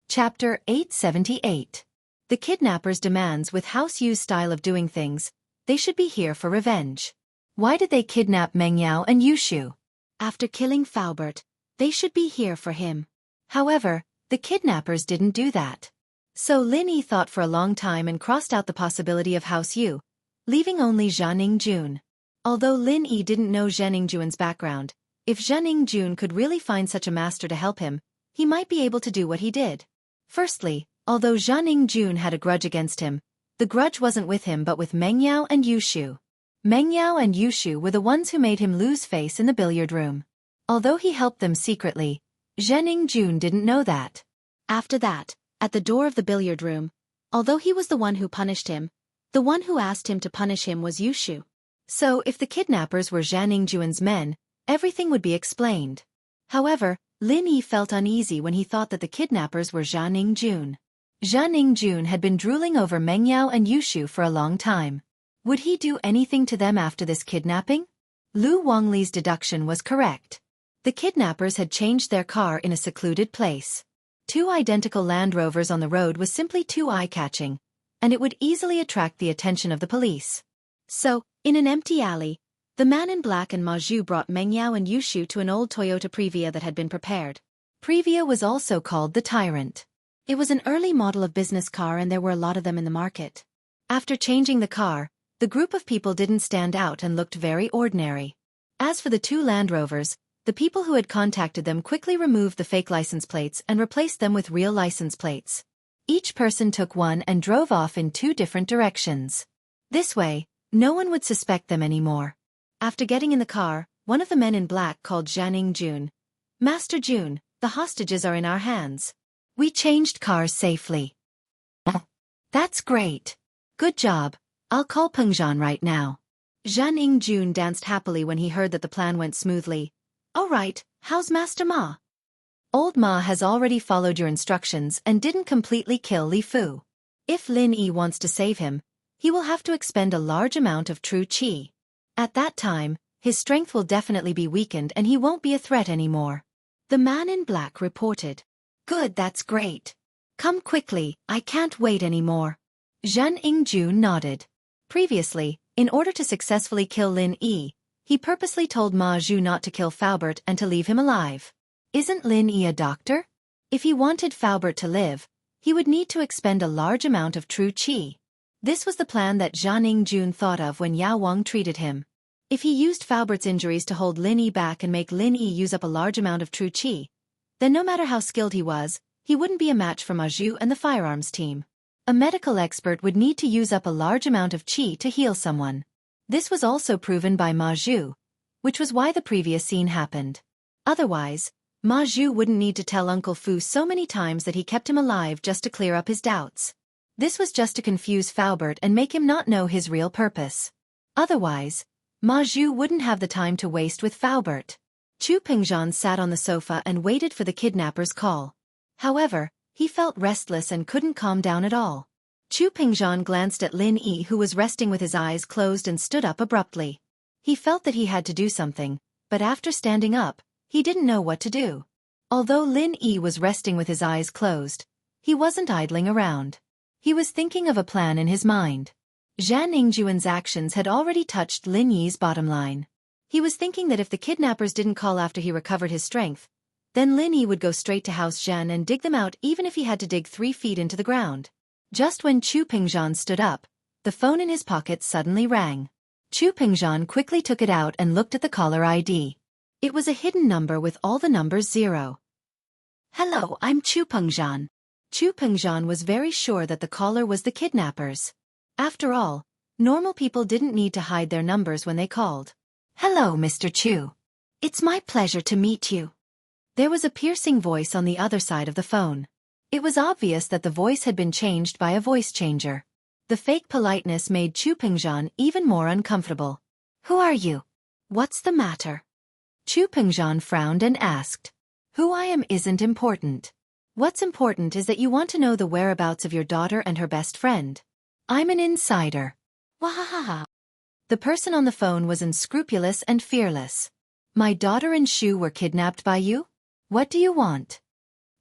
Chapter 878. The kidnappers' demands with House Yu's style of doing things. They should be here for revenge. Why did they kidnap Meng Yao and Yu Shu? After killing Faubert, they should be here for him. However, the kidnappers didn't do that. So Lin Yi thought for a long time and crossed out the possibility of House Yu, leaving only Jianing Jun. Although Lin Yi didn't know Jianing Jun's background, If Xianxia could really find such a master to help him, he might be able to do what he did. Firstly, although Xianxia had a grudge against him, the grudge wasn't with him but with Mengyao and Yushu. Mengyao and Yushu were the ones who made him lose face in the billiard room. Although he helped them secretly, Xianxia didn't know that. After that, at the door of the billiard room, although he was the one who punished him, the one who asked him to punish him was Yushu. So if the kidnappers were Xianxia's men, everything would be explained. However, Lin Yi felt uneasy when he thought that the kidnappers were Xianxia. Xianxia had been drooling over Mengyao and Yushu for a long time. Would he do anything to them after this kidnapping? Lu Wangli's deduction was correct. The kidnappers had changed their car in a secluded place. Two identical Land Rovers on the road was simply too eye-catching, and it would easily attract the attention of the police. So, in an empty alley, the man in black and Ma Zhu brought Mengyao and Yushu to an old Toyota Previa that had been prepared. Previa was also called the Tyrant. It was an early model of business car and there were a lot of them in the market. After changing the car, the group of people didn't stand out and looked very ordinary. As for the two Land Rovers, the people who had contacted them quickly removed the fake license plates and replaced them with real license plates. Each person took one and drove off in two different directions. This way, no one would suspect them anymore. After getting in the car, one of the men in black called Xianxia. Master Jun, the hostages are in our hands. We changed cars safely. That's great. Good job. I'll call Pengzhan right now. Xianxia danced happily when he heard that the plan went smoothly. All right, how's Master Ma? Old Ma has already followed your instructions and didn't completely kill Li Fu. If Lin Yi wants to save him, he will have to expend a large amount of true qi. At that time, his strength will definitely be weakened and he won't be a threat anymore. The man in black reported. Good, that's great. Come quickly, I can't wait anymore. Xianxia nodded. Previously, in order to successfully kill Lin Yi, he purposely told Ma Zhu not to kill Faubert and to leave him alive. Isn't Lin Yi a doctor? If he wanted Faubert to live, he would need to expend a large amount of true qi. This was the plan that Xianxia thought of when Yao Wang treated him. If he used Faubert's injuries to hold Lin Yi back and make Lin Yi use up a large amount of true qi, then no matter how skilled he was, he wouldn't be a match for Ma Zhu and the firearms team. A medical expert would need to use up a large amount of qi to heal someone. This was also proven by Ma Zhu, which was why the previous scene happened. Otherwise, Ma Zhu wouldn't need to tell Uncle Fu so many times that he kept him alive just to clear up his doubts. This was just to confuse Faubert and make him not know his real purpose. Otherwise, Ma Zhu wouldn't have the time to waste with Faubert. Chu Pengzhan sat on the sofa and waited for the kidnapper's call. However, he felt restless and couldn't calm down at all. Chu Pengzhan glanced at Lin Yi who was resting with his eyes closed and stood up abruptly. He felt that he had to do something, but after standing up, he didn't know what to do. Although Lin Yi was resting with his eyes closed, he wasn't idling around. He was thinking of a plan in his mind. Xianxin's actions had already touched Lin Yi's bottom line. He was thinking that if the kidnappers didn't call after he recovered his strength, then Lin Yi would go straight to House Zhan and dig them out even if he had to dig 3 feet into the ground. Just when Chu Pengzhan stood up, the phone in his pocket suddenly rang. Chu Pengzhan quickly took it out and looked at the caller ID. It was a hidden number with all the numbers 0. Hello, I'm Chu Pengzhan. Chu Pengzhan was very sure that the caller was the kidnappers. After all, normal people didn't need to hide their numbers when they called. Hello, Mr. Chu. It's my pleasure to meet you. There was a piercing voice on the other side of the phone. It was obvious that the voice had been changed by a voice changer. The fake politeness made Chu Pengzhan even more uncomfortable. Who are you? What's the matter? Chu Pengzhan frowned and asked. Who I am isn't important. What's important is that you want to know the whereabouts of your daughter and her best friend. I'm an insider. Wahahaha. The person on the phone was unscrupulous and fearless. My daughter and Shu were kidnapped by you? What do you want?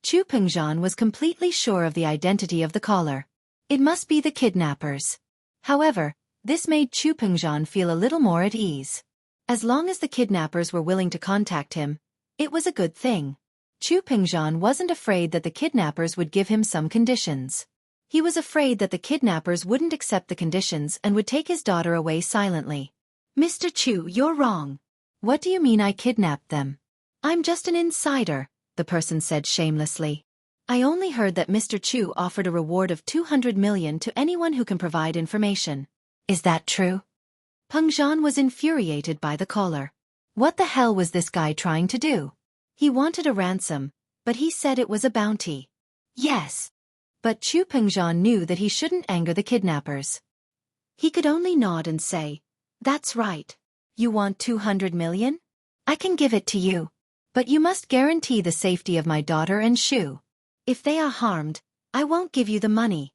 Chu Pengzhan was completely sure of the identity of the caller. It must be the kidnappers. However, this made Chu Pengzhan feel a little more at ease. As long as the kidnappers were willing to contact him, it was a good thing. Chu Pengzhan wasn't afraid that the kidnappers would give him some conditions. He was afraid that the kidnappers wouldn't accept the conditions and would take his daughter away silently. Mr. Chu, you're wrong. What do you mean I kidnapped them? I'm just an insider, the person said shamelessly. I only heard that Mr. Chu offered a reward of 200 million to anyone who can provide information. Is that true? Peng Zhan was infuriated by the caller. What the hell was this guy trying to do? He wanted a ransom, but he said it was a bounty. Yes. But Chu Pengzhan knew that he shouldn't anger the kidnappers. He could only nod and say, "That's right. You want 200 million? I can give it to you. But you must guarantee the safety of my daughter and Shu. If they are harmed, I won't give you the money."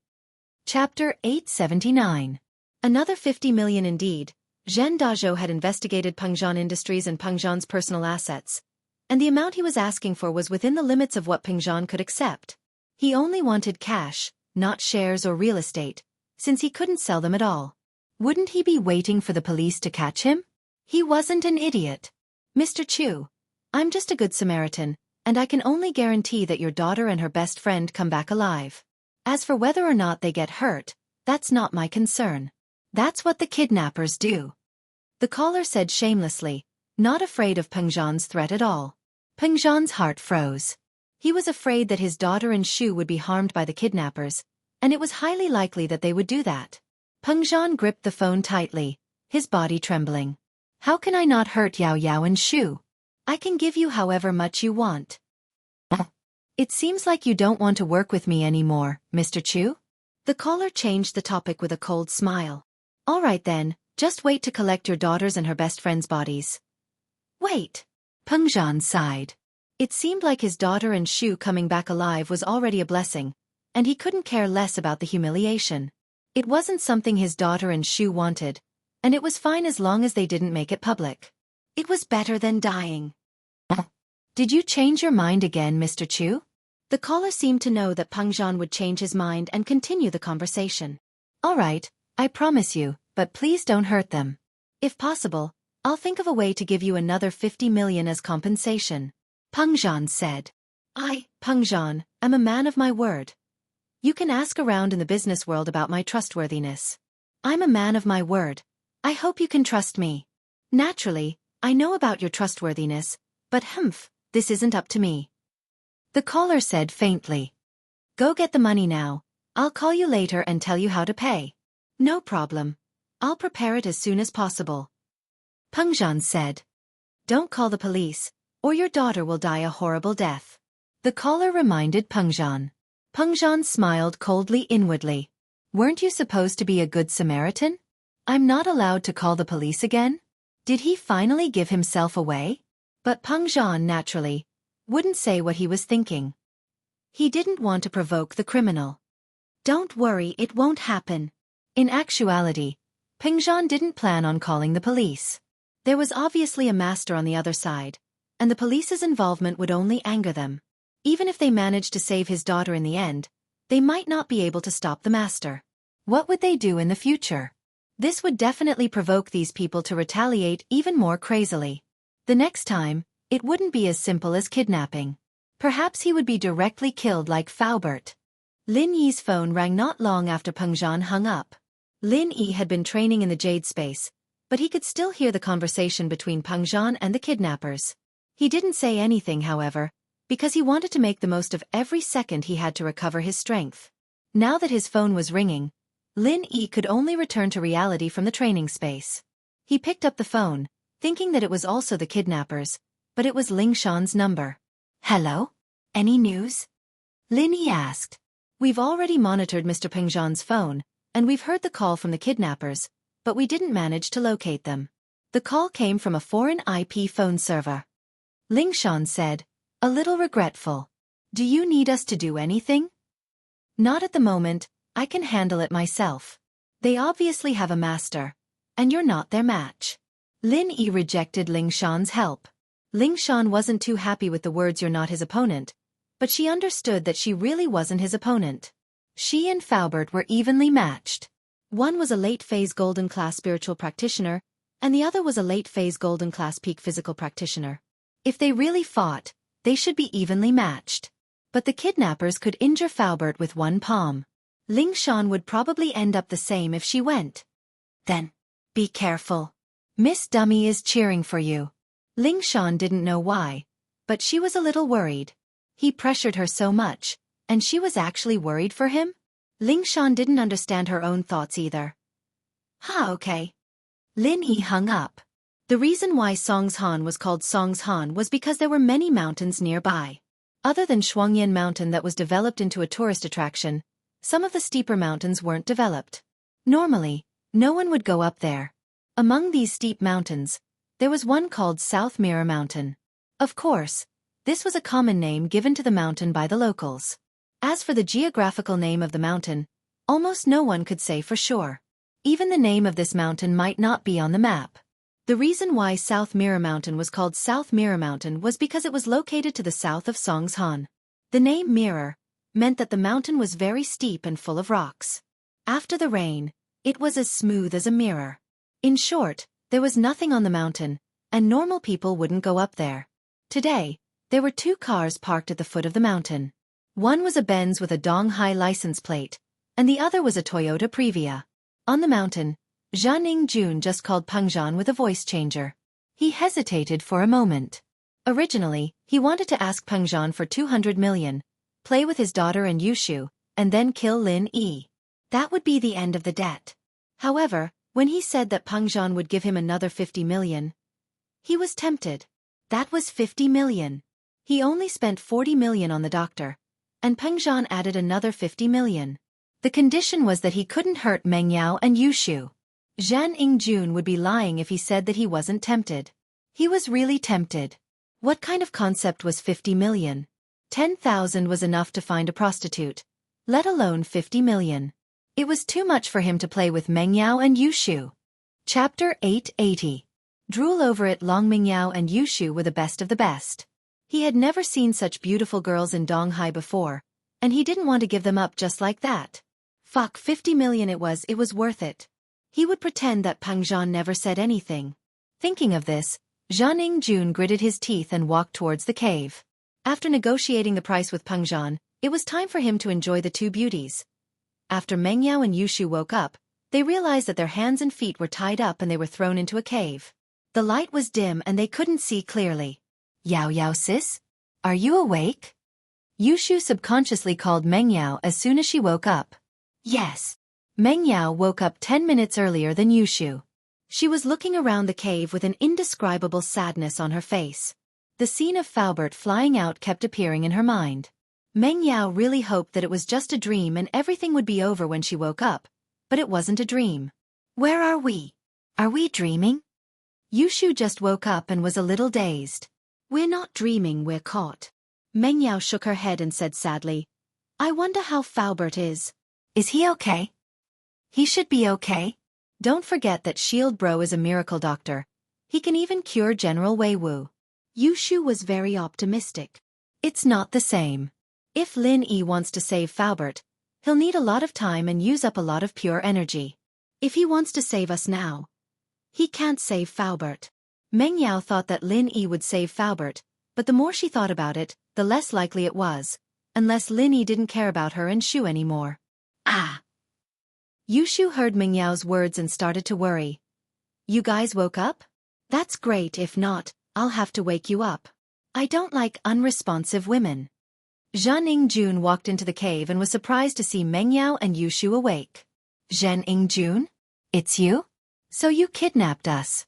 Chapter 879. Another 50 million indeed. Zhen Dazhou had investigated Pengzhan Industries and Pengzhan's personal assets, and the amount he was asking for was within the limits of what Pengzhan could accept. He only wanted cash, not shares or real estate, since he couldn't sell them at all. Wouldn't he be waiting for the police to catch him? He wasn't an idiot. "Mr. Chu, I'm just a good Samaritan, and I can only guarantee that your daughter and her best friend come back alive. As for whether or not they get hurt, that's not my concern. That's what the kidnappers do," the caller said shamelessly, not afraid of Pengzhan's threat at all. Pengzhan's heart froze. He was afraid that his daughter and Shu would be harmed by the kidnappers, and it was highly likely that they would do that. Pengzhan gripped the phone tightly, his body trembling. "How can I not hurt Yao Yao and Shu? I can give you however much you want." "It seems like you don't want to work with me anymore, Mr. Chu?" The caller changed the topic with a cold smile. "All right then, just wait to collect your daughter's and her best friend's bodies." "Wait." Pengzhan sighed. It seemed like his daughter and Shu coming back alive was already a blessing, and he couldn't care less about the humiliation. It wasn't something his daughter and Shu wanted, and it was fine as long as they didn't make it public. It was better than dying. "Did you change your mind again, Mr. Chu?" The caller seemed to know that Pengzhan would change his mind and continue the conversation. "All right, I promise you, but please don't hurt them. If possible, I'll think of a way to give you another 50 million as compensation," Pengzhan said. Pengzhan, am a man of my word. You can ask around in the business world about my trustworthiness. I'm a man of my word. I hope you can trust me. Naturally, I know about your trustworthiness, but this isn't up to me," the caller said faintly. "Go get the money now. I'll call you later and tell you how to pay." "No problem. I'll prepare it as soon as possible," Pengzhan said. "Don't call the police, or your daughter will die a horrible death," the caller reminded Pengzhan. Pengzhan smiled coldly inwardly. "Weren't you supposed to be a good Samaritan? I'm not allowed to call the police again?" Did he finally give himself away? But Pengzhan, naturally, wouldn't say what he was thinking. He didn't want to provoke the criminal. "Don't worry, it won't happen." In actuality, Pengzhan didn't plan on calling the police. There was obviously a master on the other side, and the police's involvement would only anger them. Even if they managed to save his daughter in the end, they might not be able to stop the master. What would they do in the future? This would definitely provoke these people to retaliate even more crazily. The next time, it wouldn't be as simple as kidnapping. Perhaps he would be directly killed like Faubert. Lin Yi's phone rang not long after Pengzhan hung up. Lin Yi had been training in the Jade Space, but he could still hear the conversation between Pengzhan and the kidnappers. He didn't say anything, however, because he wanted to make the most of every second he had to recover his strength. Now that his phone was ringing, Lin Yi could only return to reality from the training space. He picked up the phone, thinking that it was also the kidnappers, but it was Ling Shan's number. "Hello? Any news?" Lin Yi asked. "We've already monitored Mr. Pengzhan's phone, and we've heard the call from the kidnappers, but we didn't manage to locate them. The call came from a foreign IP phone server," Ling Shan said, a little regretful. "Do you need us to do anything?" "Not at the moment, I can handle it myself. They obviously have a master, and you're not their match." Lin Yi rejected Ling Shan's help. Ling Shan wasn't too happy with the words "you're not his opponent," but she understood that she really wasn't his opponent. She and Faubert were evenly matched. One was a late-phase golden-class spiritual practitioner, and the other was a late-phase golden-class peak physical practitioner. If they really fought, they should be evenly matched. But the kidnappers could injure Faubert with one palm. Ling Shan would probably end up the same if she went. "Then, be careful. Miss Dummy is cheering for you." Ling Shan didn't know why, But she was a little worried. He pressured her so much, and she was actually worried for him? Ling Shan didn't understand her own thoughts either. Okay. Lin Yi hung up. The reason why Songshan was called Songshan was because there were many mountains nearby. Other than Shuangyan Mountain that was developed into a tourist attraction, some of the steeper mountains weren't developed. Normally, no one would go up there. Among these steep mountains, there was one called South Mirror Mountain. Of course, this was a common name given to the mountain by the locals. As for the geographical name of the mountain, almost no one could say for sure. Even the name of this mountain might not be on the map. The reason why South Mirror Mountain was called South Mirror Mountain was because it was located to the south of Songshan. The name Mirror meant that the mountain was very steep and full of rocks. After the rain, it was as smooth as a mirror. In short, there was nothing on the mountain, and normal people wouldn't go up there. Today, there were 2 cars parked at the foot of the mountain. One was a Benz with a Donghai license plate, and the other was a Toyota Previa. On the mountain, Zhang Jun just called Pengzhan with a voice changer. He hesitated for a moment. Originally, he wanted to ask Pengzhan for 200 million, play with his daughter and Yushu, and then kill Lin Yi. That would be the end of the debt. However, when he said that Pengzhan would give him another 50 million, he was tempted. That was 50 million. He only spent 40 million on the doctor, and Pengzhan added another 50 million. The condition was that he couldn't hurt Meng Yao and Yushu. Zhang Yingjun would be lying if he said that he wasn't tempted. He was really tempted. What kind of concept was 50 million? 10,000 was enough to find a prostitute, let alone 50 million. It was too much for him to play with Meng Yao and Yushu. Chapter 880. Drool over it. Long Meng Yao and Yushu were the best of the best. He had never seen such beautiful girls in Donghai before, and he didn't want to give them up just like that. 50 million it was worth it. He would pretend that Pengzhan never said anything. Thinking of this, Zhang Yingjun gritted his teeth and walked towards the cave. After negotiating the price with Pengzhan, it was time for him to enjoy the 2 beauties. After Meng Yao and Yushu woke up, they realized that their hands and feet were tied up and they were thrown into a cave. The light was dim and they couldn't see clearly. Yao Yao sis? Are you awake? Yushu subconsciously called Meng Yao as soon as she woke up. Yes. Meng Yao woke up 10 minutes earlier than Yushu. She was looking around the cave with an indescribable sadness on her face. The scene of Faubert flying out kept appearing in her mind. Meng Yao really hoped that it was just a dream and everything would be over when she woke up, but it wasn't a dream. Where are we? Are we dreaming? Yushu just woke up and was a little dazed. We're not dreaming, we're caught. Meng Yao shook her head and said sadly, I wonder how Faubert is. Is he okay? He should be okay. Don't forget that Shield Bro is a miracle doctor. He can even cure General Wei Wu. Yushu was very optimistic. It's not the same. If Lin Yi wants to save Faubert, he'll need a lot of time and use up a lot of pure energy. If he wants to save us now, he can't save Faubert. Meng Yao thought that Lin Yi would save Faubert, but the more she thought about it, the less likely it was, unless Lin Yi didn't care about her and Shu anymore. Yushu heard Meng Yao's words and started to worry. You guys woke up? That's great. If not, I'll have to wake you up. I don't like unresponsive women. Zhang Yingjun walked into the cave and was surprised to see Meng Yao and Yushu awake. Zhang Yingjun? It's you? So you kidnapped us.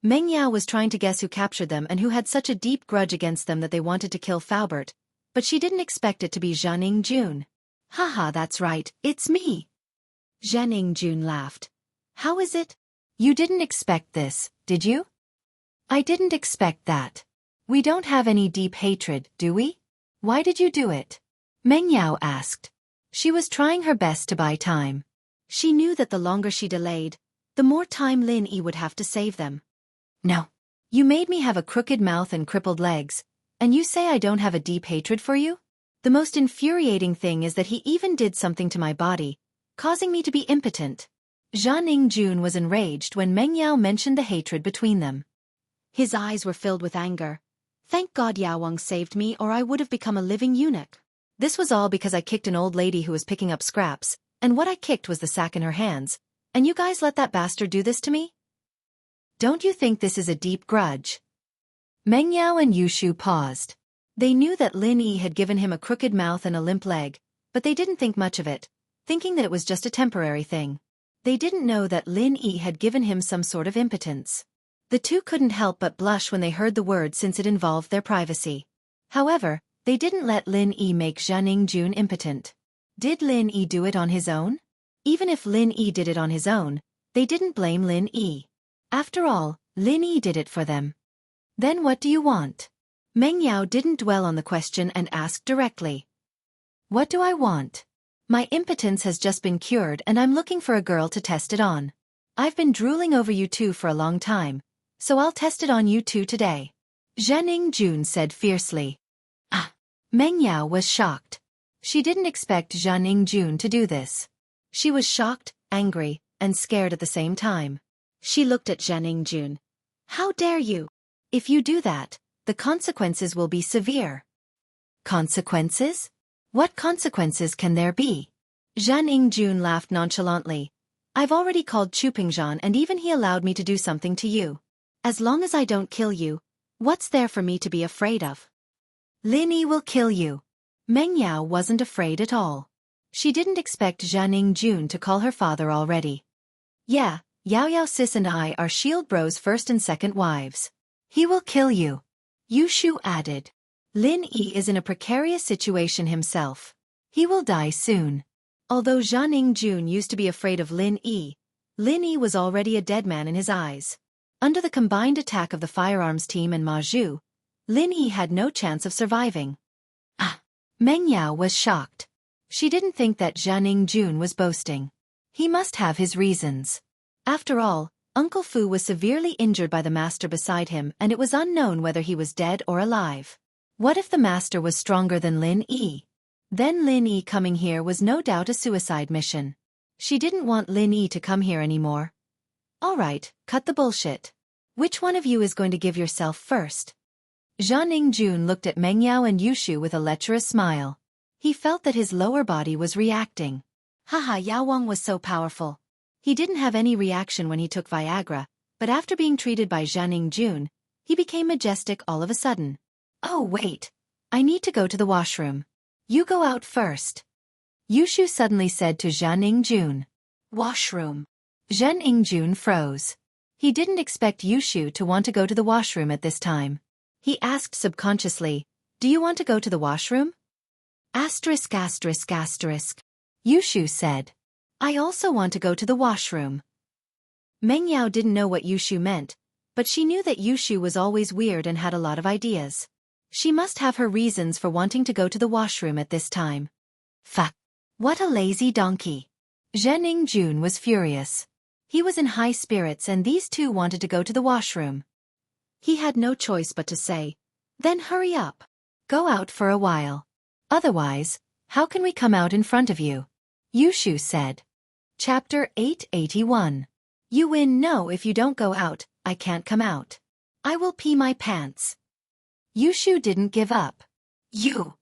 Meng Yao was trying to guess who captured them and who had such a deep grudge against them that they wanted to kill Faubert, but she didn't expect it to be Zhang Yingjun. Haha, that's right, it's me. Zhang Yingjun laughed. How is it? You didn't expect this, did you? I didn't expect that. We don't have any deep hatred, do we? Why did you do it? Meng Yao asked. She was trying her best to buy time. She knew that the longer she delayed, the more time Lin Yi would have to save them. No. You made me have a crooked mouth and crippled legs, and you say I don't have a deep hatred for you? The most infuriating thing is that he even did something to my body, causing me to be impotent. Zhang Yingjun was enraged when Meng Yao mentioned the hatred between them. His eyes were filled with anger. Thank God Yaowang saved me or I would have become a living eunuch. This was all because I kicked an old lady who was picking up scraps, and what I kicked was the sack in her hands, and you guys let that bastard do this to me? Don't you think this is a deep grudge? Meng Yao and Yushu paused. They knew that Lin Yi had given him a crooked mouth and a limp leg, but they didn't think much of it, thinking that it was just a temporary thing. They didn't know that Lin Yi had given him some sort of impotence. The two couldn't help but blush when they heard the word since it involved their privacy. However, they didn't let Lin Yi make Xianxia impotent. Did Lin Yi do it on his own? Even if Lin Yi did it on his own, they didn't blame Lin Yi. After all, Lin Yi did it for them. Then what do you want? Meng Yao didn't dwell on the question and asked directly. What do I want? My impotence has just been cured and I'm looking for a girl to test it on. I've been drooling over you two for a long time, so I'll test it on you two today. Xianxia said fiercely. Ah! Meng Yao was shocked. She didn't expect Xianxia to do this. She was shocked, angry, and scared at the same time. She looked at Xianxia. How dare you? If you do that, the consequences will be severe. Consequences? What consequences can there be? Xianxia laughed nonchalantly. I've already called Chupingzhan and even he allowed me to do something to you. As long as I don't kill you, what's there for me to be afraid of? Lin Yi will kill you. Meng Yao wasn't afraid at all. She didn't expect Xianxia to call her father already. Yeah, Yao sis and I are Shield Bro's first and second wives. He will kill you. Yushu added. Lin Yi is in a precarious situation himself. He will die soon. Although Xianxia used to be afraid of Lin Yi was already a dead man in his eyes. Under the combined attack of the firearms team and Ma Zhu, Lin Yi had no chance of surviving. Ah! Meng Yao was shocked. She didn't think that Xianxia was boasting. He must have his reasons. After all, Uncle Fu was severely injured by the master beside him and it was unknown whether he was dead or alive. What if the master was stronger than Lin Yi? Then Lin Yi coming here was no doubt a suicide mission. She didn't want Lin Yi to come here anymore. Alright, cut the bullshit. Which one of you is going to give yourself first? Xianxia looked at Meng Yao and Yushu with a lecherous smile. He felt that his lower body was reacting. Haha, Yao Wang was so powerful. He didn't have any reaction when he took Viagra, but after being treated by Xianxia, he became majestic all of a sudden. Oh wait, I need to go to the washroom. You go out first. Yushu suddenly said to Xianxia. Washroom. Xianxia froze. He didn't expect Yushu to want to go to the washroom at this time. He asked subconsciously, do you want to go to the washroom? Asterisk asterisk asterisk. Yushu said. I also want to go to the washroom. Meng Yao didn't know what Yushu meant, but she knew that Yushu was always weird and had a lot of ideas. She must have her reasons for wanting to go to the washroom at this time. Fuck. What a lazy donkey. Xianxia was furious. He was in high spirits and these two wanted to go to the washroom. He had no choice but to say, then hurry up. Go out for a while. Otherwise, how can we come out in front of you? Yushu said. Chapter 881. You win. No, if you don't go out, I can't come out. I will pee my pants. Yushu didn't give up. You.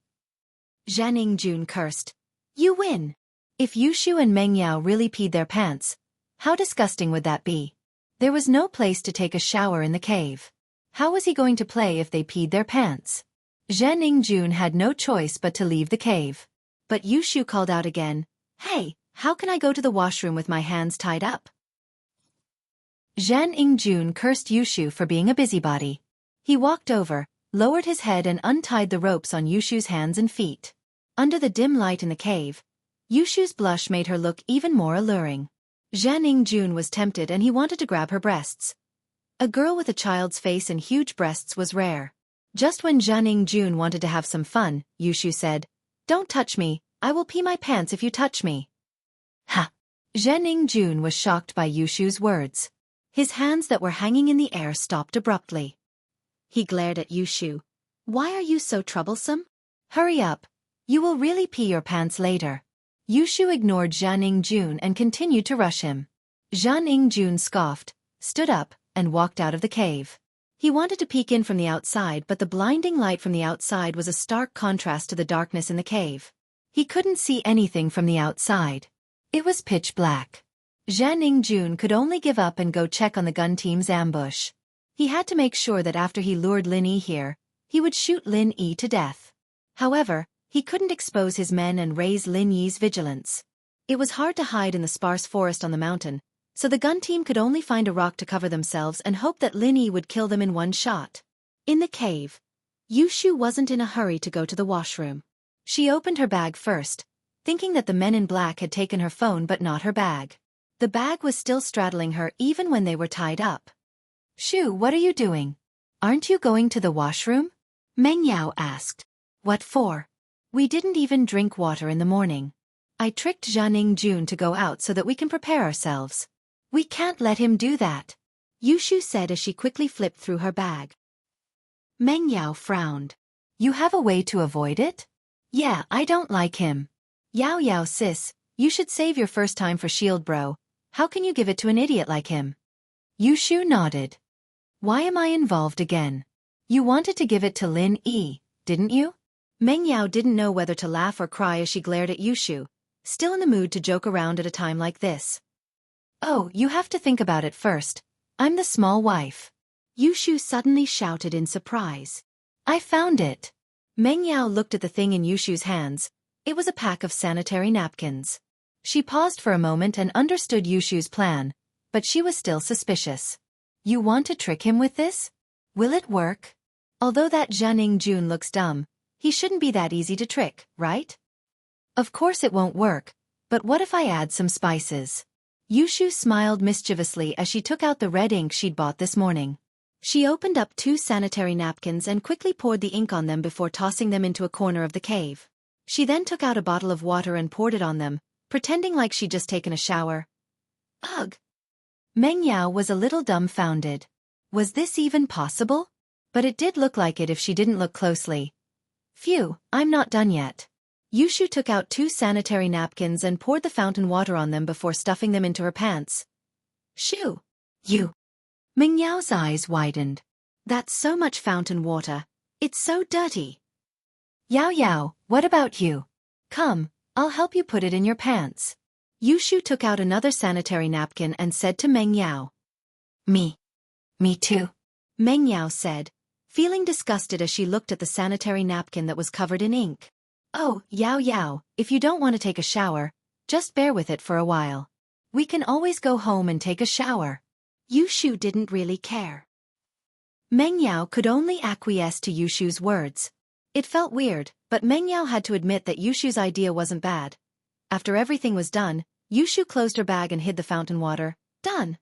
Xianxia cursed. You win. If Yushu and Meng Yao really peed their pants, how disgusting would that be? There was no place to take a shower in the cave. How was he going to play if they peed their pants? Xianxia had no choice but to leave the cave. But Yushu called out again, Hey, how can I go to the washroom with my hands tied up? Xianxia cursed Yushu for being a busybody. He walked over, lowered his head and untied the ropes on Yushu's hands and feet. Under the dim light in the cave, Yushu's blush made her look even more alluring. Xianxia was tempted and he wanted to grab her breasts. A girl with a child's face and huge breasts was rare. Just when Xianxia wanted to have some fun, Yushu said, Don't touch me, I will pee my pants if you touch me. Ha! Xianxia was shocked by Yushu's words. His hands that were hanging in the air stopped abruptly. He glared at Yushu. Why are you so troublesome? Hurry up. You will really pee your pants later. Yushu ignored Xianxia and continued to rush him. Xianxia scoffed, stood up, and walked out of the cave. He wanted to peek in from the outside, but the blinding light from the outside was a stark contrast to the darkness in the cave. He couldn't see anything from the outside. It was pitch black. Xianxia could only give up and go check on the gun team's ambush. He had to make sure that after he lured Lin Yi here, he would shoot Lin Yi to death. However, he couldn't expose his men and raise Lin Yi's vigilance. It was hard to hide in the sparse forest on the mountain, so the gun team could only find a rock to cover themselves and hope that Lin Yi would kill them in one shot. In the cave, Yushu wasn't in a hurry to go to the washroom. She opened her bag first, thinking that the men in black had taken her phone but not her bag. The bag was still straddling her even when they were tied up. "Shu, what are you doing? Aren't you going to the washroom?" Meng Yao asked. "What for? We didn't even drink water in the morning. I tricked Jianghu to go out so that we can prepare ourselves." "We can't let him do that," Yushu said as she quickly flipped through her bag. Meng Yao frowned. "You have a way to avoid it?" "Yeah, I don't like him." "Yao Yao sis, you should save your first time for shield bro. How can you give it to an idiot like him?" Yushu nodded. "Why am I involved again? You wanted to give it to Lin Yi, didn't you?" Meng Yao didn't know whether to laugh or cry as she glared at Yushu, still in the mood to joke around at a time like this. "Oh, you have to think about it first. I'm the small wife." Yushu suddenly shouted in surprise. "I found it." Meng Yao looked at the thing in Yushu's hands. It was a pack of sanitary napkins. She paused for a moment and understood Yushu's plan, but she was still suspicious. "You want to trick him with this? Will it work? Although that Jianghu looks dumb, he shouldn't be that easy to trick, right?" "Of course it won't work, but what if I add some spices?" Yushu smiled mischievously as she took out the red ink she'd bought this morning. She opened up 2 sanitary napkins and quickly poured the ink on them before tossing them into a corner of the cave. She then took out a bottle of water and poured it on them, pretending like she'd just taken a shower. Ugh! Meng Yao was a little dumbfounded. Was this even possible? But it did look like it if she didn't look closely. "Phew, I'm not done yet." Yushu took out 2 sanitary napkins and poured the fountain water on them before stuffing them into her pants. "Shoo! You!" Meng Yao's eyes widened. "That's so much fountain water. It's so dirty." "Yao Yao, what about you? Come, I'll help you put it in your pants." Yushu took out another sanitary napkin and said to Meng Yao. Me too," Meng Yao said, feeling disgusted as she looked at the sanitary napkin that was covered in ink. "Oh, Yao Yao, if you don't want to take a shower, just bear with it for a while. We can always go home and take a shower." Yushu didn't really care. Meng Yao could only acquiesce to Yushu's words. It felt weird, but Meng Yao had to admit that Yushu's idea wasn't bad. After everything was done, Yushu closed her bag and hid the fountain water. Done.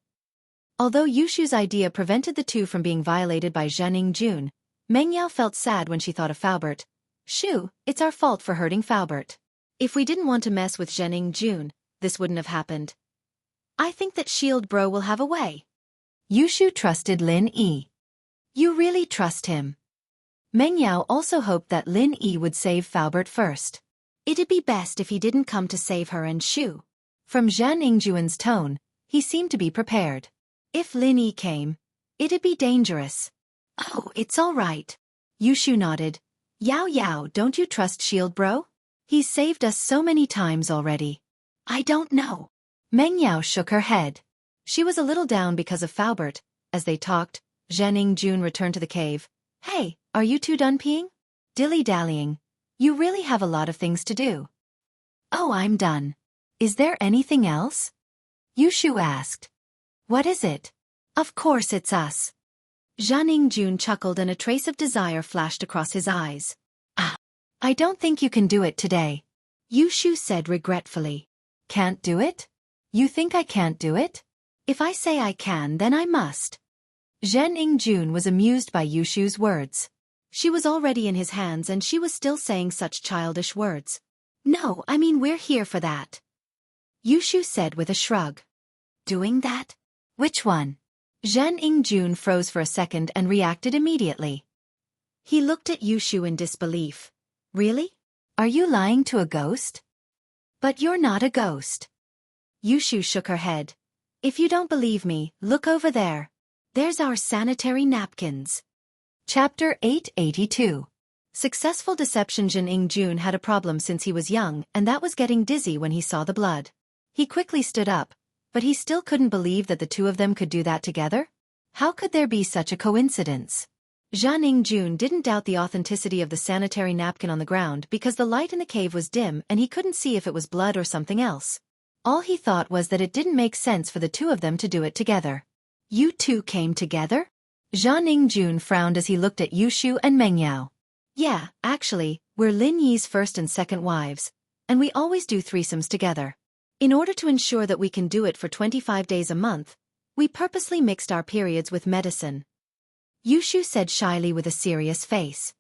Although Yushu's idea prevented the two from being violated by Jianghu, Meng Yao felt sad when she thought of Faubert. "Shu, it's our fault for hurting Faubert. If we didn't want to mess with Jianghu, this wouldn't have happened. I think that Shield Bro will have a way." Yushu trusted Lin Yi. "You really trust him?" Meng Yao also hoped that Lin Yi would save Faubert first. It'd be best if he didn't come to save her and Shu. From Jianghu's tone, he seemed to be prepared. If Lin Yi came, it'd be dangerous. "Oh, it's all right." Yushu nodded. "Yao Yao, don't you trust Shield Bro? He's saved us so many times already." "I don't know." Meng Yao shook her head. She was a little down because of Faubert. As they talked, Jianghu returned to the cave. "Hey, are you two done peeing? Dilly-dallying. You really have a lot of things to do." "Oh, I'm done. Is there anything else?" Yushu asked. "What is it?" "Of course it's us." Jianghu chuckled and a trace of desire flashed across his eyes. "Ah, I don't think you can do it today," Yushu said regretfully. "Can't do it? You think I can't do it? If I say I can, then I must." Jianghu was amused by Yushu's words. She was already in his hands and she was still saying such childish words. "No, I mean we're here for that," Yushu said with a shrug. "Doing that? Which one?" Jianghu froze for a second and reacted immediately. He looked at Yushu in disbelief. "Really? Are you lying to a ghost?" "But you're not a ghost." Yushu shook her head. "If you don't believe me, look over there. There's our sanitary napkins." Chapter 882. Successful deception. Jianghu had a problem since he was young, and that was getting dizzy when he saw the blood. He quickly stood up, but he still couldn't believe that the two of them could do that together. How could there be such a coincidence? Jianjun didn't doubt the authenticity of the sanitary napkin on the ground because the light in the cave was dim and he couldn't see if it was blood or something else. All he thought was that it didn't make sense for the two of them to do it together. You two came together? Jianjun frowned as he looked at Yushu and Mengyao. Yeah, actually, we're Lin Yi's first and second wives, and we always do threesomes together. In order to ensure that we can do it for 25 days a month, we purposely mixed our periods with medicine. Yushu said shyly with a serious face.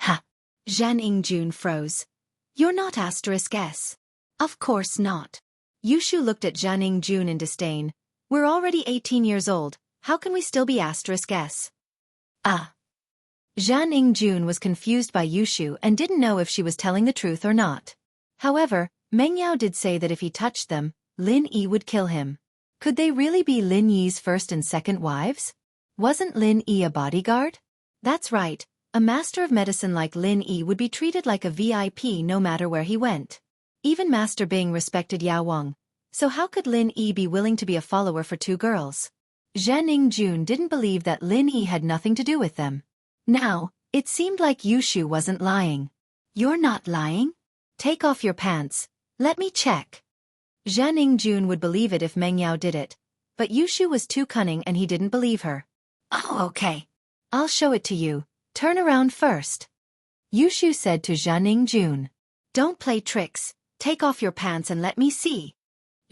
Ha! Jianjun froze. You're not *S. Of course not. Yushu looked at Jianjun in disdain. We're already 18 years old, how can we still be *S? Ah. Jianjun was confused by Yushu and didn't know if she was telling the truth or not. However, Mengyao did say that if he touched them, Lin Yi would kill him. Could they really be Lin Yi's first and second wives? Wasn't Lin Yi a bodyguard? That's right, a master of medicine like Lin Yi would be treated like a VIP no matter where he went. Even Master Bing respected Yao Wang, so how could Lin Yi be willing to be a follower for two girls? Jianjun didn't believe that Lin Yi had nothing to do with them. Now, it seemed like Yushu wasn't lying. You're not lying? Take off your pants, let me check. Jianjun would believe it if Mengyao did it, but Yushu was too cunning and he didn't believe her. Oh, okay. I'll show it to you. Turn around first. Yushu said to Jianjun. Don't play tricks, take off your pants and let me see.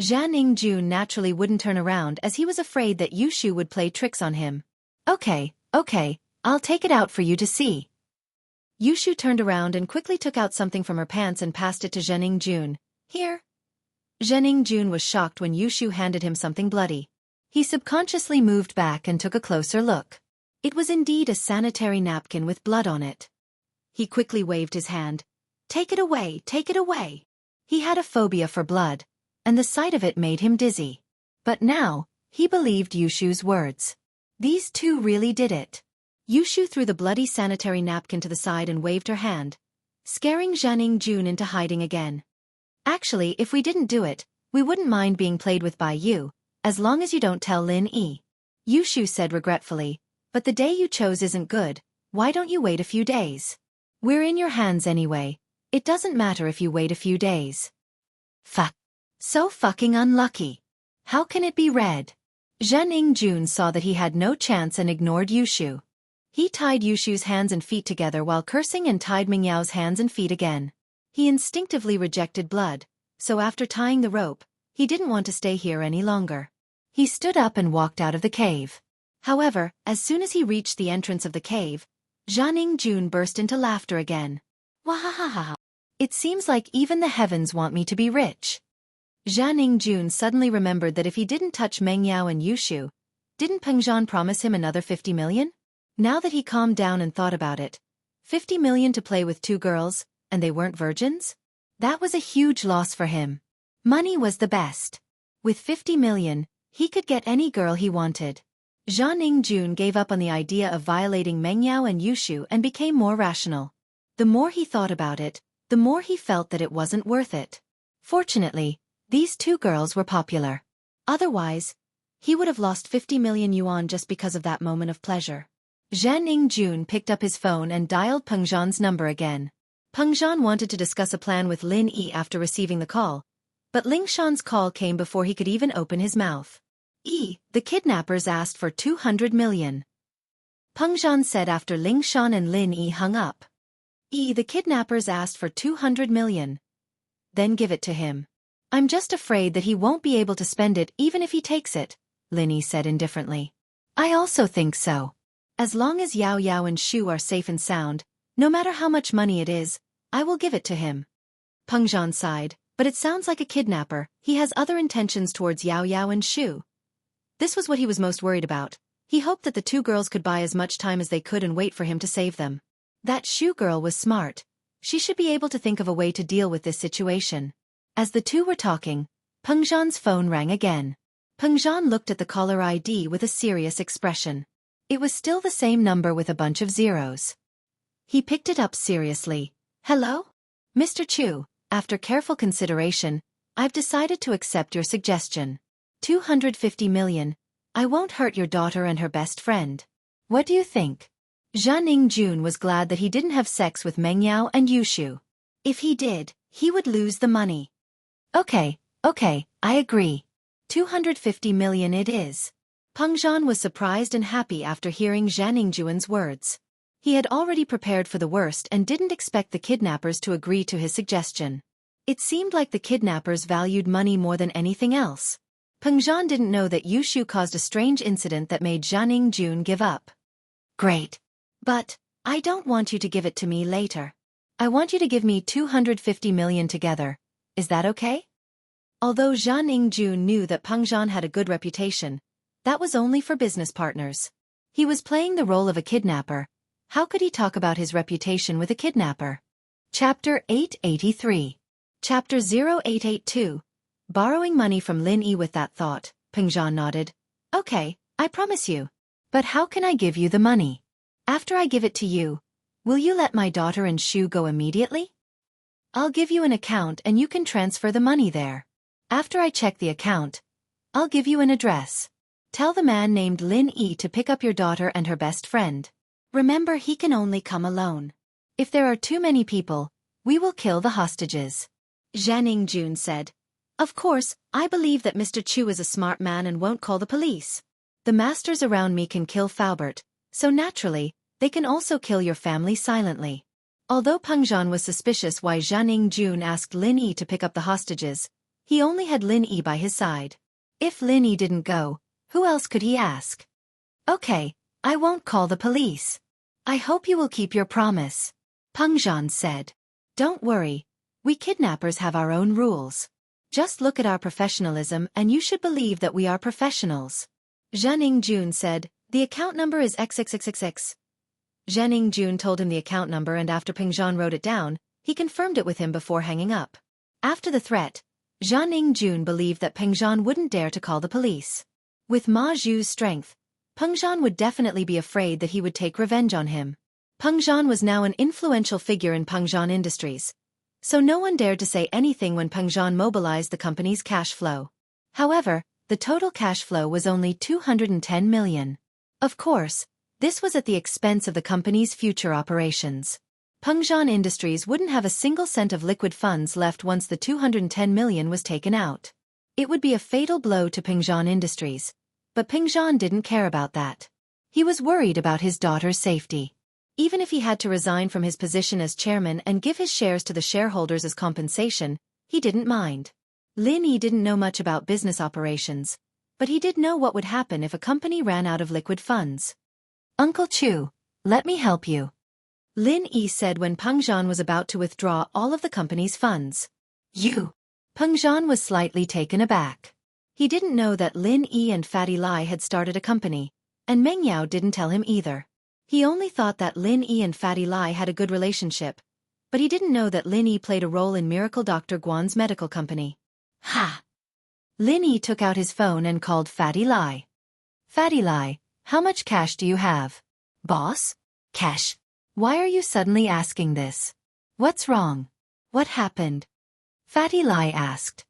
Jianjun naturally wouldn't turn around as he was afraid that Yushu would play tricks on him. Okay, I'll take it out for you to see. Yushu turned around and quickly took out something from her pants and passed it to Jianjun. Here. Jianjun was shocked when Yushu handed him something bloody. He subconsciously moved back and took a closer look. It was indeed a sanitary napkin with blood on it. He quickly waved his hand. Take it away, take it away. He had a phobia for blood, and the sight of it made him dizzy. But now, he believed Yushu's words. These two really did it. Yushu threw the bloody sanitary napkin to the side and waved her hand, scaring Jianjun into hiding again. Actually, if we didn't do it, we wouldn't mind being played with by you, as long as you don't tell Lin Yi. Yushu said regretfully, but the day you chose isn't good, why don't you wait a few days? We're in your hands anyway, it doesn't matter if you wait a few days. Fuck. So fucking unlucky. How can it be red? Jianjun saw that he had no chance and ignored Yushu. He tied Yushu's hands and feet together while cursing and tied Mingyao's hands and feet again. He instinctively rejected blood, so after tying the rope, he didn't want to stay here any longer. He stood up and walked out of the cave. However, as soon as he reached the entrance of the cave, Jianjun burst into laughter again. Wahahaha! It seems like even the heavens want me to be rich. Jianjun suddenly remembered that if he didn't touch Mengyao and Yushu, didn't Pengzhan promise him another 50 million? Now that he calmed down and thought about it, 50 million to play with two girls, and they weren't virgins? That was a huge loss for him. Money was the best. With 50 million, he could get any girl he wanted. Jianjun gave up on the idea of violating Mengyao and Yushu and became more rational. The more he thought about it, the more he felt that it wasn't worth it. Fortunately, these two girls were popular. Otherwise, he would have lost 50 million yuan just because of that moment of pleasure. Jianjun picked up his phone and dialed Pengzhan's number again. Pengzhan wanted to discuss a plan with Lin Yi after receiving the call, but Lingshan's call came before he could even open his mouth. The kidnappers asked for 200 million. Pengzhan said after Lingshan and Lin Yi hung up. The kidnappers asked for 200 million. Then give it to him. I'm just afraid that he won't be able to spend it even if he takes it, Lin Yi said indifferently. I also think so. As long as Yao Yao and Shu are safe and sound, no matter how much money it is, I will give it to him. Pengzhan sighed, but it sounds like a kidnapper, he has other intentions towards Yao Yao and Shu. This was what he was most worried about. He hoped that the two girls could buy as much time as they could and wait for him to save them. That Shu girl was smart. She should be able to think of a way to deal with this situation. As the two were talking, Pengzhan's phone rang again. Pengzhan looked at the caller ID with a serious expression. It was still the same number with a bunch of zeros. He picked it up seriously. Hello? Mr. Chu, after careful consideration, I've decided to accept your suggestion. 250 million. I won't hurt your daughter and her best friend. What do you think? Jianghu was glad that he didn't have sex with Meng Yao and Yushu. If he did, he would lose the money. Okay, I agree. 250 million it is. Peng Zhan was surprised and happy after hearing Jianghu's words. He had already prepared for the worst and didn't expect the kidnappers to agree to his suggestion. It seemed like the kidnappers valued money more than anything else. Peng Zhan didn't know that Yushu caused a strange incident that made Jianghu give up. Great. But I don't want you to give it to me later. I want you to give me 250 million together. Is that okay? Although Jianghu knew that Peng Zhan had a good reputation, that was only for business partners. He was playing the role of a kidnapper. How could he talk about his reputation with a kidnapper? Chapter 883. Chapter 0882. Borrowing money from Lin Yi. With that thought, Peng Zhan nodded. Okay, I promise you. But how can I give you the money? After I give it to you, will you let my daughter and Shu go immediately? I'll give you an account and you can transfer the money there. After I check the account, I'll give you an address. Tell the man named Lin Yi to pick up your daughter and her best friend. Remember, he can only come alone. If there are too many people, we will kill the hostages. Jianghu said. Of course, I believe that Mr. Chu is a smart man and won't call the police. The masters around me can kill Faubert, so naturally, they can also kill your family silently. Although Peng Zhan was suspicious why Jianghu asked Lin Yi to pick up the hostages, he only had Lin Yi by his side. If Lin Yi didn't go, who else could he ask? Okay, I won't call the police. I hope you will keep your promise. Peng Zhan said. Don't worry, we kidnappers have our own rules. Just look at our professionalism and you should believe that we are professionals. Jianghu said, the account number is XXXXX. Jianghu told him the account number and after Peng Zhan wrote it down, he confirmed it with him before hanging up. After the threat, Jianghu believed that Peng Zhan wouldn't dare to call the police. With Ma Zhu's strength, Peng Zhan would definitely be afraid that he would take revenge on him. Peng Zhan was now an influential figure in Peng Zhan Industries, so no one dared to say anything when Peng Zhan mobilized the company's cash flow. However, the total cash flow was only 210 million. Of course, this was at the expense of the company's future operations. Peng Zhan Industries wouldn't have a single cent of liquid funds left once the 210 million was taken out. It would be a fatal blow to Peng Zhan Industries, but Peng Zhan didn't care about that. He was worried about his daughter's safety. Even if he had to resign from his position as chairman and give his shares to the shareholders as compensation, he didn't mind. Lin Yi didn't know much about business operations, but he did know what would happen if a company ran out of liquid funds. Uncle Chu, let me help you. Lin Yi said when Peng Zhan was about to withdraw all of the company's funds. You? Peng Zhan was slightly taken aback. He didn't know that Lin Yi and Fatty Lai had started a company, and Meng Yao didn't tell him either. He only thought that Lin Yi and Fatty Lai had a good relationship, but he didn't know that Lin Yi played a role in Miracle Dr. Guan's medical company. Ha! Lin Yi took out his phone and called Fatty Lai. Fatty Lai, how much cash do you have? Boss? Cash? Why are you suddenly asking this? What's wrong? What happened? Fatty Lai asked.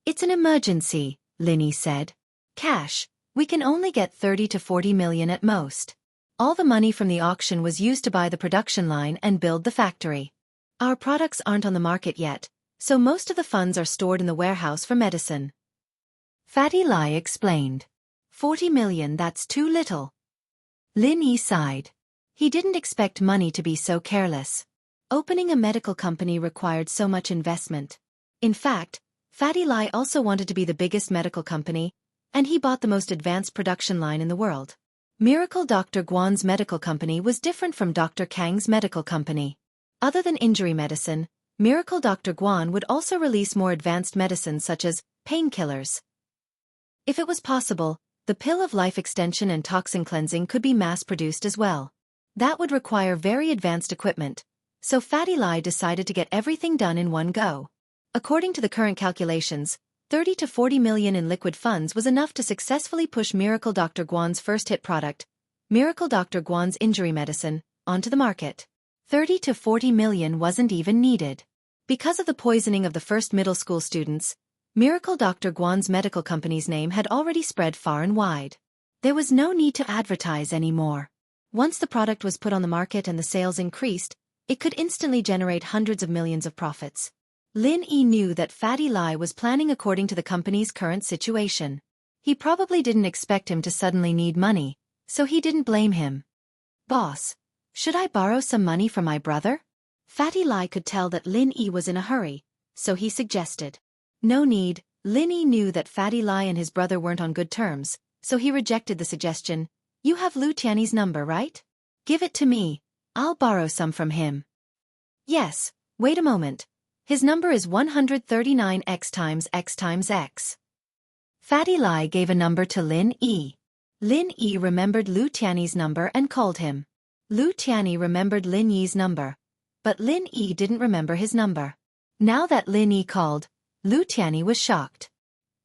It's an emergency, Lin Yi said. Cash, we can only get 30 to 40 million at most. All the money from the auction was used to buy the production line and build the factory. Our products aren't on the market yet, so most of the funds are stored in the warehouse for medicine. Fatty Lai explained. 40 million, that's too little. Lin Yi sighed. He didn't expect money to be so careless. Opening a medical company required so much investment. In fact, Fatty Lai also wanted to be the biggest medical company, and he bought the most advanced production line in the world. Miracle Dr. Guan's medical company was different from Dr. Kang's medical company. Other than injury medicine, Miracle Dr. Guan would also release more advanced medicines such as painkillers. If it was possible, the pill of life extension and toxin cleansing could be mass-produced as well. That would require very advanced equipment, so Fatty Lai decided to get everything done in one go. According to the current calculations, 30 to 40 million in liquid funds was enough to successfully push Miracle Dr. Guan's first hit product, Miracle Dr. Guan's injury medicine, onto the market. 30 to 40 million wasn't even needed. Because of the poisoning of the first middle school students, Miracle Dr. Guan's medical company's name had already spread far and wide. There was no need to advertise anymore. Once the product was put on the market and the sales increased, it could instantly generate hundreds of millions of profits. Lin Yi knew that Fatty Lai was planning according to the company's current situation. He probably didn't expect him to suddenly need money, so he didn't blame him. Boss, should I borrow some money from my brother? Fatty Lai could tell that Lin Yi was in a hurry, so he suggested. No need. Lin Yi knew that Fatty Lai and his brother weren't on good terms, so he rejected the suggestion. You have Lu Tiany's number, right? Give it to me. I'll borrow some from him. Yes, wait a moment. His number is 139x times x times x. Fatty Lai gave a number to Lin Yi. Lin Yi remembered Lu Tiany's number and called him. Lu Tiany remembered Lin Yi's number, but Lin Yi didn't remember his number. Now that Lin Yi called, Lu Tiany was shocked.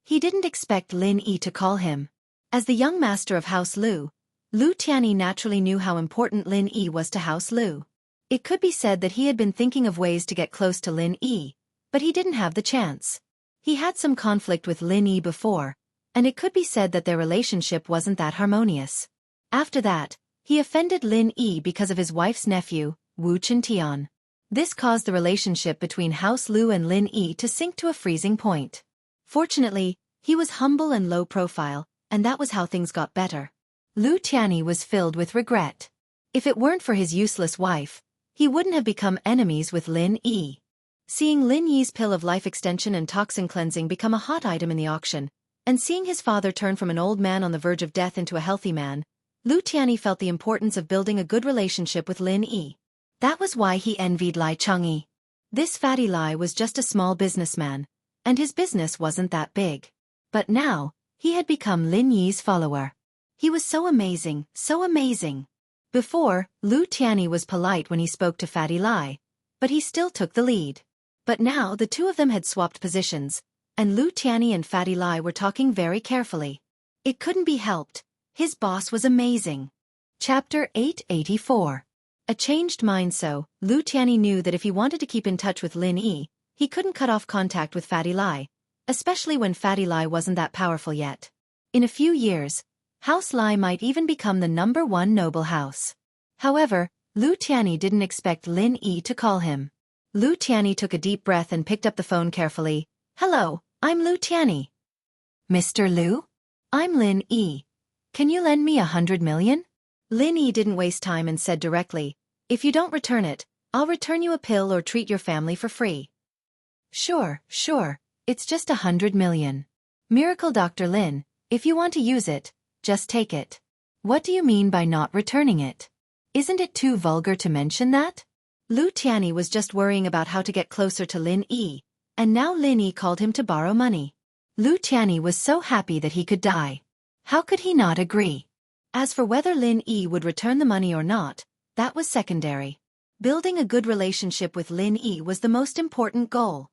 He didn't expect Lin Yi to call him. As the young master of House Lu, Lu Tiany naturally knew how important Lin Yi was to House Lu. It could be said that he had been thinking of ways to get close to Lin Yi, but he didn't have the chance. He had some conflict with Lin Yi before, and it could be said that their relationship wasn't that harmonious. After that, he offended Lin Yi because of his wife's nephew, Wu Chintian. This caused the relationship between House Lu and Lin Yi to sink to a freezing point. Fortunately, he was humble and low profile, and that was how things got better. Lu Tiany was filled with regret. If it weren't for his useless wife, he wouldn't have become enemies with Lin Yi. Seeing Lin Yi's pill of life extension and toxin cleansing become a hot item in the auction, and seeing his father turn from an old man on the verge of death into a healthy man, Lu Tiany felt the importance of building a good relationship with Lin Yi. That was why he envied Lai Changyi. This Fatty Lai was just a small businessman, and his business wasn't that big. But now, he had become Lin Yi's follower. He was so amazing, so amazing. Before, Lu Tiany was polite when he spoke to Fatty Lai, but he still took the lead. But now the two of them had swapped positions, and Lu Tiany and Fatty Lai were talking very carefully. It couldn't be helped. His boss was amazing. Chapter 884. A changed mind. So, Lu Tiany knew that if he wanted to keep in touch with Lin Yi, he couldn't cut off contact with Fatty Lai, especially when Fatty Lai wasn't that powerful yet. In a few years, House Lai might even become the #1 noble house. However, Lu Tiany didn't expect Lin Yi to call him. Lu Tiany took a deep breath and picked up the phone carefully. Hello, I'm Lu Tiany. Mr. Lu? I'm Lin Yi. Can you lend me 100 million? Lin Yi didn't waste time and said directly, if you don't return it, I'll return you a pill or treat your family for free. Sure, it's just 100 million. Miracle Dr. Lin, if you want to use it, just take it. What do you mean by not returning it? Isn't it too vulgar to mention that? Lu Tiany was just worrying about how to get closer to Lin Yi, and now Lin Yi called him to borrow money. Lu Tiany was so happy that he could die. How could he not agree? As for whether Lin Yi would return the money or not, that was secondary. Building a good relationship with Lin Yi was the most important goal.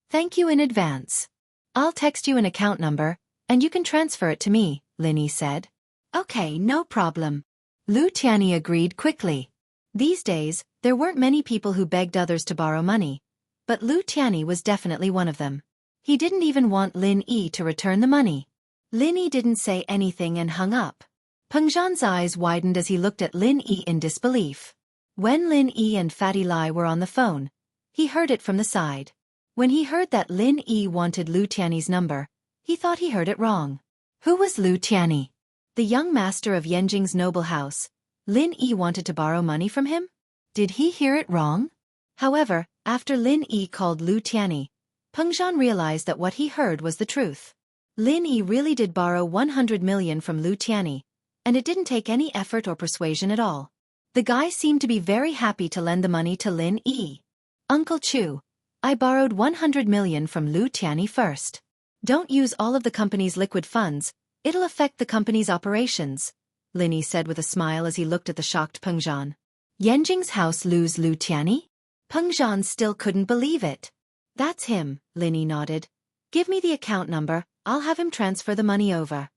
Thank you in advance. I'll text you an account number, and you can transfer it to me, Lin Yi said. Okay, no problem. Lu Tiany agreed quickly. These days, there weren't many people who begged others to borrow money, but Lu Tiany was definitely one of them. He didn't even want Lin Yi to return the money. Lin Yi didn't say anything and hung up. Peng Zhan's eyes widened as he looked at Lin Yi in disbelief. When Lin Yi and Fatty Lai were on the phone, he heard it from the side. When he heard that Lin Yi wanted Lu Tiany's number, he thought he heard it wrong. Who was Lu Tiany? The young master of Yanjing's noble house. Lin Yi wanted to borrow money from him? Did he hear it wrong? However, after Lin Yi called Lu Tiany, Peng Zhan realized that what he heard was the truth. Lin Yi really did borrow 100 million from Lu Tiany, and it didn't take any effort or persuasion at all. The guy seemed to be very happy to lend the money to Lin Yi. Uncle Chu, I borrowed 100 million from Lu Tiany first. Don't use all of the company's liquid funds, it'll affect the company's operations, Lin Yi said with a smile as he looked at the shocked Peng Zhan. Yanjing's house lose Lu Tiany? Peng Zhan still couldn't believe it. That's him, Lin Yi nodded. Give me the account number, I'll have him transfer the money over.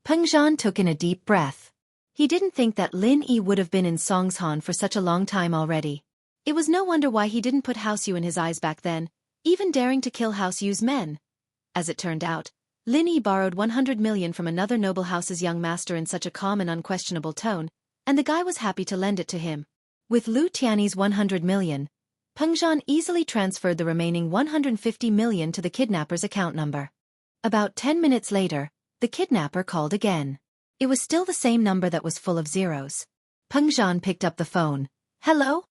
Peng Zhan took in a deep breath. He didn't think that Lin Yi would have been in Songshan for such a long time already. It was no wonder why he didn't put House Yu in his eyes back then, even daring to kill House Yu's men. As it turned out, Lin Yi borrowed 100 million from another noble house's young master in such a calm and unquestionable tone, and the guy was happy to lend it to him. With Lu Tianyi's 100 million, Peng Zhan easily transferred the remaining 150 million to the kidnapper's account number. About 10 minutes later, the kidnapper called again. It was still the same number that was full of zeros. Peng Zhan picked up the phone. Hello?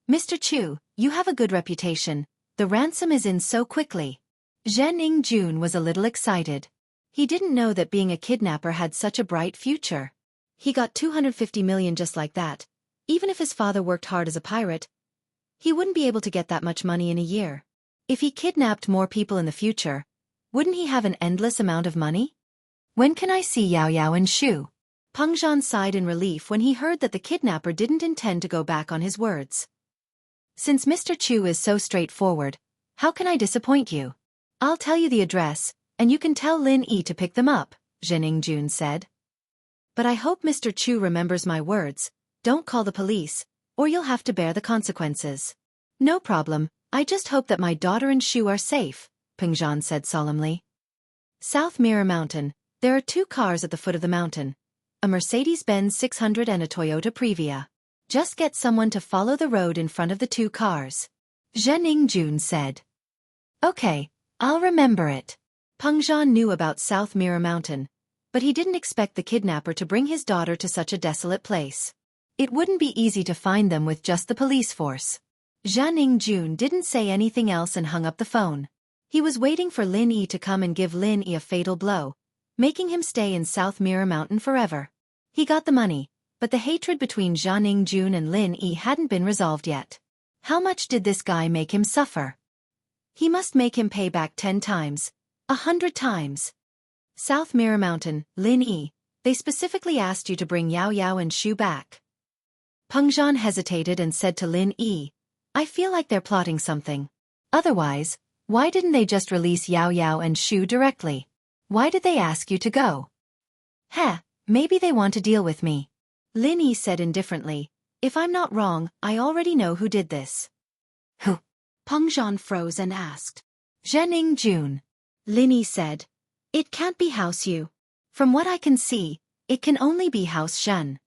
Mr. Chu, you have a good reputation. The ransom is in so quickly. Zhen Jun was a little excited. He didn't know that being a kidnapper had such a bright future. He got 250 million just like that. Even if his father worked hard as a pirate, he wouldn't be able to get that much money in a year. If he kidnapped more people in the future, wouldn't he have an endless amount of money? When can I see Yao Yao and Shu? Peng Zhan sighed in relief when he heard that the kidnapper didn't intend to go back on his words. Since Mr. Chu is so straightforward, how can I disappoint you? I'll tell you the address, and you can tell Lin Yi to pick them up, Zhen Jun said. But I hope Mr. Chu remembers my words. Don't call the police, or you'll have to bear the consequences. No problem, I just hope that my daughter and Shu are safe, Peng Zhan said solemnly. South Mirror Mountain, there are 2 cars at the foot of the mountain. A Mercedes-Benz 600 and a Toyota Previa. Just get someone to follow the road in front of the 2 cars. Zhen Jun said. Okay, I'll remember it. Peng Zhan knew about South Mirror Mountain, but he didn't expect the kidnapper to bring his daughter to such a desolate place. It wouldn't be easy to find them with just the police force. Zhen Jun didn't say anything else and hung up the phone. He was waiting for Lin Yi to come and give Lin Yi a fatal blow, making him stay in South Mirror Mountain forever. He got the money, but the hatred between Zhen Jun and Lin Yi hadn't been resolved yet. How much did this guy make him suffer? He must make him pay back 10 times, 100 times. South Mirror Mountain, Lin Yi, they specifically asked you to bring Yao Yao and Shu back. Peng Zhan hesitated and said to Lin Yi, I feel like they're plotting something. Otherwise, why didn't they just release Yao Yao and Shu directly? Why did they ask you to go? Heh, maybe they want to deal with me. Lin Yi said indifferently, if I'm not wrong, I already know who did this. Who? Peng Zhan froze and asked. Zhen Jun. Lin Yi said, it can't be House Yu. From what I can see, it can only be House Shen.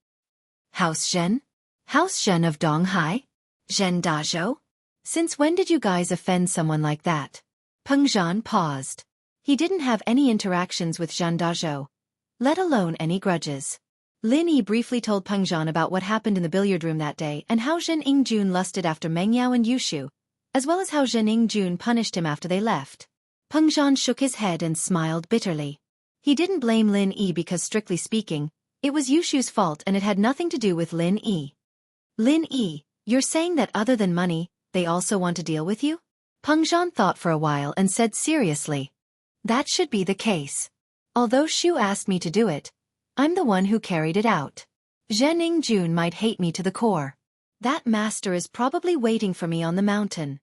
House Shen? House Shen of Donghai? Zhen Dazhou? Since when did you guys offend someone like that? Peng Zhan paused. He didn't have any interactions with Zhen Dazhou, let alone any grudges. Lin Yi briefly told Peng Zhan about what happened in the billiard room that day and how Zhen Jun lusted after Meng Yao and Yushu, as well as how Zhen Jun punished him after they left. Peng Zhan shook his head and smiled bitterly. He didn't blame Lin Yi because, strictly speaking, it was Yushu's fault and it had nothing to do with Lin Yi. Lin Yi, you're saying that other than money, they also want to deal with you? Peng Zhan thought for a while and said seriously. That should be the case. Although Shu asked me to do it, I'm the one who carried it out. Zhen Jun might hate me to the core. That master is probably waiting for me on the mountain.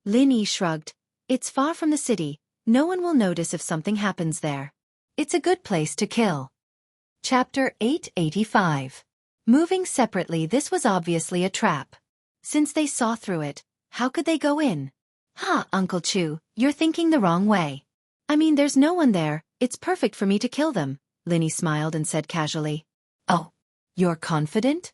Lin Yi shrugged. It's far from the city, no one will notice if something happens there. It's a good place to kill. Chapter 885. Moving separately, this was obviously a trap. Since they saw through it, how could they go in? Ha, Uncle Chu, you're thinking the wrong way. I mean, there's no one there, it's perfect for me to kill them. Lin Yi smiled and said casually. Oh, you're confident?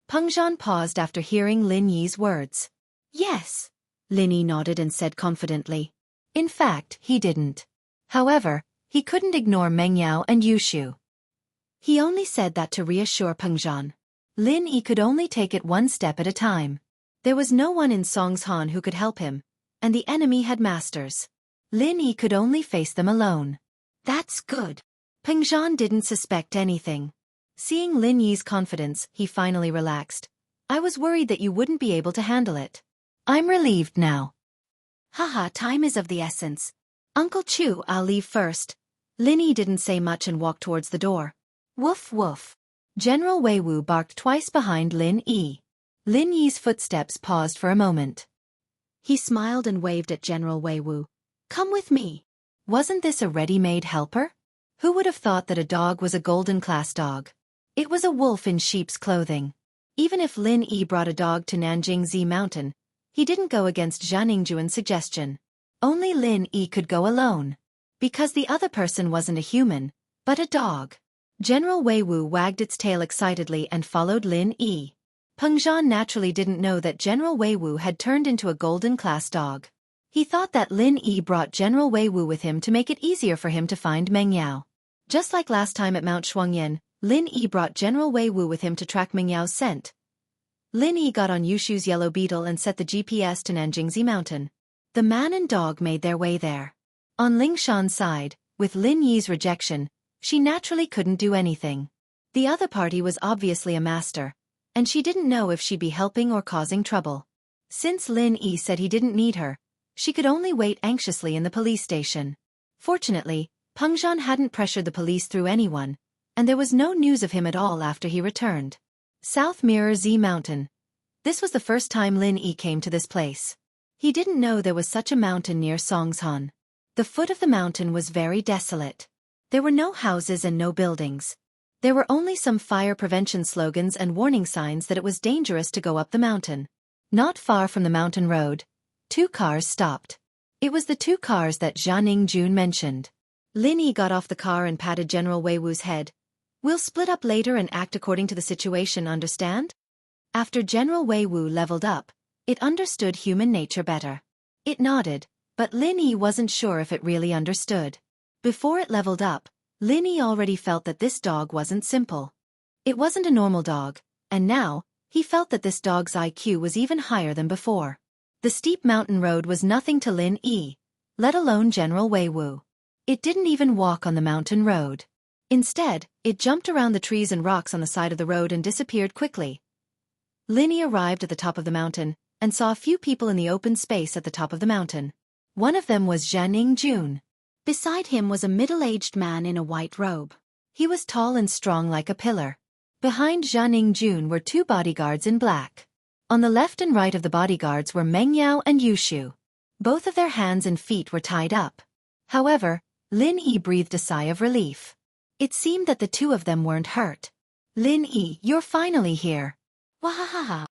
Peng Zhan paused after hearing Lin Yi's words. Yes. Lin Yi nodded and said confidently. In fact, he didn't. However, he couldn't ignore Meng Yao and Yushu. He only said that to reassure Peng Zhan. Lin Yi could only take it one step at a time. There was no one in Songshan who could help him, and the enemy had masters. Lin Yi could only face them alone. That's good. Peng Zhan didn't suspect anything. Seeing Lin Yi's confidence, he finally relaxed. I was worried that you wouldn't be able to handle it. I'm relieved now. Haha, time is of the essence. Uncle Chu, I'll leave first. Lin Yi didn't say much and walked towards the door. Woof woof. General Wei Wu barked twice behind Lin Yi. Lin Yi's footsteps paused for a moment. He smiled and waved at General Wei Wu. Come with me. Wasn't this a ready-made helper? Who would have thought that a dog was a golden-class dog? It was a wolf in sheep's clothing. Even if Lin Yi brought a dog to Nanjingzi Mountain, he didn't go against Zhan Ingjuan's suggestion. Only Lin Yi could go alone. Because the other person wasn't a human, but a dog. General Wei Wu wagged its tail excitedly and followed Lin Yi. Peng Zhan naturally didn't know that General Wei Wu had turned into a golden-class dog. He thought that Lin Yi brought General Wei Wu with him to make it easier for him to find Meng Yao. Just like last time at Mount Shuangyan, Lin Yi brought General Wei Wu with him to track Meng Yao's scent. Lin Yi got on Yushu's yellow beetle and set the GPS to Nanjingzi Mountain. The man and dog made their way there. On Ling Shan's side, with Lin Yi's rejection, she naturally couldn't do anything. The other party was obviously a master, and she didn't know if she'd be helping or causing trouble. Since Lin Yi said he didn't need her, she could only wait anxiously in the police station. Fortunately, Peng Zhan hadn't pressured the police through anyone, and there was no news of him at all after he returned. South Mirror Z Mountain. This was the first time Lin Yi came to this place. He didn't know there was such a mountain near Songshan. The foot of the mountain was very desolate. There were no houses and no buildings. There were only some fire prevention slogans and warning signs that it was dangerous to go up the mountain. Not far from the mountain road, 2 cars stopped. It was the 2 cars that Jianxia mentioned. Lin Yi got off the car and patted General Wei Wu's head. "We'll split up later and act according to the situation, understand?" After General Wei Wu leveled up, it understood human nature better. It nodded, but Lin Yi wasn't sure if it really understood. Before it leveled up, Lin Yi already felt that this dog wasn't simple. It wasn't a normal dog, and now, he felt that this dog's IQ was even higher than before. The steep mountain road was nothing to Lin Yi, let alone General Wei Wu. It didn't even walk on the mountain road. Instead, it jumped around the trees and rocks on the side of the road and disappeared quickly. Lin Yi arrived at the top of the mountain, and saw a few people in the open space at the top of the mountain. One of them was Jianghu. Beside him was a middle-aged man in a white robe. He was tall and strong like a pillar. Behind Jianghu were 2 bodyguards in black. On the left and right of the bodyguards were Meng Yao and Yushu. Both of their hands and feet were tied up. However, Lin Yi breathed a sigh of relief. It seemed that the 2 of them weren't hurt. "Lin Yi, you're finally here." Wahahaha.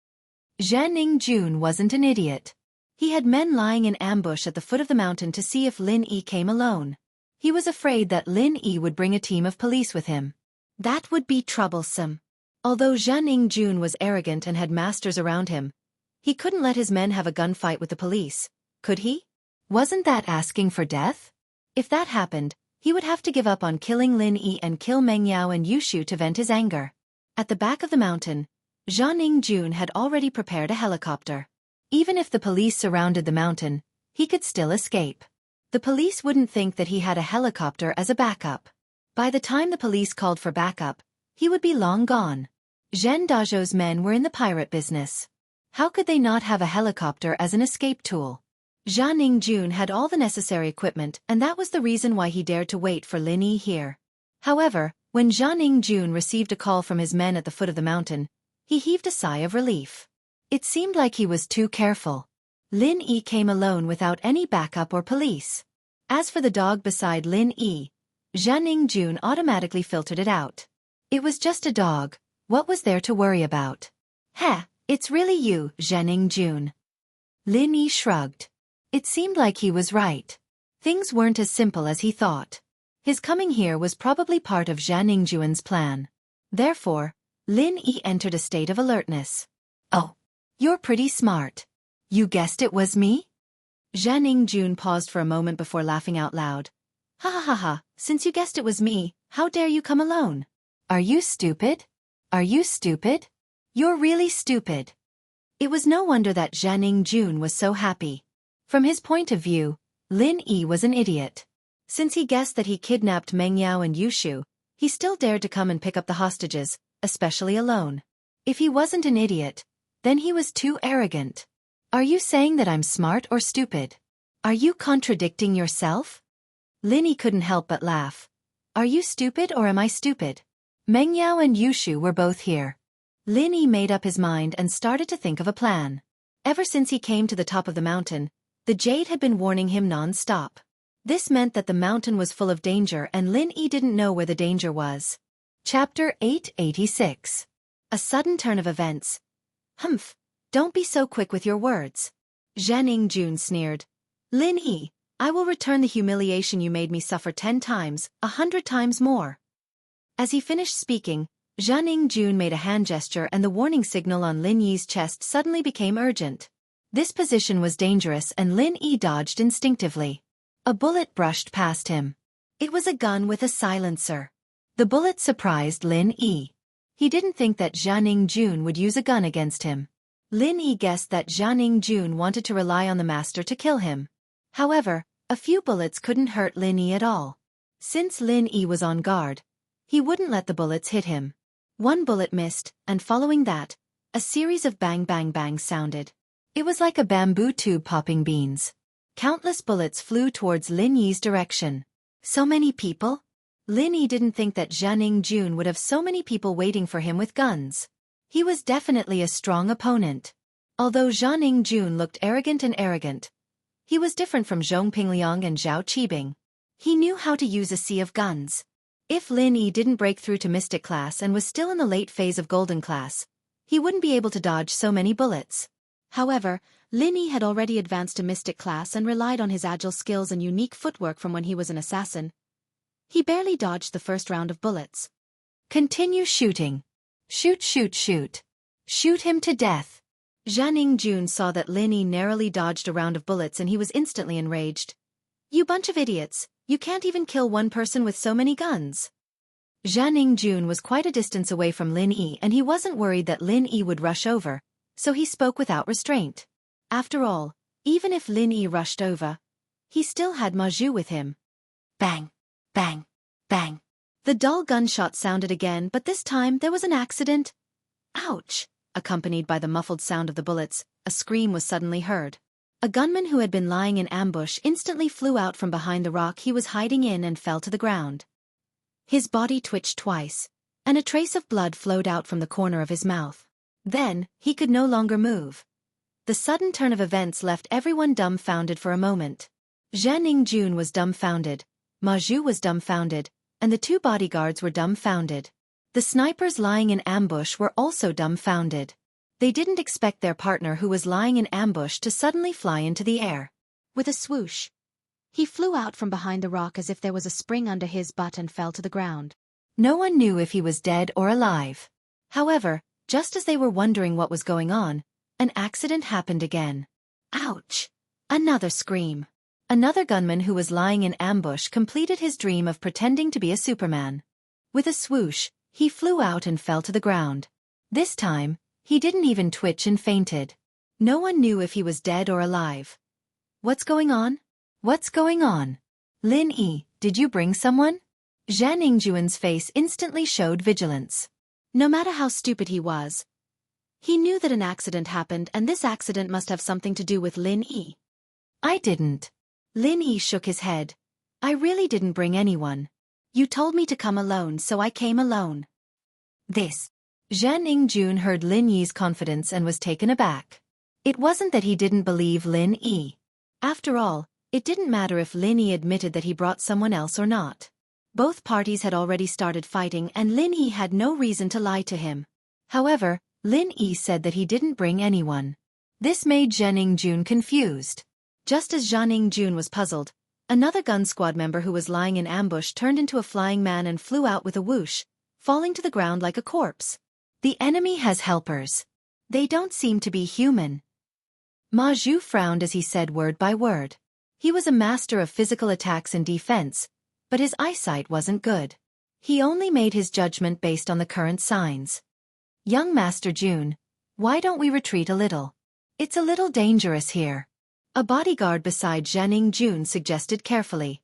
Jianghu wasn't an idiot. He had men lying in ambush at the foot of the mountain to see if Lin Yi came alone. He was afraid that Lin Yi would bring a team of police with him. That would be troublesome. Although Jianghu was arrogant and had masters around him, he couldn't let his men have a gunfight with the police, could he? Wasn't that asking for death? If that happened, he would have to give up on killing Lin Yi and kill Meng Yao and Yushu to vent his anger. At the back of the mountain, Jianghu had already prepared a helicopter. Even if the police surrounded the mountain, he could still escape. The police wouldn't think that he had a helicopter as a backup. By the time the police called for backup, he would be long gone. Zhen Dazhou's men were in the pirate business. How could they not have a helicopter as an escape tool? Jianghu had all the necessary equipment, and that was the reason why he dared to wait for Lin Yi here. However, when Jianghu received a call from his men at the foot of the mountain, he heaved a sigh of relief. It seemed like he was too careful. Lin Yi came alone without any backup or police. As for the dog beside Lin Yi, Jianghu automatically filtered it out. It was just a dog. What was there to worry about? "Heh, it's really you, Jianghu." Lin Yi shrugged. It seemed like he was right. Things weren't as simple as he thought. His coming here was probably part of Jianghu's plan. Therefore, Lin Yi entered a state of alertness. "Oh, you're pretty smart. You guessed it was me?" Jianghu paused for a moment before laughing out loud. "Ha ha ha ha, since you guessed it was me, how dare you come alone? Are you stupid? Are you stupid? You're really stupid." It was no wonder that Jianghu was so happy. From his point of view, Lin Yi was an idiot. Since he guessed that he kidnapped Meng Yao and Yushu, he still dared to come and pick up the hostages, especially alone. If he wasn't an idiot, then he was too arrogant. "Are you saying that I'm smart or stupid? Are you contradicting yourself?" Lin Yi couldn't help but laugh. "Are you stupid or am I stupid? Meng Yao and Yushu were both here." Lin Yi made up his mind and started to think of a plan. Ever since he came to the top of the mountain, the Jade had been warning him non-stop. This meant that the mountain was full of danger and Lin Yi didn't know where the danger was. Chapter 886. A sudden turn of events. "Humph, don't be so quick with your words." Jianghu sneered. "Lin Yi, I will return the humiliation you made me suffer 10 times, 100 times more. As he finished speaking, Xianxia made a hand gesture and the warning signal on Lin Yi's chest suddenly became urgent. This position was dangerous and Lin Yi dodged instinctively. A bullet brushed past him. It was a gun with a silencer. The bullet surprised Lin Yi. He didn't think that Xianxia would use a gun against him. Lin Yi guessed that Xianxia wanted to rely on the master to kill him. However, a few bullets couldn't hurt Lin Yi at all. Since Lin Yi was on guard, he wouldn't let the bullets hit him. One bullet missed, and following that, a series of bang bang bangs sounded. It was like a bamboo tube popping beans. Countless bullets flew towards Lin Yi's direction. So many people? Lin Yi didn't think that Xianxia would have so many people waiting for him with guns. He was definitely a strong opponent. Although Xianxia looked arrogant, he was different from Zhong Pingliang and Zhao Qibing. He knew how to use a sea of guns. If Lin Yi didn't break through to Mystic Class and was still in the late phase of Golden Class, he wouldn't be able to dodge so many bullets. However, Lin Yi had already advanced to Mystic Class and relied on his agile skills and unique footwork from when he was an assassin. He barely dodged the first round of bullets. Continue shooting. Shoot, shoot, shoot. Shoot him to death. Xianxia saw that Lin Yi narrowly dodged a round of bullets and he was instantly enraged. You bunch of idiots, you can't even kill one person with so many guns. Xianxia was quite a distance away from Lin Yi and he wasn't worried that Lin Yi would rush over, so he spoke without restraint. After all, even if Lin Yi rushed over, he still had Ma Zhu with him. Bang, bang, bang. The dull gunshot sounded again, but this time there was an accident. Ouch! Accompanied by the muffled sound of the bullets, a scream was suddenly heard. A gunman who had been lying in ambush instantly flew out from behind the rock he was hiding in and fell to the ground. His body twitched twice, and a trace of blood flowed out from the corner of his mouth. Then, he could no longer move. The sudden turn of events left everyone dumbfounded for a moment. Xianxia was dumbfounded, Ma Zhu was dumbfounded, and the two bodyguards were dumbfounded. The snipers lying in ambush were also dumbfounded. They didn't expect their partner who was lying in ambush to suddenly fly into the air. With a swoosh, he flew out from behind the rock as if there was a spring under his butt and fell to the ground. No one knew if he was dead or alive. However, just as they were wondering what was going on, an accident happened again. Ouch! Another scream. Another gunman who was lying in ambush completed his dream of pretending to be a Superman. With a swoosh, he flew out and fell to the ground. This time, he didn't even twitch and fainted. No one knew if he was dead or alive. What's going on? What's going on? Lin Yi, did you bring someone? Xianxuan's face instantly showed vigilance. No matter how stupid he was, he knew that an accident happened and this accident must have something to do with Lin Yi. I didn't. Lin Yi shook his head. I really didn't bring anyone. You told me to come alone, so I came alone. This. Xianxia heard Lin Yi's confidence and was taken aback. It wasn't that he didn't believe Lin Yi. After all, it didn't matter if Lin Yi admitted that he brought someone else or not. Both parties had already started fighting and Lin Yi had no reason to lie to him. However, Lin Yi said that he didn't bring anyone. This made Xianxia confused. Just as Xianxia was puzzled, another gun squad member who was lying in ambush turned into a flying man and flew out with a whoosh, falling to the ground like a corpse. The enemy has helpers. They don't seem to be human. Ma Zhu frowned as he said word by word. He was a master of physical attacks and defense, but his eyesight wasn't good. He only made his judgment based on the current signs. Young Master Jun, why don't we retreat a little? It's a little dangerous here. A bodyguard beside Xianxia suggested carefully.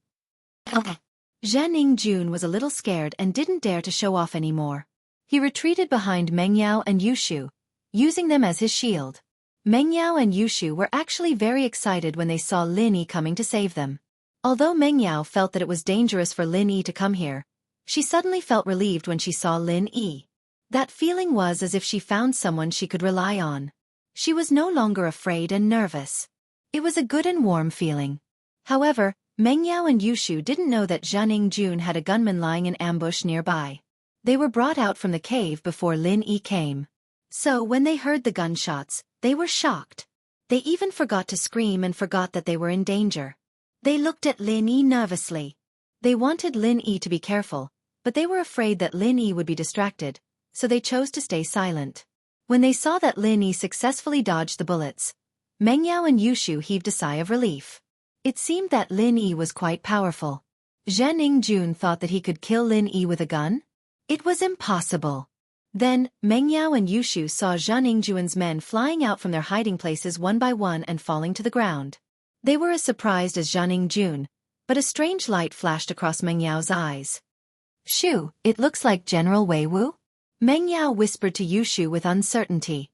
Xianxia was a little scared and didn't dare to show off anymore. He retreated behind Mengyao and Yushu, using them as his shield. Mengyao and Yushu were actually very excited when they saw Lin Yi coming to save them. Although Mengyao felt that it was dangerous for Lin Yi to come here, she suddenly felt relieved when she saw Lin Yi. That feeling was as if she found someone she could rely on. She was no longer afraid and nervous. It was a good and warm feeling. However, Mengyao and Yushu didn't know that Xianxia had a gunman lying in ambush nearby. They were brought out from the cave before Lin Yi came. So when they heard the gunshots, they were shocked. They even forgot to scream and forgot that they were in danger. They looked at Lin Yi nervously. They wanted Lin Yi to be careful, but they were afraid that Lin Yi would be distracted, so they chose to stay silent. When they saw that Lin Yi successfully dodged the bullets, Meng Yao and Yushu heaved a sigh of relief. It seemed that Lin Yi was quite powerful. Jianghu thought that he could kill Lin Yi with a gun? It was impossible. Then, Meng Yao and Yushu saw Jianghu's men flying out from their hiding places one by one and falling to the ground. They were as surprised as Jianghu, but a strange light flashed across Meng Yao's eyes. "Shu, it looks like General Wei Wu?" Meng Yao whispered to Yushu with uncertainty.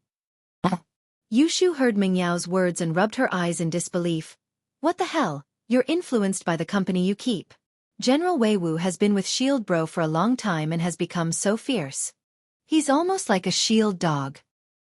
Yushu heard Meng Yao's words and rubbed her eyes in disbelief. "What the hell? You're influenced by the company you keep. General Wei Wu has been with Shield Bro for a long time and has become so fierce. He's almost like a shield dog."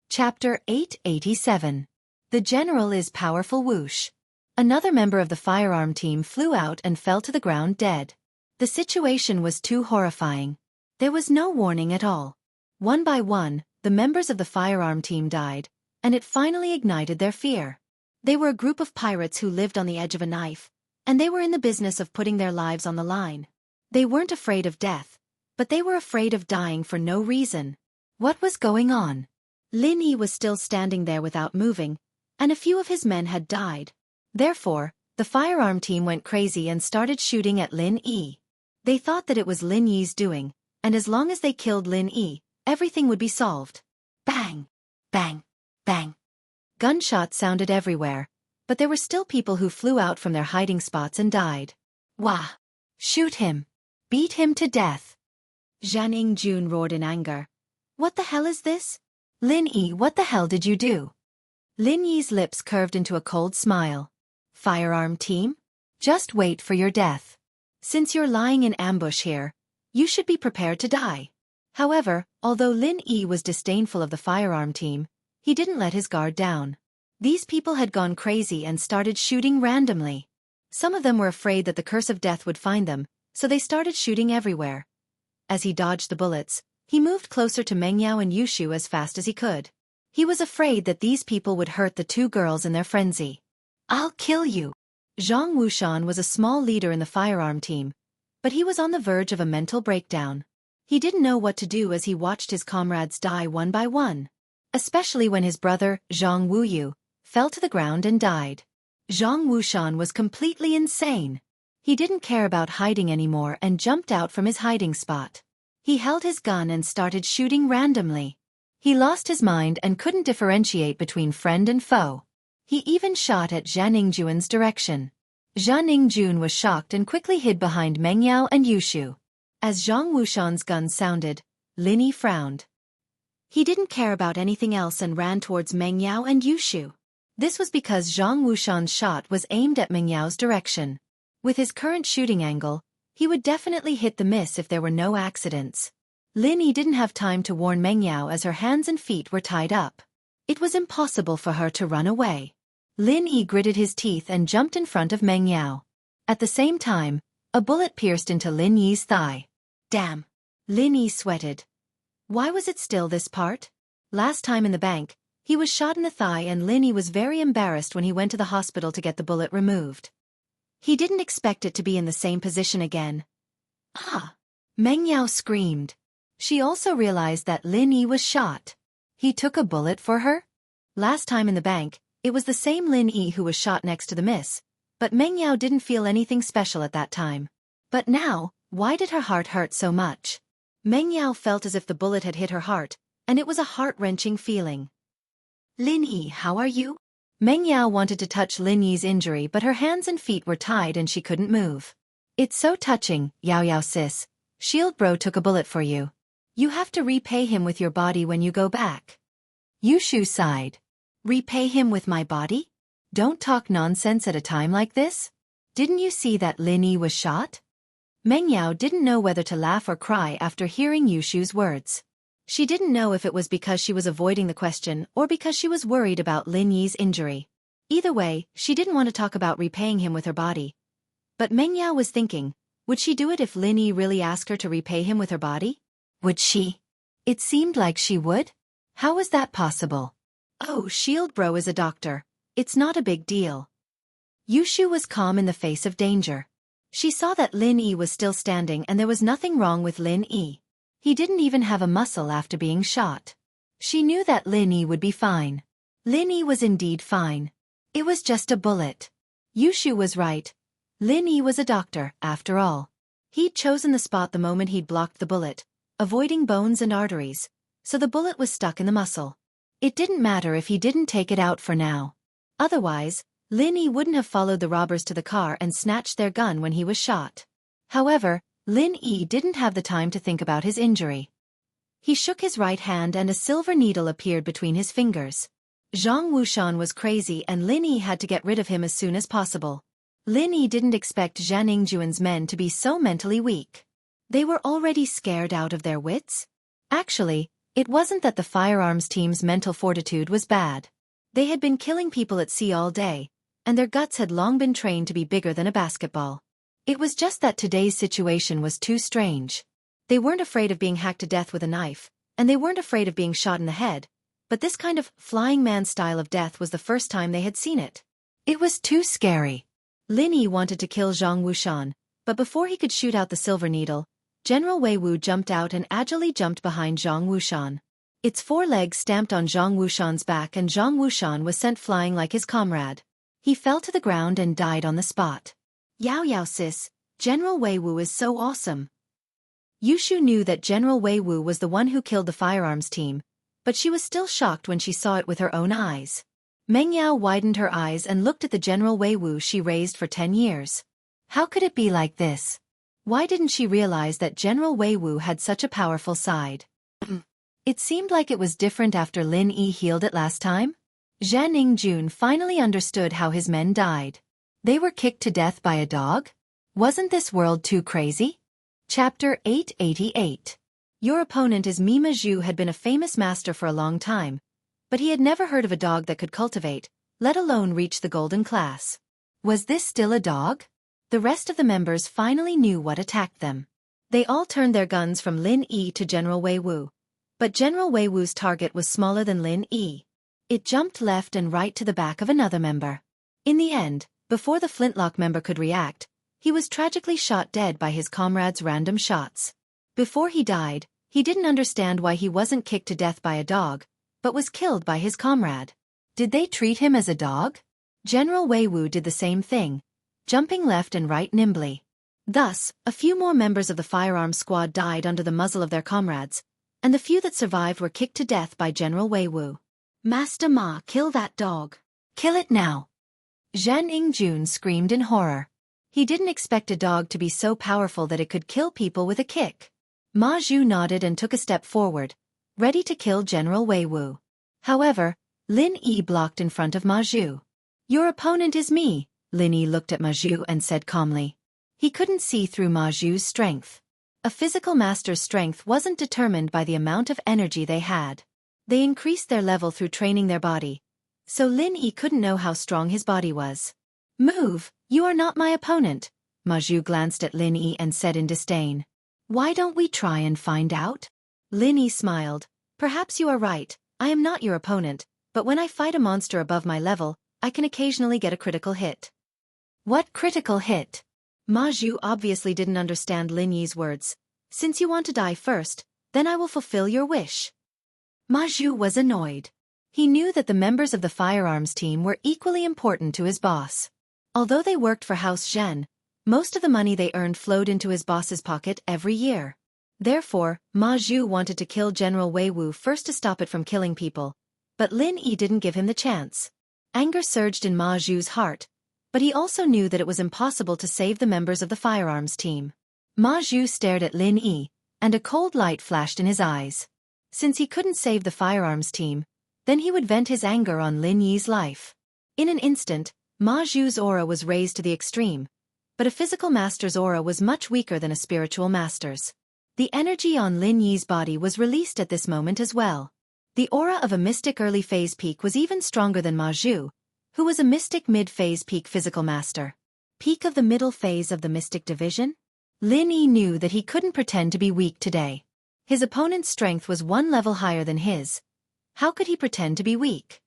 Chapter 887. The General is Powerful Whoosh. Another member of the firearm team flew out and fell to the ground dead. The situation was too horrifying. There was no warning at all. One by one, the members of the firearm team died, and it finally ignited their fear. They were a group of pirates who lived on the edge of a knife, and they were in the business of putting their lives on the line. They weren't afraid of death, but they were afraid of dying for no reason. What was going on? Lin Yi was still standing there without moving, and a few of his men had died. Therefore, the firearm team went crazy and started shooting at Lin Yi. They thought that it was Lin Yi's doing, and as long as they killed Lin Yi, everything would be solved. Bang! Bang! Bang! Gunshots sounded everywhere, but there were still people who flew out from their hiding spots and died. "Wah! Shoot him! Beat him to death!" Jianghu roared in anger. "What the hell is this? Lin Yi, what the hell did you do?" Lin Yi's lips curved into a cold smile. "Firearm team? Just wait for your death. Since you're lying in ambush here, you should be prepared to die." However, although Lin Yi was disdainful of the firearm team, he didn't let his guard down. These people had gone crazy and started shooting randomly. Some of them were afraid that the curse of death would find them, so they started shooting everywhere. As he dodged the bullets, he moved closer to Meng Yao and Yushu as fast as he could. He was afraid that these people would hurt the two girls in their frenzy. "I'll kill you." Zhang Wushan was a small leader in the firearm team, but he was on the verge of a mental breakdown. He didn't know what to do as he watched his comrades die one by one. Especially when his brother, Zhang Wuyu, fell to the ground and died. Zhang Wushan was completely insane. He didn't care about hiding anymore and jumped out from his hiding spot. He held his gun and started shooting randomly. He lost his mind and couldn't differentiate between friend and foe. He even shot at Jianghu's direction. Jianghu was shocked and quickly hid behind Meng Yao and Yushu. As Zhang Wushan's gun sounded, Lin Yi frowned. He didn't care about anything else and ran towards Meng Yao and Yushu. This was because Zhang Wushan's shot was aimed at Meng Yao's direction. With his current shooting angle, he would definitely hit the miss if there were no accidents. Lin Yi didn't have time to warn Meng Yao as her hands and feet were tied up. It was impossible for her to run away. Lin Yi gritted his teeth and jumped in front of Meng Yao. At the same time, a bullet pierced into Lin Yi's thigh. Damn! Lin Yi sweated. Why was it still this part? Last time in the bank, he was shot in the thigh and Lin Yi was very embarrassed when he went to the hospital to get the bullet removed. He didn't expect it to be in the same position again. Ah! Meng Yao screamed. She also realized that Lin Yi was shot. He took a bullet for her? Last time in the bank, it was the same Lin Yi who was shot next to the miss, but Meng Yao didn't feel anything special at that time. But now, why did her heart hurt so much? Meng Yao felt as if the bullet had hit her heart, and it was a heart-wrenching feeling. "Lin Yi, how are you?" Meng Yao wanted to touch Lin Yi's injury, but her hands and feet were tied and she couldn't move. "It's so touching, Yao Yao sis. Shield Bro took a bullet for you. You have to repay him with your body when you go back." Yushu sighed. "Repay him with my body? Don't talk nonsense at a time like this. Didn't you see that Lin Yi was shot?" Meng Yao didn't know whether to laugh or cry after hearing Yushu's words. She didn't know if it was because she was avoiding the question or because she was worried about Lin Yi's injury. Either way, she didn't want to talk about repaying him with her body. But Meng Yao was thinking, would she do it if Lin Yi really asked her to repay him with her body? Would she? It seemed like she would. How was that possible? "Oh, Shield Bro is a doctor. It's not a big deal." Yushu was calm in the face of danger. She saw that Lin Yi was still standing and there was nothing wrong with Lin Yi. He didn't even have a muscle after being shot. She knew that Lin Yi would be fine. Lin Yi was indeed fine. It was just a bullet. Yushu was right. Lin Yi was a doctor, after all. He'd chosen the spot the moment he'd blocked the bullet, avoiding bones and arteries, so the bullet was stuck in the muscle. It didn't matter if he didn't take it out for now. Otherwise, Lin Yi wouldn't have followed the robbers to the car and snatched their gun when he was shot. However, Lin Yi didn't have the time to think about his injury. He shook his right hand and a silver needle appeared between his fingers. Jianghu was crazy and Lin Yi had to get rid of him as soon as possible. Lin Yi didn't expect Xianxia's men to be so mentally weak. They were already scared out of their wits? Actually, it wasn't that the firearms team's mental fortitude was bad. They had been killing people at sea all day, and their guts had long been trained to be bigger than a basketball. It was just that today's situation was too strange. They weren't afraid of being hacked to death with a knife, and they weren't afraid of being shot in the head, but this kind of flying man style of death was the first time they had seen it. It was too scary. Lin Yi wanted to kill Zhang Wushan, but before he could shoot out the silver needle, General Wei Wu jumped out and agilely jumped behind Zhang Wushan. Its 4 legs stamped on Zhang Wushan's back and Zhang Wushan was sent flying like his comrade. He fell to the ground and died on the spot. Yao Yao sis, General Wei Wu is so awesome. Yushu knew that General Wei Wu was the one who killed the firearms team, but she was still shocked when she saw it with her own eyes. Meng Yao widened her eyes and looked at the General Wei Wu she raised for 10 years. How could it be like this? Why didn't she realize that General Wei Wu had such a powerful side? It seemed like it was different after Lin Yi healed it last time. Zhan Ningjun finally understood how his men died. They were kicked to death by a dog? Wasn't this world too crazy? Chapter 888. Your opponent is Mima Zhu had been a famous master for a long time, but he had never heard of a dog that could cultivate, let alone reach the golden class. Was this still a dog? The rest of the members finally knew what attacked them. They all turned their guns from Lin Yi to General Wei Wu. But General Wei Wu's target was smaller than Lin Yi. It jumped left and right to the back of another member. In the end, before the flintlock member could react, he was tragically shot dead by his comrades' random shots. Before he died, he didn't understand why he wasn't kicked to death by a dog, but was killed by his comrade. Did they treat him as a dog? General Wei Wu did the same thing, jumping left and right nimbly. Thus, a few more members of the firearms squad died under the muzzle of their comrades, and the few that survived were kicked to death by General Wei Wu. Master Ma, kill that dog. Kill it now. Zhan Ningjun screamed in horror. He didn't expect a dog to be so powerful that it could kill people with a kick. Ma Zhu nodded and took a step forward, ready to kill General Wei Wu. However, Lin Yi blocked in front of Ma Zhu. Your opponent is me, Lin Yi looked at Ma Zhu and said calmly. He couldn't see through Ma Zhu's strength. A physical master's strength wasn't determined by the amount of energy they had. They increased their level through training their body, so Lin Yi couldn't know how strong his body was. Move, you are not my opponent, Ma Zhu glanced at Lin Yi and said in disdain. Why don't we try and find out? Lin Yi smiled. Perhaps you are right, I am not your opponent, but when I fight a monster above my level, I can occasionally get a critical hit. What critical hit? Ma Zhu obviously didn't understand Lin Yi's words. Since you want to die first, then I will fulfill your wish. Ma Zhu was annoyed. He knew that the members of the firearms team were equally important to his boss. Although they worked for House Zhen, most of the money they earned flowed into his boss's pocket every year. Therefore, Ma Zhu wanted to kill General Wei Wu first to stop it from killing people, but Lin Yi didn't give him the chance. Anger surged in Ma Zhu's heart, but he also knew that it was impossible to save the members of the firearms team. Ma Zhu stared at Lin Yi, and a cold light flashed in his eyes. Since he couldn't save the firearms team, then he would vent his anger on Lin Yi's life. In an instant, Ma Zhu's aura was raised to the extreme, but a physical master's aura was much weaker than a spiritual master's. The energy on Lin Yi's body was released at this moment as well. The aura of a mystic early phase peak was even stronger than Ma Zhu, who was a mystic mid-phase peak physical master. Peak of the middle phase of the mystic division? Lin Yi knew that he couldn't pretend to be weak today. His opponent's strength was one level higher than his. How could he pretend to be weak?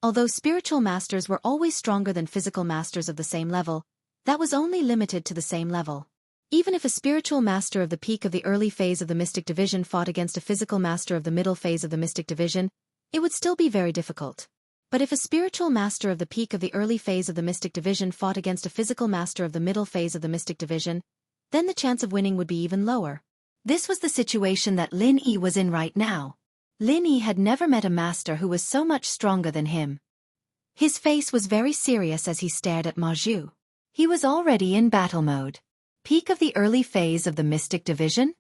Although spiritual masters were always stronger than physical masters of the same level, that was only limited to the same level. Even if a spiritual master of the peak of the early phase of the mystic division fought against a physical master of the middle phase of the mystic division, it would still be very difficult. But if a spiritual master of the peak of the early phase of the mystic division fought against a physical master of the middle phase of the mystic division, then the chance of winning would be even lower. This was the situation that Lin Yi was in right now. Lin Yi had never met a master who was so much stronger than him. His face was very serious as he stared at Ma Zhu. He was already in battle mode. Peak of the early phase of the mystic division?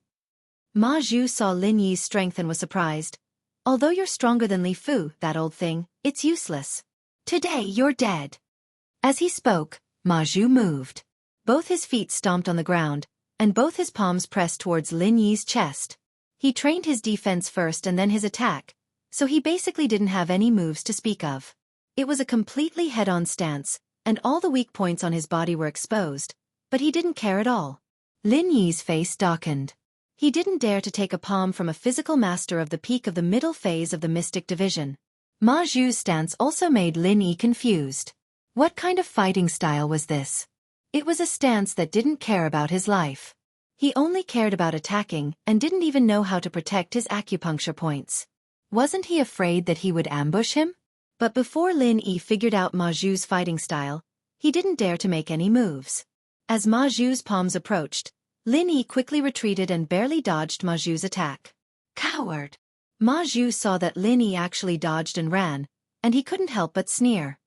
Ma Zhu saw Lin Yi's strength and was surprised. Although you're stronger than Li Fu, that old thing, it's useless. Today you're dead. As he spoke, Ma Zhu moved. Both his feet stomped on the ground, and both his palms pressed towards Lin Yi's chest. He trained his defense first and then his attack, so he basically didn't have any moves to speak of. It was a completely head-on stance, and all the weak points on his body were exposed, but he didn't care at all. Lin Yi's face darkened. He didn't dare to take a palm from a physical master of the peak of the middle phase of the mystic division. Ma Zhu's stance also made Lin Yi confused. What kind of fighting style was this? It was a stance that didn't care about his life. He only cared about attacking and didn't even know how to protect his acupuncture points. Wasn't he afraid that he would ambush him? But before Lin Yi figured out Ma Zhu's fighting style, he didn't dare to make any moves. As Ma Zhu's palms approached, Lin Yi quickly retreated and barely dodged Ma Zhu's attack. Coward! Ma Zhu saw that Lin Yi actually dodged and ran, and he couldn't help but sneer.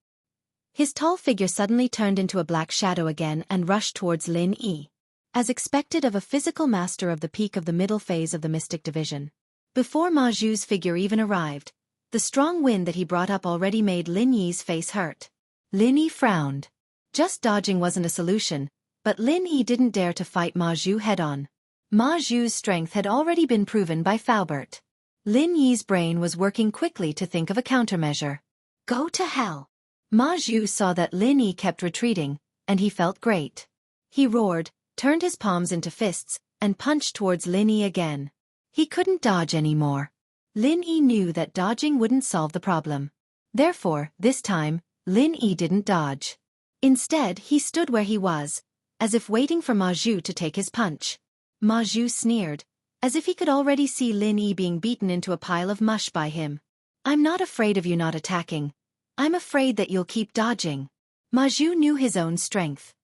His tall figure suddenly turned into a black shadow again and rushed towards Lin Yi. As expected of a physical master of the peak of the middle phase of the mystic division. Before Ma Zhu's figure even arrived, the strong wind that he brought up already made Lin Yi's face hurt. Lin Yi frowned. Just dodging wasn't a solution, but Lin Yi didn't dare to fight Ma Zhu head-on. Ma Zhu's strength had already been proven by Faubert. Lin Yi's brain was working quickly to think of a countermeasure. Go to hell! Ma Zhu saw that Lin Yi kept retreating, and he felt great. He roared, turned his palms into fists, and punched towards Lin Yi again. He couldn't dodge anymore. Lin Yi knew that dodging wouldn't solve the problem. Therefore, this time, Lin Yi didn't dodge. Instead, he stood where he was, as if waiting for Ma Zhu to take his punch. Ma Zhu sneered, as if he could already see Lin Yi being beaten into a pile of mush by him. I'm not afraid of you not attacking. I'm afraid that you'll keep dodging. Ma Zhu knew his own strength.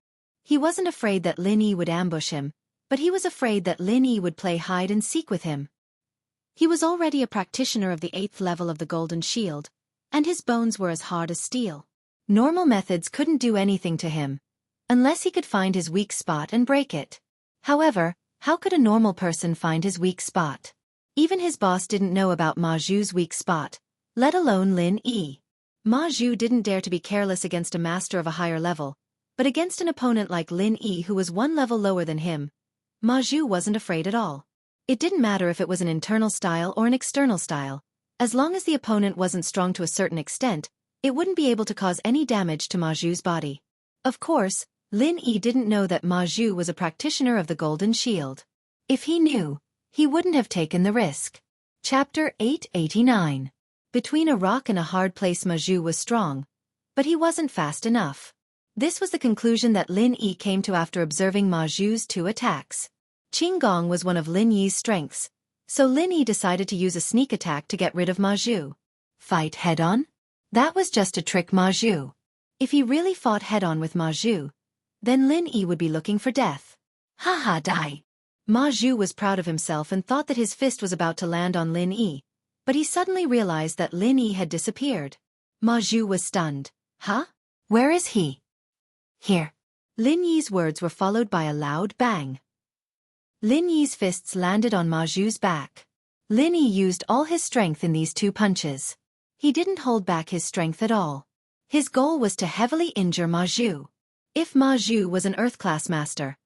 He wasn't afraid that Lin Yi would ambush him, but he was afraid that Lin Yi would play hide-and-seek with him. He was already a practitioner of the 8th level of the Golden Shield, and his bones were as hard as steel. Normal methods couldn't do anything to him, unless he could find his weak spot and break it. However, how could a normal person find his weak spot? Even his boss didn't know about Ma Zhu's weak spot, let alone Lin Yi. Ma Zhu didn't dare to be careless against a master of a higher level, but against an opponent like Lin Yi who was one level lower than him, Ma Zhu wasn't afraid at all. It didn't matter if it was an internal style or an external style. As long as the opponent wasn't strong to a certain extent, it wouldn't be able to cause any damage to Ma Zhu's body. Of course, Lin Yi didn't know that Ma Zhu was a practitioner of the Golden Shield. If he knew, he wouldn't have taken the risk. Chapter 889. Between a rock and a hard place, Ma Zhu was strong, but he wasn't fast enough. This was the conclusion that Lin Yi came to after observing Ma Zhu's 2 attacks. Qinggong was one of Lin Yi's strengths, so Lin Yi decided to use a sneak attack to get rid of Ma Zhu. Fight head-on? That was just to trick Ma Zhu. If he really fought head-on with Ma Zhu, then Lin Yi would be looking for death. Ha die! Ma Zhu was proud of himself and thought that his fist was about to land on Lin Yi, but he suddenly realized that Lin Yi had disappeared. Ma Zhu was stunned. Huh? Where is he? Here. Lin Yi's words were followed by a loud bang. Lin Yi's fists landed on Ma Zhu's back. Lin Yi used all his strength in these 2 punches. He didn't hold back his strength at all. His goal was to heavily injure Ma Zhu. If Ma Zhu was an Earth-class master,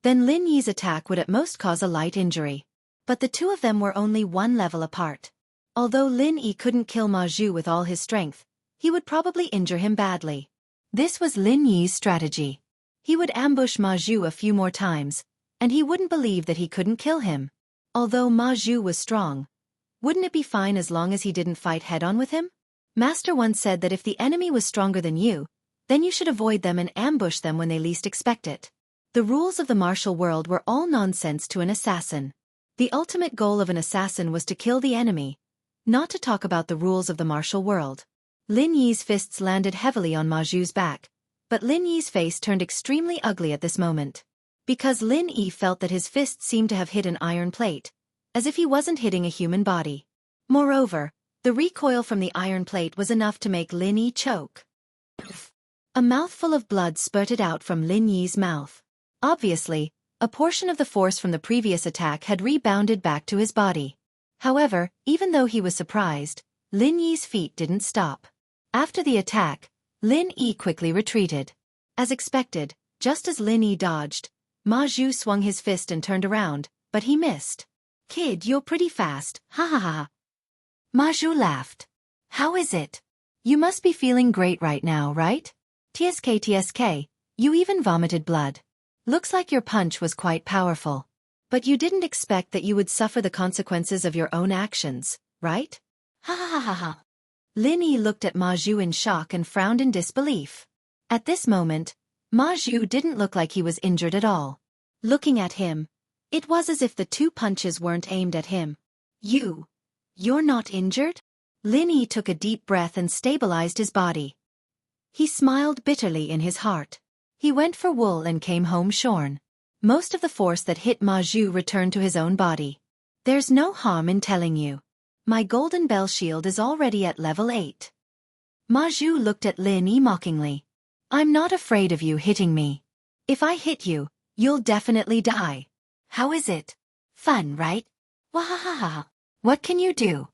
then Lin Yi's attack would at most cause a light injury. But the 2 of them were only 1 level apart. Although Lin Yi couldn't kill Ma Zhu with all his strength, he would probably injure him badly. This was Lin Yi's strategy. He would ambush Ma Zhu a few more times, and he wouldn't believe that he couldn't kill him. Although Ma Zhu was strong, wouldn't it be fine as long as he didn't fight head-on with him? Master once said that if the enemy was stronger than you, then you should avoid them and ambush them when they least expect it. The rules of the martial world were all nonsense to an assassin. The ultimate goal of an assassin was to kill the enemy, not to talk about the rules of the martial world. Lin Yi's fists landed heavily on Ma Zhu's back, but Lin Yi's face turned extremely ugly at this moment. Because Lin Yi felt that his fists seemed to have hit an iron plate, as if he wasn't hitting a human body. Moreover, the recoil from the iron plate was enough to make Lin Yi choke. A mouthful of blood spurted out from Lin Yi's mouth. Obviously, a portion of the force from the previous attack had rebounded back to his body. However, even though he was surprised, Lin Yi's feet didn't stop. After the attack, Lin Yi quickly retreated. As expected, just as Lin Yi dodged, Ma Zhu swung his fist and turned around, but he missed. "Kid, you're pretty fast, ha ha ha." Ma Zhu laughed. "How is it? You must be feeling great right now, right? TSK, you even vomited blood. Looks like your punch was quite powerful. But you didn't expect that you would suffer the consequences of your own actions, right? Ha ha ha ha ha." Lin Yi looked at Ma Zhu in shock and frowned in disbelief. At this moment, Ma Zhu didn't look like he was injured at all. Looking at him, it was as if the two punches weren't aimed at him. You're not injured?" Lin Yi took a deep breath and stabilized his body. He smiled bitterly in his heart. He went for wool and came home shorn. Most of the force that hit Ma Zhu returned to his own body. "There's no harm in telling you. My golden bell shield is already at level 8. Ma Zhu looked at Lin Yi mockingly. "I'm not afraid of you hitting me. If I hit you, you'll definitely die. How is it? Fun, right? Wahahaha. What can you do?"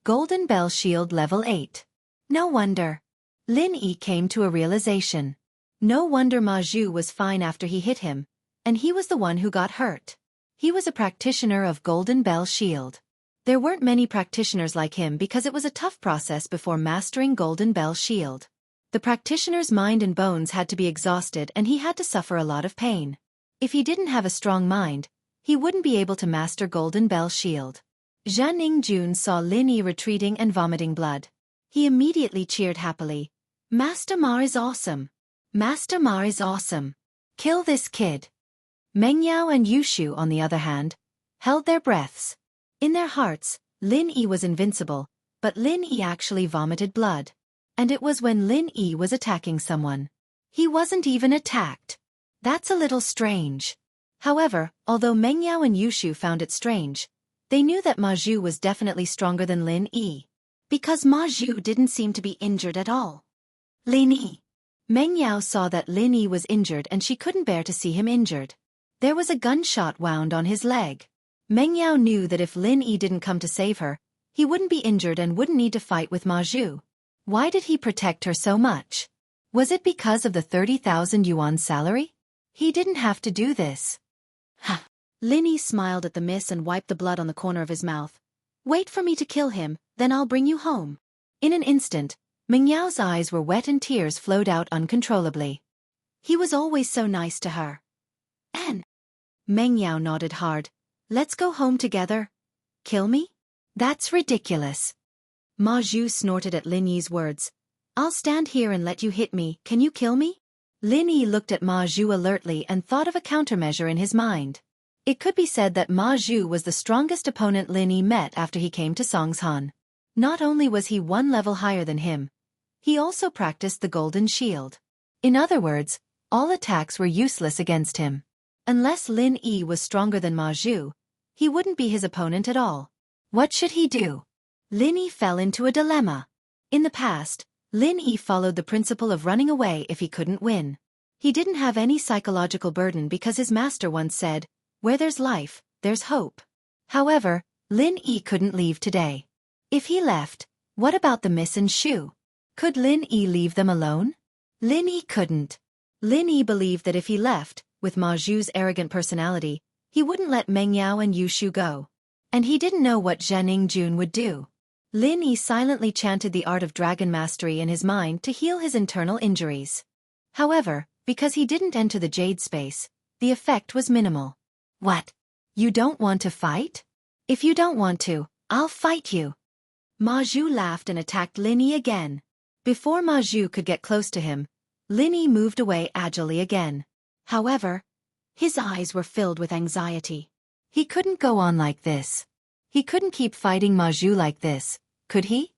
Golden bell shield level 8. No wonder. Lin Yi came to a realization. No wonder Ma Zhu was fine after he hit him, and he was the one who got hurt. He was a practitioner of Golden Bell Shield. There weren't many practitioners like him because it was a tough process before mastering Golden Bell Shield. The practitioner's mind and bones had to be exhausted and he had to suffer a lot of pain. If he didn't have a strong mind, he wouldn't be able to master Golden Bell Shield. Jianghu saw Lin Yi retreating and vomiting blood. He immediately cheered happily. "Master Ma is awesome. Master Ma is awesome. Kill this kid." Meng Yao and Yushu, on the other hand, held their breaths. In their hearts, Lin Yi was invincible, but Lin Yi actually vomited blood. And it was when Lin Yi was attacking someone. He wasn't even attacked. That's a little strange. However, although Meng Yao and Yushu found it strange, they knew that Ma Zhu was definitely stronger than Lin Yi. Because Ma Zhu didn't seem to be injured at all. "Lin Yi." Meng Yao saw that Lin Yi was injured and she couldn't bear to see him injured. There was a gunshot wound on his leg. Meng Yao knew that if Lin Yi didn't come to save her, he wouldn't be injured and wouldn't need to fight with Ma Zhu. Why did he protect her so much? Was it because of the 30,000 yuan salary? He didn't have to do this. Ha! Lin Yi smiled at the miss and wiped the blood on the corner of his mouth. "Wait for me to kill him, then I'll bring you home." In an instant, Meng Yao's eyes were wet and tears flowed out uncontrollably. He was always so nice to her. "And?" Meng Yao nodded hard. "Let's go home together." "Kill me? That's ridiculous." Ma Zhu snorted at Lin Yi's words. "I'll stand here and let you hit me, can you kill me?" Lin Yi looked at Ma Zhu alertly and thought of a countermeasure in his mind. It could be said that Ma Zhu was the strongest opponent Lin Yi met after he came to Songshan. Not only was he one level higher than him, he also practiced the Golden Shield. In other words, all attacks were useless against him. Unless Lin Yi was stronger than Ma Zhu, he wouldn't be his opponent at all. What should he do? Lin Yi fell into a dilemma. In the past, Lin Yi followed the principle of running away if he couldn't win. He didn't have any psychological burden because his master once said, "Where there's life, there's hope." However, Lin Yi couldn't leave today. If he left, what about the Miss and Shu? Could Lin Yi leave them alone? Lin Yi couldn't. Lin Yi believed that if he left, with Ma Zhu's arrogant personality, he wouldn't let Meng Yao and Yushu go. And he didn't know what Jianghu would do. Lin Yi silently chanted the art of dragon mastery in his mind to heal his internal injuries. However, because he didn't enter the jade space, the effect was minimal. "What? You don't want to fight? If you don't want to, I'll fight you." Ma Zhu laughed and attacked Lin Yi again. Before Ma Zhu could get close to him, Lin Yi moved away agilely again. However, his eyes were filled with anxiety. He couldn't go on like this. He couldn't keep fighting Ma Zhu like this, could he?